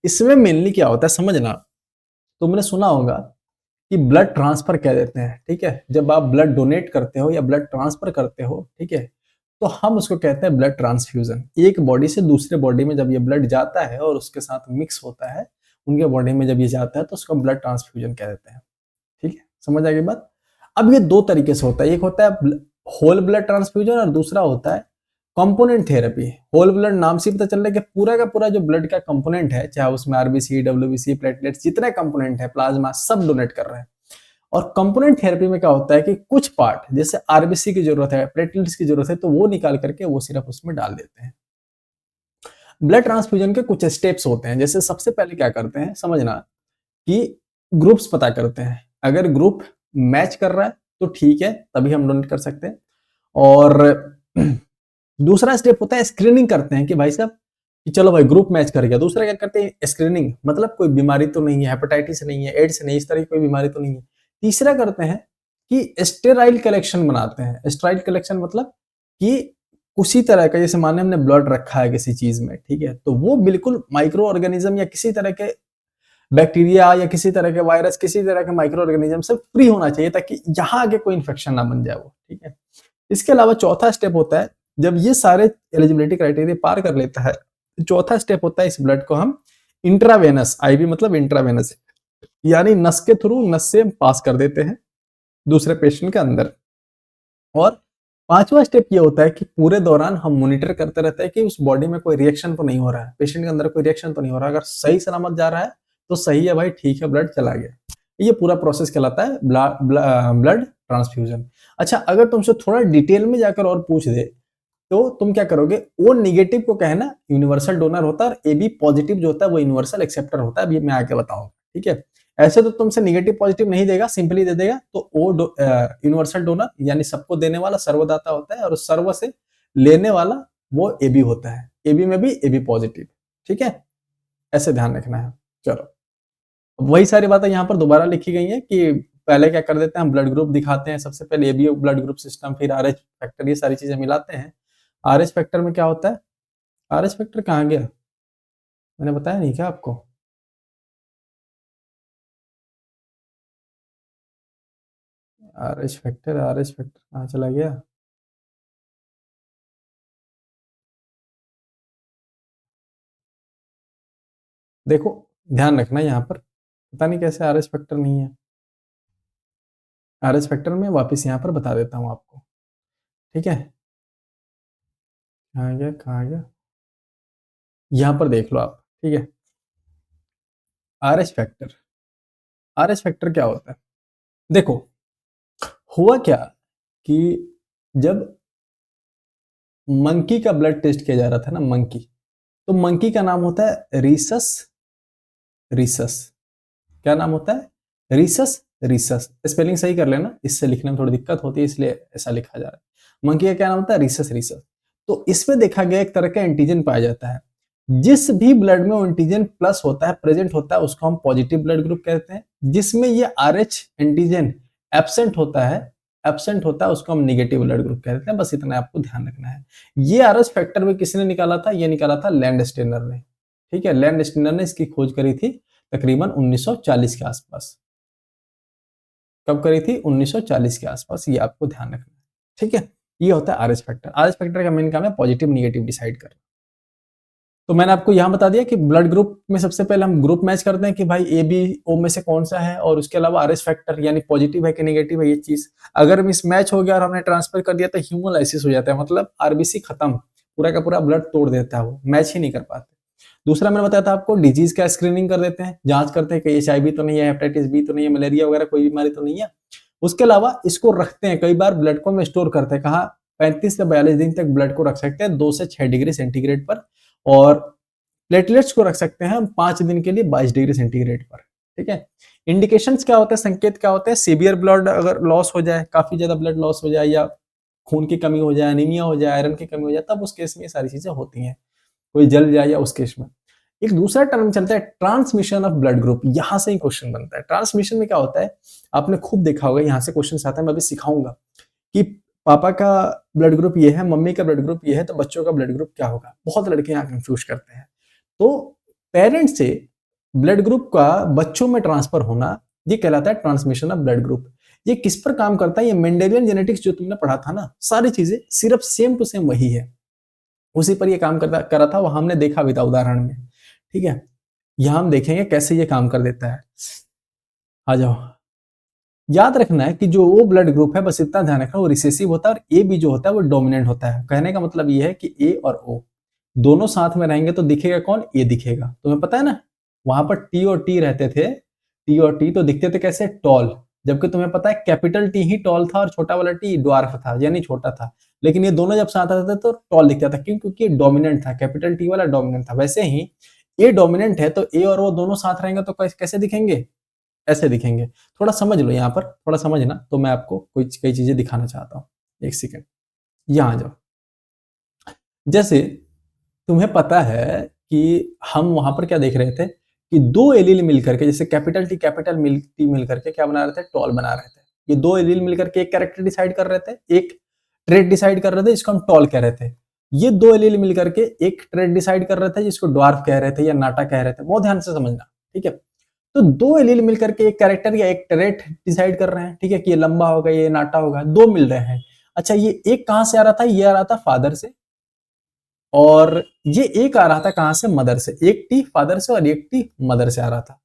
Speaker 1: इसमें मेनली क्या होता है समझना, तुमने सुना होगा कि ब्लड ट्रांसफर कह देते हैं। ठीक है, जब आप ब्लड डोनेट करते हो या ब्लड ट्रांसफर करते हो, ठीक है, तो हम उसको कहते हैं ब्लड ट्रांसफ्यूजन। एक बॉडी से दूसरे बॉडी में जब ये ब्लड जाता है और उसके साथ मिक्स होता है, उनके बॉडी में जब ये जाता है तो उसको ब्लड ट्रांसफ्यूजन कह देते हैं। ठीक है, समझ आ गई बात। अब ये दो तरीके से होता है, एक होता है होल ब्लड ट्रांसफ्यूजन और दूसरा होता है कंपोनेंट थेरेपी। होल ब्लड नाम से पता चल रहा है कि पूरा का पूरा जो ब्लड का कंपोनेंट है, चाहे उसमें आरबीसी, डब्ल्यूबीसी, प्लेटलेट्स, जितने कंपोनेंट है, प्लाज्मा, सब डोनेट कर रहे हैं। और कंपोनेंट थेरेपी में क्या होता है कि कुछ पार्ट, जैसे आरबीसी की जरूरत है, प्लेटलेट्स की जरूरत है, तो वो निकाल करके वो सिर्फ उसमें डाल देते हैं। ब्लड ट्रांसफ्यूजन के कुछ स्टेप्स होते हैं, जैसे सबसे पहले क्या करते हैं समझना कि ग्रुप्स पता करते हैं। अगर ग्रुप मैच कर रहा है तो ठीक है, तभी हम डोनेट कर सकते हैं। और दूसरा स्टेप होता है स्क्रीनिंग करते हैं कि भाई साहब कि चलो भाई ग्रुप मैच कर गया। दूसरा क्या करते हैं, स्क्रीनिंग, मतलब कोई बीमारी तो नहीं है, हेपेटाइटिस नहीं है, एड्स नहीं, इस तरह की कोई बीमारी तो नहीं है। तीसरा करते हैं कि स्टेराइल कलेक्शन बनाते हैं। स्टेराइल कलेक्शन मतलब कि उसी तरह का, जैसे माने हमने ब्लड रखा है किसी चीज में, ठीक है, तो वो बिल्कुल माइक्रो ऑर्गेनिज्म या किसी तरह के बैक्टीरिया या किसी तरह के वायरस, किसी तरह के माइक्रो ऑर्गेनिज्म से फ्री होना चाहिए, ताकि यहाँ आगे कोई इन्फेक्शन ना बन जाए वो। ठीक है, इसके अलावा चौथा स्टेप होता है, जब ये सारे एलिजिबिलिटी क्राइटेरिया पार कर लेता है, चौथा स्टेप होता है इस ब्लड को हम इंट्रावेनस, आईवी मतलब इंट्रावेनस, यानी नस के थ्रू, नस से पास कर देते हैं दूसरे पेशेंट के अंदर। और पांचवा स्टेप ये होता है कि पूरे दौरान हम मॉनिटर करते रहते हैं कि उस बॉडी में कोई रिएक्शन तो नहीं हो रहा है, पेशेंट के अंदर कोई रिएक्शन तो नहीं हो रहा है। अगर सही सलामत जा रहा है तो सही है भाई, ठीक है, ब्लड चला गया। ये पूरा प्रोसेस कहलाता है ब्लड ट्रांसफ्यूजन। अच्छा, अगर तुमसे थोड़ा डिटेल में जाकर और पूछ दे तो तुम क्या करोगे, ओ नेगेटिव को कहना यूनिवर्सल डोनर होता है, और ए बी पॉजिटिव जो होता है वो यूनिवर्सल एक्सेप्टर होता है। अभी मैं आके बताऊंगा। ठीक है, ऐसे तो तुमसे नेगेटिव पॉजिटिव नहीं देगा, सिंपली दे देगा। तो ओ यूनिवर्सल डोनर यानी सबको देने वाला सर्वदाता होता है, और सर्व से लेने वाला वो ए बी होता है। ए बी में भी ए बी पॉजिटिव। ठीक है, ऐसे ध्यान रखना है। चलो, वही सारी बातें यहाँ पर दोबारा लिखी गई हैं कि पहले क्या कर देते हैं, हम ब्लड ग्रुप दिखाते हैं, सबसे पहले एबीओ ब्लड ग्रुप सिस्टम, फिर आरएच फैक्टर, ये सारी चीजें मिलाते हैं। आरएच फैक्टर में क्या होता है, आरएच फैक्टर कहाँ गया, मैंने बताया नहीं क्या आपको? आरएच फैक्टर कहाँ चला गया? देखो, ध्यान रखना यहाँ पर, पता नहीं कैसे आरएच फैक्टर नहीं है। आरएच फैक्टर में वापस यहाँ पर बता देता हूँ आपको। ठीक है, कहाँ गया कहाँ गया, यहाँ पर देख लो आप। ठीक है, आरएच फैक्टर, आरएच फैक्टर क्या होता है, देखो हुआ क्या कि जब मंकी का ब्लड टेस्ट किया जा रहा था ना, मंकी, तो मंकी का नाम होता है रीसस, रीसस। क्या नाम होता है? Rhesus, Rhesus. स्पेलिंग सही कर लेना, इससे लिखने में थोड़ी दिक्कत होती है इसलिए ऐसा लिखा जा रहा है। मंकी का क्या नाम होता है? Rhesus, Rhesus. तो इसमें देखा गया एक तरह का एंटीजन पाया जाता है, जिस भी ब्लड में एंटीजन प्लस होता है, प्रेजेंट होता है, उसको हम पॉजिटिव ब्लड ग्रुप कहते हैं। जिसमें ये RH एंटीजन एब्सेंट होता है, उसको हम नेगेटिव ब्लड ग्रुप कहते हैं। बस इतना आपको ध्यान रखना है। ये RH फैक्टर भी किसने निकाला था? ये निकाला था लैंडस्टेनर ने। ठीक है, लैंडस्टेनर ने इसकी खोज करी थी तकरीबन 1940 के आसपास। कब करी थी? 1940 के आसपास। ये आपको ध्यान रखना है। ठीक है, ये होता है RH फैक्टर। RH फैक्टर का मेन काम है पॉजिटिव निगेटिव डिसाइड करना। तो मैंने आपको यहाँ बता दिया कि ब्लड ग्रुप में सबसे पहले हम ग्रुप मैच करते हैं कि भाई ए बी ओ में से कौन सा है, और उसके अलावा RH फैक्टर यानी पॉजिटिव है कि नेगेटिव है, ये चीज अगर मिस मैच हो गया और हमने ट्रांसफर कर दिया तो हीमोलाइसिस हो जाता है, मतलब RBC खत्म, पूरा का पूरा ब्लड तोड़ देता है, वो मैच ही नहीं कर पाते। दूसरा मैंने बताया था आपको डिजीज का स्क्रीनिंग कर देते हैं, जांच करते हैं कि HIV तो नहीं है, हेपेटाइटिस B तो नहीं है, मलेरिया वगैरह कोई बीमारी तो नहीं है। उसके अलावा इसको रखते हैं, कई बार ब्लड को हम स्टोर करते हैं, कहाँ? 35 से 42 दिन तक ब्लड को रख सकते हैं 2 से 6 डिग्री सेंटीग्रेड पर, और प्लेटलेट्स को रख सकते हैं हम 5 दिन के लिए 22 डिग्री सेंटीग्रेड पर। ठीक है, इंडिकेशंस क्या होते हैं, संकेत क्या होते हैं? सीवियर ब्लड अगर लॉस हो जाए, काफी ज्यादा ब्लड लॉस हो जाए, या खून की कमी हो जाए, एनीमिया हो जाए, आयरन की कमी हो जाए, तब उस केस में ये सारी चीजें होती हैं। कोई जल जाए या उस केस में। एक दूसरा टर्म चलता है ट्रांसमिशन ऑफ ब्लड ग्रुप, यहां से ही क्वेश्चन बनता है। ट्रांसमिशन में क्या होता है? आपने खूब देखा होगा, यहाँ से क्वेश्चन आता है, मैं अभी सिखाऊंगा कि पापा का ब्लड ग्रुप ये है, मम्मी का ब्लड ग्रुप ये है, तो बच्चों का ब्लड ग्रुप क्या होगा? बहुत लड़के यहाँ कंफ्यूज करते हैं। तो पेरेंट्स से ब्लड ग्रुप का बच्चों में ट्रांसफर होना, ये कहलाता है ट्रांसमिशन ऑफ ब्लड ग्रुप। ये किस पर काम करता है? ये मेंडेलियन जेनेटिक्स जो तुमने पढ़ा था ना, सारी चीजें सिर्फ सेम टू सेम वही है, उसी पर ये काम करता करा था, वो हमने देखा भी था उदाहरण में। ठीक है, यहां हम देखेंगे कैसे ये काम कर देता है। आ जाओ, याद रखना है कि जो वो ब्लड ग्रुप है, बस इतना ध्यान रखना, वो रिसेसिव होता है, और AB जो होता है वो डोमिनेंट होता है। कहने का मतलब ये है कि A और O दोनों साथ में रहेंगे तो दिखेगा कौन? A दिखेगा। तुम्हें पता है ना, वहां पर T और T रहते थे, T और T तो दिखते थे कैसे? टॉल। जबकि तुम्हें पता है कैपिटल T ही टॉल था और छोटा वाला T ड्वार्फ था, यानी छोटा था। लेकिन ये दोनों जब साथ आते थे तो टॉल दिखता था, क्यों? क्योंकि डोमिनेंट था, कैपिटल T वाला डोमिनेंट था। वैसे ही A डोमिनेंट है, तो A और O दोनों साथ रहेंगे तो कैसे दिखेंगे? ऐसे दिखेंगे। थोड़ा समझ लो, यहाँ पर थोड़ा समझना, तो मैं आपको कई चीजें दिखाना चाहता हूँ। एक सेकेंड, यहाँ आ जाओ। जैसे तुम्हें पता है कि हम वहां पर क्या देख रहे थे कि दो एलील मिलकर के, जैसे कैपिटल T कैपिटल T मिलकर के क्या बना रहे थे? टॉल बना रहे थे। ये दो एलील मिलकर के एक कैरेक्टर डिसाइड कर रहे थे, एक ट्रेट डिसाइड कर रहे थे, इसको हम टॉल कह रहे थे। ये दो एलील मिलकर के एक ट्रेट डिसाइड कर रहे थे, जिसको ड्वार्फ कह रहे थे या नाटा कह रहे थे। बहुत ध्यान से समझना, ठीक है? तो दो एलील मिलकर के एक कैरेक्टर या एक ट्रेट डिसाइड कर रहे हैं, ठीक है, कि ये लंबा होगा, ये नाटा होगा, दो मिल रहे हैं। अच्छा, ये एक कहां से आ रहा था? ये आ रहा था फादर से, और ये एक आ रहा था कहां से? मदर से। एक T फादर से और एक T मदर से आ रहा था।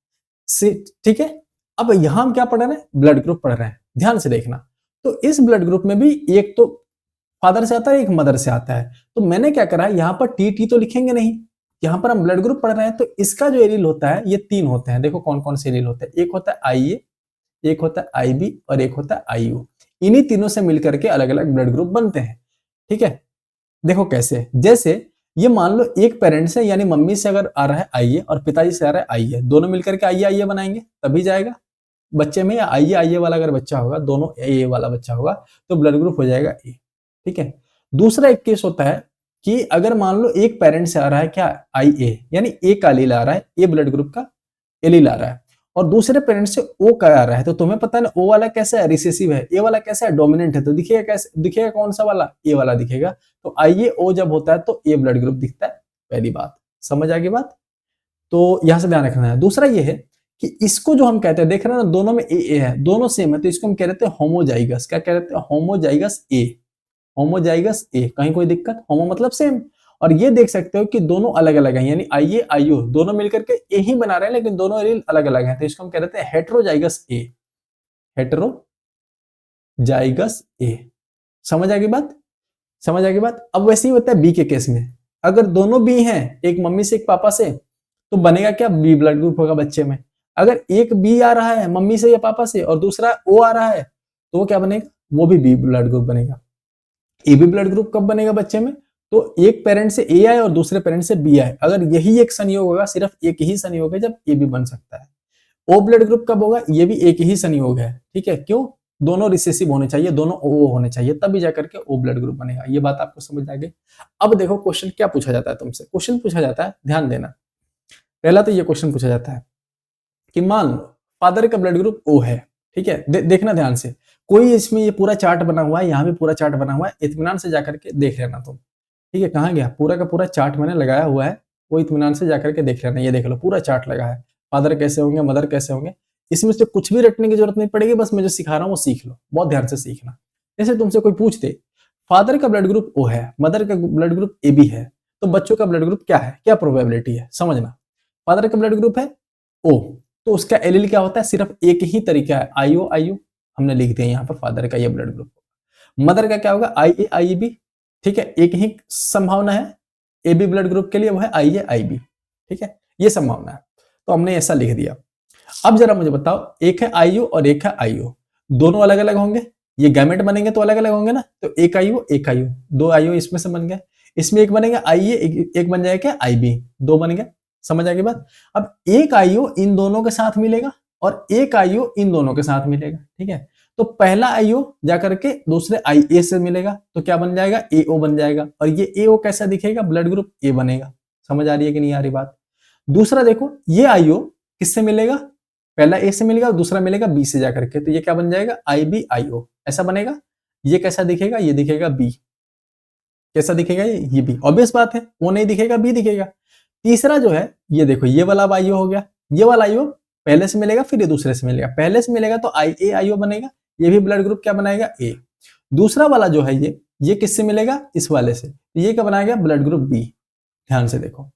Speaker 1: ठीक है, अब यहां हम क्या पढ़ रहे हैं? ब्लड ग्रुप पढ़ रहे हैं, ध्यान से देखना। तो इस ब्लड ग्रुप में भी एक तो फादर से आता है, एक मदर से आता है। तो मैंने क्या करा, यहां पर T तो लिखेंगे नहीं, यहां पर हम ब्लड ग्रुप पढ़ रहे हैं, तो इसका जो एलील होता है, ये तीन होते हैं। देखो कौन कौन से एलील होते हैं। एक होता है IA, एक होता है IB और एक होता है IO। इन्हीं तीनों से मिलकर के अलग अलग ब्लड ग्रुप बनते हैं। ठीक है, देखो कैसे। जैसे ये मान लो एक पेरेंट से यानी मम्मी से अगर आ रहा है IA और पिताजी से आ रहा है IA, दोनों मिलकर के IA बनाएंगे तभी जाएगा बच्चे में। या IA वाला अगर बच्चा होगा, दोनों AA वाला बच्चा होगा, तो ब्लड ग्रुप हो जाएगा A। ठीक है, दूसरा एक केस होता है कि अगर मान लो एक पेरेंट से आ रहा है क्या? IA, यानी A का एलील आ रहा है, A ब्लड ग्रुप का एलील आ रहा है, और दूसरे पेरेंट से O का आ रहा है। तो तुम्हें पता है ना, O वाला कैसा है? रिसेसिव है। A वाला कैसा है? डोमिनेंट है। तो दिखेगा कैसे? दिखेगा कौन सा वाला? A वाला दिखेगा। तो IA-O जब होता है तो A ब्लड ग्रुप दिखता है। पहली बात समझ आ गई बात? तो यहां से ध्यान रखना है। दूसरा ये है कि इसको जो हम कहते हैं, देख रहे हैं ना, दोनों में AA है, दोनों सेम है, तो इसको हम कह रहे हैं होमोजाइगस। क्या कह रहे हैं? Homozygous A। होमोजाइगस A, कहीं कोई दिक्कत? होमो मतलब सेम। और ये देख सकते हो कि दोनों अलग अलग हैं, यानी IA IO दोनों मिलकर के A ही बना रहे हैं, लेकिन दोनों एलील अलग अलग हैं, तो इसको हम कह रहे हैं हेटेरोजाइगस A। Heterozygous A। समझ आ गई बात? समझ आ गई बात? अब वैसे ही होता है B के केस में। अगर दोनों B हैं, एक मम्मी से एक पापा से, तो बनेगा क्या? B ब्लड ग्रुप होगा बच्चे में। अगर एक B आ रहा है मम्मी से या पापा से और दूसरा O आ रहा है, तो वो क्या बनेगा? वो भी B ब्लड ग्रुप बनेगा। AB ब्लड ग्रुप कब बनेगा बच्चे में? तो एक पेरेंट से A आए और दूसरे पेरेंट से B आए, अगर यही एक संयोग होगा, सिर्फ एक ही संयोग है जब AB बन सकता है। ओ ब्लड ग्रुप कब होगा, ये भी एक ही संयोग है, ठीक है, क्यों, दोनों रिसेसिव होने चाहिए, दोनों ओ होने चाहिए, तभी जाकर के ओ ब्लड ग्रुप बनेगा। ये बात आपको समझ आ गई। अब देखो क्वेश्चन क्या पूछा जाता है तुमसे, क्वेश्चन पूछा जाता है, ध्यान देना, पहला तो ये क्वेश्चन पूछा जाता है कि मान लो फादर का ब्लड ग्रुप ओ है, ठीक है, देखना ध्यान से, कोई इसमें ये पूरा चार्ट बना हुआ है, यहाँ भी पूरा चार्ट बना हुआ है, इत्मीनान से जाकर के देख लेना तुम, ठीक है, कहाँ गया, पूरा का पूरा चार्ट मैंने लगाया हुआ है, वो इत्मीनान से जाकर के देख लेना, ये देख लो पूरा चार्ट लगा है, फादर कैसे होंगे, मदर कैसे होंगे, इसमें से कुछ भी रटने की जरूरत नहीं पड़ेगी, बस मैं जो सिखा रहा हूँ वो सीख लो, बहुत ध्यान से सीखना। जैसे तुमसे कोई पूछ दे फादर का ब्लड ग्रुप ओ है, मदर का ब्लड ग्रुप ए बी है, तो बच्चों का ब्लड ग्रुप क्या है, क्या प्रोबेबिलिटी है, समझना। फादर का ब्लड ग्रुप है ओ, तो उसका एलील क्या होता है, सिर्फ एक ही तरीका है, आईओ आईओ, हमने लिख दिया यहाँ पर फादर का ये ब्लड ग्रुप। मदर का क्या होगा, आई ए आई बी, ठीक है, एक ही संभावना है ए बी ब्लड ग्रुप के लिए, वो है आई ए आई बी, ठीक है, ये संभावना है, तो हमने ऐसा लिख दिया। अब जरा मुझे बताओ, एक है आईओ और एक है आईओ, दोनों अलग अलग होंगे, ये गैमेट बनेंगे तो अलग अलग होंगे ना, तो एक आईओ, दो आईओ इसमें से बन गए, इसमें एक बनेगा आई ए, एक बन जाएगा आई बी, दो बन गए, समझ आ गई बात। अब एक आईओ इन दोनों के साथ मिलेगा और एक आईओ इन दोनों के साथ मिलेगा, ठीक है, तो पहला आईओ जाकर के दूसरे आई ए से मिलेगा, तो क्या बन जाएगा, एओ बन जाएगा, और ये एओ कैसा दिखेगा, ब्लड ग्रुप ए बनेगा, समझ आ रही है कि नहीं आ रही बात। दूसरा देखो, ये आईओ किससे मिलेगा, पहला ए से मिलेगा, दूसरा मिलेगा बी से जाकर के, तो ये क्या बन जाएगा, आई बी आई ओ, ऐसा बनेगा। ये कैसा दिखेगा, ये दिखेगा बी, कैसा दिखेगा, ये बी, ऑब्वियस बात है, वो नहीं दिखेगा, बी दिखेगा। तीसरा जो है, ये देखो, ये वाला आईओ हो गया, ये वाला आईओ पहले से मिलेगा, फिर ये दूसरे से मिलेगा, पहले से मिलेगा तो आई ए आईओ बनेगा, ये भी ब्लड ग्रुप क्या बनाएगा, ए। दूसरा वाला जो है ये किससे मिलेगा, इस वाले से, ये क्या बनाएगा, ब्लड ग्रुप बी। ध्यान से देखो,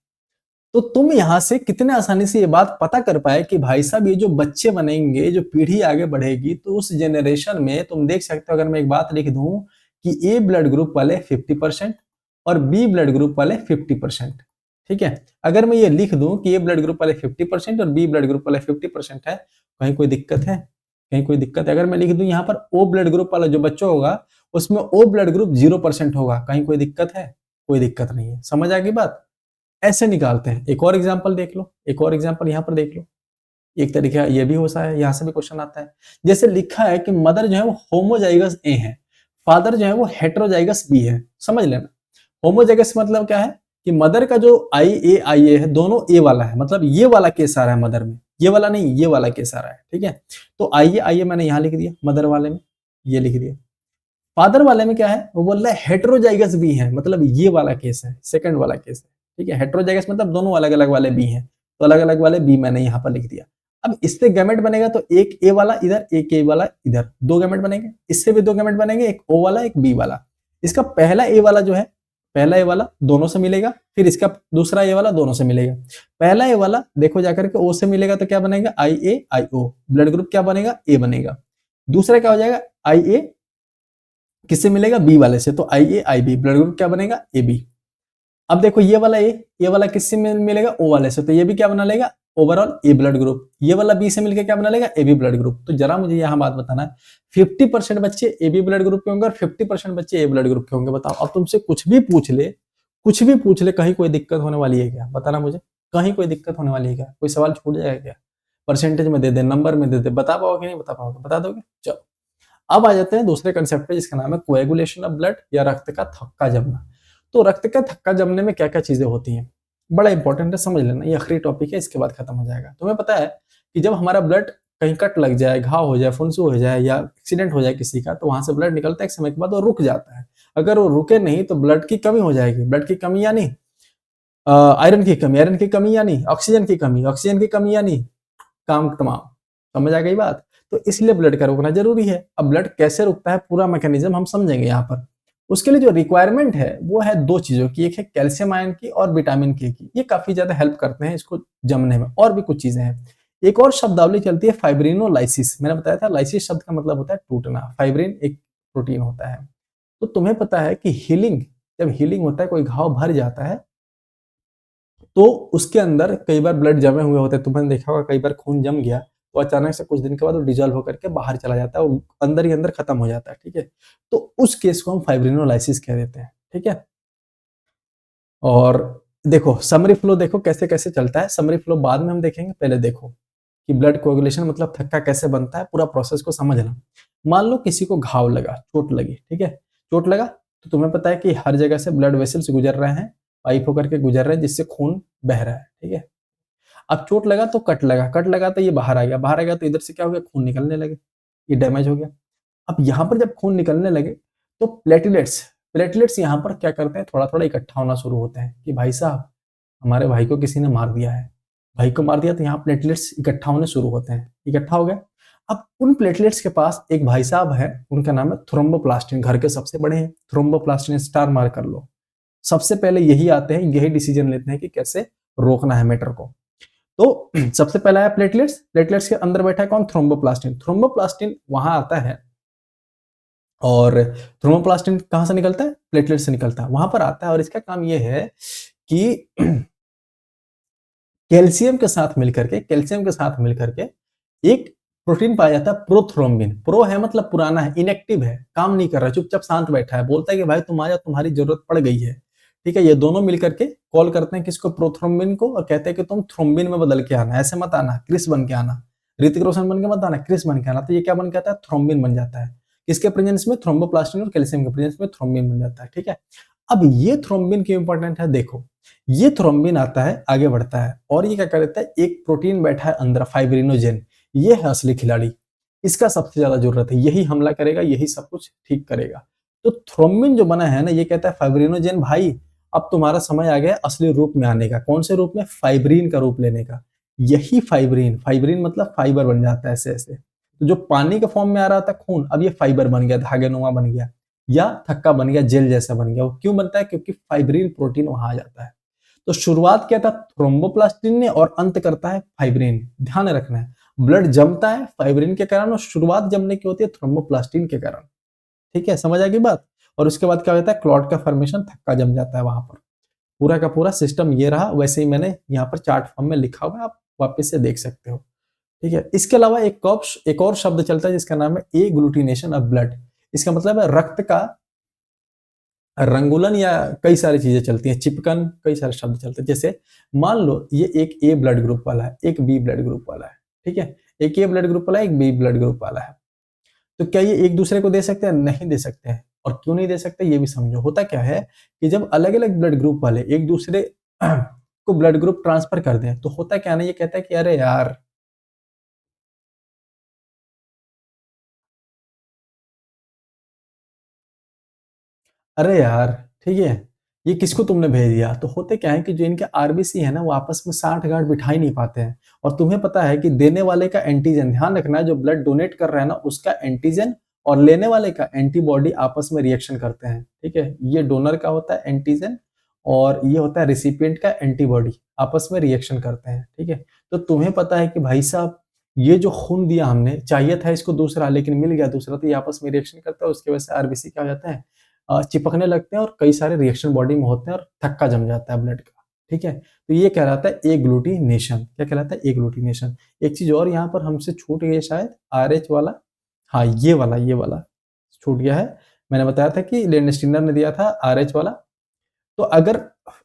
Speaker 1: तो तुम यहां से कितने आसानी से ये बात पता कर पाए कि भाई साहब ये जो बच्चे बनेंगे, जो पीढ़ी आगे बढ़ेगी, तो उस जनरेशन में तुम देख सकते हो, अगर मैं एक बात लिख दूं कि ए ब्लड ग्रुप वाले 50% और बी ब्लड ग्रुप वाले 50%, ठीक है, अगर मैं ये लिख दूं कि ए ब्लड ग्रुप वाले 50% और बी ब्लड ग्रुप वाले 50% है, कहीं कोई दिक्कत है, कहीं कोई दिक्कत है। अगर मैं लिख दूं यहाँ पर ओ ब्लड ग्रुप वाला जो बच्चा होगा उसमें ओ ब्लड ग्रुप 0% होगा, कहीं कोई दिक्कत है, कोई दिक्कत नहीं है, समझ आ गई बात। ऐसे निकालते हैं। एक और एग्जांपल देख लो, एक और एग्जांपल यहाँ पर देख लो, एक तरीका ये भी हो सकता है, यहाँ से भी क्वेश्चन आता है। जैसे लिखा है कि मदर जो है वो होमोजाइगस ए है, फादर जो है वो हेटेरोजाइगस बी है, समझ लेना। होमोजाइगस मतलब क्या है कि मदर का जो आई ए है दोनों ए वाला है, मतलब ये वाला केस आ रहा है मदर में, ये वाला नहीं, ये वाला केस आ रहा है, ठीक है। तो आई ए मैंने यहाँ लिख दिया, मदर वाले में ये लिख दिया। फादर वाले में क्या है, वो बोल रहा है हेटेरोजाइगस बी है, मतलब ये वाला केस है, सेकंड वाला केस है, ठीक है। हेटेरोजाइगस मतलब दोनों अलग अलग वाले बी हैं, तो अलग अलग वाले बी मैंने यहाँ पर लिख दिया। अब इससे गैमेट बनेगा तो एक ए वाला इधर, एक ए वाला इधर, दो गैमेट बनेंगे। इससे भी दो गैमेट बनेंगे, एक ओ वाला एक बी वाला। इसका पहला ए वाला जो है, पहला ए वाला दोनों से मिलेगा, फिर इसका दूसरा ए वाला दोनों से मिलेगा। पहला ए वाला देखो जाकर के ओ से मिलेगा तो क्या बनेगा, आई ए आई ओ, ब्लड ग्रुप क्या बनेगा, ए बनेगा। दूसरा क्या हो जाएगा, आई ए किससे मिलेगा, बी वाले से, तो आई ए आई बी, ब्लड ग्रुप क्या बनेगा, ए बी। अब देखो ये वाला ए, ये वाला किससे मिलेगा, ओ वाले से, तो ये भी क्या बना लेगा, ओवरऑल ए ब्लड ग्रुप। ये वाला बी से मिलकर क्या बना लेगा, ए बी ब्लड ग्रुप। तो जरा मुझे यहाँ बात बताना है, 50% बच्चे ए बी ब्लड ग्रुप के होंगे और 50% बच्चे ए ब्लड ग्रुप के होंगे, बताओ। अब तुमसे कुछ भी पूछ ले, कुछ भी पूछ ले, कहीं कोई दिक्कत होने वाली है क्या, बताना मुझे, कहीं कोई दिक्कत होने वाली है क्या, कोई सवाल छूट जाएगा क्या, परसेंटेज में दे दे, नंबर में दे दे, बता पाओगे नहीं बता पाओगे, बता दोगे। चलो अब आ जाते हैं दूसरे कंसेप्ट पे, जिसका नाम है कोएगुलेशन ऑफ ब्लड, या रक्त का थक्का जमना। तो रक्त का थक्का जमने में क्या क्या चीजें होती हैं, बड़ा इंपॉर्टेंट है, समझ लेना, ये आखिरी टॉपिक है, इसके बाद खत्म हो जाएगा। तुम्हें पता है कि जब हमारा ब्लड कहीं कट लग जाए, घाव हो जाए, फुंसू हो जाए, या एक्सीडेंट हो जाए किसी का, तो वहां से ब्लड निकलता है, एक समय के बाद वो रुक जाता है। अगर वो रुके नहीं तो ब्लड की कमी हो जाएगी। ब्लड की कमी यानी आयरन की कमी, आयरन की कमी यानी ऑक्सीजन की कमी, ऑक्सीजन की कमी यानी काम तमाम, समझ आ गई बात। तो इसलिए ब्लड का रुकना जरूरी है। अब ब्लड कैसे रुकता है, पूरा मैकेनिज्म हम समझेंगे यहाँ पर। उसके लिए जो रिक्वायरमेंट है वो है दो चीजों की, एक है कैल्शियम आयन की और विटामिन के की। ये काफी ज्यादा हेल्प करते हैं इसको जमने में। और भी कुछ चीजें हैं, एक और शब्दावली चलती है फाइब्रिनोलाइसिस। मैंने बताया था लाइसिस शब्द का मतलब होता है टूटना, फाइब्रिन एक प्रोटीन होता है। तो तुम्हें पता है कि हीलिंग, जब हीलिंग होता है, कोई घाव भर जाता है, तो उसके अंदर कई बार ब्लड जमे हुए होते हैं। तुमने देखा होगा कई बार खून जम गया तो अचानक से कुछ दिन के बाद वो डिजॉल्व होकर के बाहर चला जाता है, वो अंदर ही अंदर खत्म हो जाता है, ठीक है। तो उस केस को हम फाइब्रिनोलाइसिस कह देते हैं, ठीक है। और देखो समरी फ्लो, देखो कैसे कैसे चलता है। समरी फ्लो बाद में हम देखेंगे, पहले देखो कि ब्लड कोagulation मतलब थक्का कैसे बनता है, पूरा प्रोसेस को समझना। मान लो किसी को घाव लगा, चोट लगी, ठीक है, चोट लगा तो तुम्हें पता है कि हर जगह से ब्लड वेसल्स गुजर रहे हैं, पाइप होकर के गुजर रहे हैं जिससे खून बह रहा है, ठीक है। अब चोट लगा तो कट लगा, कट लगा तो ये बाहर आ गया, बाहर आ गया तो इधर से क्या हो गया, खून निकलने लगे, ये डैमेज हो गया। अब यहाँ पर जब खून निकलने लगे तो प्लेटलेट्स प्लेटलेट्स यहाँ पर क्या करते हैं, थोड़ा थोड़ा इकट्ठा होना शुरू होते हैं कि भाई साहब हमारे भाई को किसी ने मार दिया है, भाई को मार दिया, तो यहाँ प्लेटलेट्स इकट्ठा होने शुरू होते हैं, इकट्ठा हो गया। अब उन प्लेटलेट्स के पास एक भाई साहब है, उनका नाम है थ्रोम्बोप्लास्टिन, घर के सबसे बड़े हैं थ्रोम्बोप्लास्टिन, स्टार मार कर लो। सबसे पहले यही आते हैं, यही डिसीजन लेते हैं कि कैसे रोकना है मैटर को। तो सबसे पहला है प्लेटलेट्स, प्लेटलेट्स के अंदर बैठा है कौन, थ्रोम्बोप्लास्टिन। थ्रोम्बोप्लास्टिन वहां आता है और थ्रोम्बोप्लास्टिन कहां से निकलता है, प्लेटलेट से निकलता है, वहां पर आता है और इसका काम यह है कि कैल्शियम के साथ मिलकर के एक प्रोटीन पाया जाता है प्रोथ्रोम्बिन। प्रो है मतलब पुराना है, इनएक्टिव है, काम नहीं कर रहा है, चुपचाप शांत बैठा है, बोलता है कि भाई तुम आ जाओ, तुम्हारी जरूरत पड़ गई है, ठीक है। ये दोनों मिलकर के कॉल करते हैं किसको, प्रोथ्रोम्बिन को, और कहते हैं कि तुम थ्रोम्बिन में बदल के आना, ऐसे मत आना क्रिस बन के आना, ऋतिक रोशन बन के मत आना, क्रिस बन के आना। तो ये क्या बन के आता है, थ्रोम्बिन बन जाता है। किसके प्रेजेंस में, थ्रोम्बोप्लास्टिन और कैल्शियम के प्रेजेंस में थ्रोम्बिन बन जाता है, ठीक है। अब ये थ्रोम्बिन क्यों इंपॉर्टेंट है, देखो ये थ्रोम्बिन आता है, आगे बढ़ता है और ये क्या करता है, एक प्रोटीन बैठा है अंदर, फाइब्रिनोजेन, ये है असली खिलाड़ी, इसका सबसे ज्यादा जरूरत है, यही हमला करेगा, यही सब कुछ ठीक करेगा। तो थ्रोम्बिन जो बना है ना, ये कहता है फाइब्रिनोजेन भाई अब तुम्हारा समय आ गया असली रूप में आने का, कौन से रूप में, फाइब्रिन का रूप लेने का। यही फाइब्रिन, फाइब्रिन मतलब फाइबर बन जाता है ऐसे ऐसे। तो जो पानी के फॉर्म में आ रहा था खून, अब ये फाइबर बन गया, धागे नुमा बन गया, या थक्का बन गया, जेल जैसा बन गया। वो क्यों बनता है, क्योंकि फाइब्रिन प्रोटीन वहां आ जाता है। तो शुरुआत क्या था, थ्रोम्बोप्लास्टिन ने, और अंत करता है फाइब्रिन, ध्यान रखना है। ब्लड जमता है फाइब्रिन के कारण और शुरुआत जमने की होती है थ्रोम्बोप्लास्टिन के कारण, ठीक है, समझ आ गई बात। और उसके बाद क्या होता है, क्लॉट का फॉर्मेशन, थक्का जम जाता है वहां पर। पूरा का पूरा सिस्टम ये रहा, वैसे ही मैंने यहाँ पर चार्ट फॉर्म में लिखा हुआ है, आप वापस से देख सकते हो, ठीक है। इसके अलावा एक और शब्द चलता है जिसका नाम है एग्लूटिनेशन ऑफ ब्लड। इसका मतलब है रक्त का रंगुलन, या कई सारी चीजें चलती हैं, चिपकन, कई सारे शब्द चलते हैं। जैसे मान लो ये एक ए ब्लड ग्रुप वाला है, एक बी ब्लड ग्रुप वाला है, ठीक है, एक ए ब्लड ग्रुप वाला है, एक बी ब्लड ग्रुप वाला है। तो क्या ये एक दूसरे को दे सकते हैं, नहीं दे सकते हैं। और क्यों नहीं दे सकते ये भी समझो। होता क्या है कि जब अलग अलग ब्लड ग्रुप वाले एक दूसरे को ब्लड ग्रुप ट्रांसफर कर दें तो होता क्या ना, ये कहता है कि अरे यार, अरे यार, ठीक है, ये किसको तुमने भेज दिया। तो होते क्या है कि जो इनके आरबीसी है ना, वो आपस में 60 गांठ बिठा ही नहीं पाते हैं। और तुम्हें पता है कि देने वाले का एंटीजन, ध्यान रखना है, जो ब्लड डोनेट कर रहा है ना उसका एंटीजन और लेने वाले का एंटीबॉडी आपस में रिएक्शन करते हैं, ठीक है। ये डोनर का होता है एंटीजन और ये होता है रिसिपिएंट का एंटीबॉडी, आपस में रिएक्शन करते हैं, ठीक है। तो तुम्हें पता है कि भाई साहब ये जो खून दिया हमने, चाहिए था इसको दूसरा, लेकिन मिल गया दूसरा, तो ये आपस में रिएक्शन करता है, उसकी वजह से आरबीसी क्या हो जाता है, चिपकने लगते हैं और कई सारे रिएक्शन बॉडी में होते हैं और थक्का जम जाता है ब्लड का, ठीक है। तो ये कहलाता है एग्लूटिनेशन। क्या कहलाता है, एग्लूटिनेशन। एक चीज और यहाँ पर हमसे छूट गई है शायद, आरएच वाला, हाँ ये वाला छूट गया है। मैंने बताया था कि लेंडस्टीनर ने दिया था आरएच वाला। तो अगर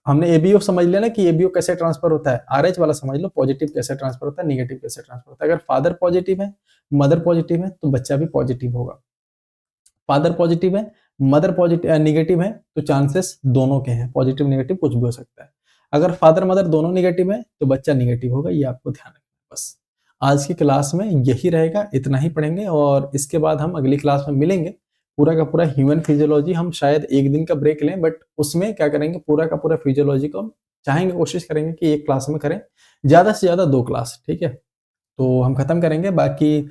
Speaker 1: हमने एबीओ समझ लिया ना कि एबीओ कैसे ट्रांसफर होता है, आरएच वाला समझ लो पॉजिटिव कैसे ट्रांसफर होता है, निगेटिव कैसे ट्रांसफर होता है। अगर फादर पॉजिटिव है, मदर पॉजिटिव है, तो बच्चा भी पॉजिटिव होगा। फादर पॉजिटिव है, मदर पॉजिटिव निगेटिव है, तो चांसेस दोनों के हैं, पॉजिटिव निगेटिव कुछ भी हो सकता है। अगर फादर मदर दोनों निगेटिव है तो बच्चा निगेटिव होगा, ये आपको ध्यान रखना है बस। आज की क्लास में यही रहेगा, इतना ही पढ़ेंगे और इसके बाद हम अगली क्लास में मिलेंगे। पूरा का पूरा ह्यूमन फिजियोलॉजी, हम शायद एक दिन का ब्रेक लें, बट उसमें क्या करेंगे, पूरा का पूरा फिजियोलॉजी को हम चाहेंगे, कोशिश करेंगे कि एक क्लास में करें, ज्यादा से ज्यादा 2 क्लास, ठीक है। तो हम खत्म करेंगे, बाकी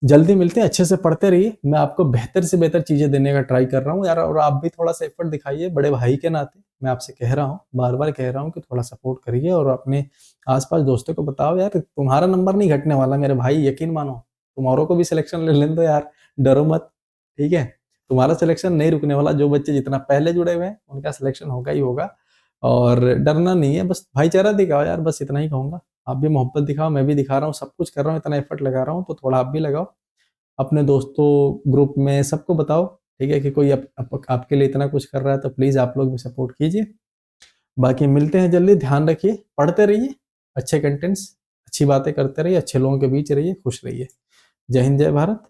Speaker 1: जल्दी मिलते हैं। अच्छे से पढ़ते रहिए, मैं आपको बेहतर से बेहतर चीजें देने का ट्राई कर रहा हूँ यार, और आप भी थोड़ा सा एफर्ट दिखाइए, बड़े भाई के नाते मैं आपसे कह रहा हूँ, बार बार कह रहा हूँ कि थोड़ा सपोर्ट करिए और अपने आसपास दोस्तों को बताओ यार, तुम्हारा नंबर नहीं घटने वाला मेरे भाई, यकीन मानो। तुम्हारों को भी सिलेक्शन ले लें दो यार, डरो मत, ठीक है। तुम्हारा सिलेक्शन नहीं रुकने वाला, जो बच्चे जितना पहले जुड़े हुए हैं उनका सिलेक्शन होगा ही होगा। और डरना नहीं है, बस भाईचारा दिखाओ यार, बस इतना ही कहूंगा। आप भी मोहब्बत दिखाओ, मैं भी दिखा रहा हूँ, सब कुछ कर रहा हूँ, इतना एफर्ट लगा रहा हूँ, तो थोड़ा आप भी लगाओ। अपने दोस्तों ग्रुप में सबको बताओ, ठीक है, कि कोई आपके लिए इतना कुछ कर रहा है, तो प्लीज़ आप लोग भी सपोर्ट कीजिए। बाकी मिलते हैं जल्दी, ध्यान रखिए, पढ़ते रहिए, अच्छे कंटेंट्स अच्छी बातें करते रहिए, अच्छे लोगों के बीच रहिए, खुश रहिए। जय हिंद, जय भारत।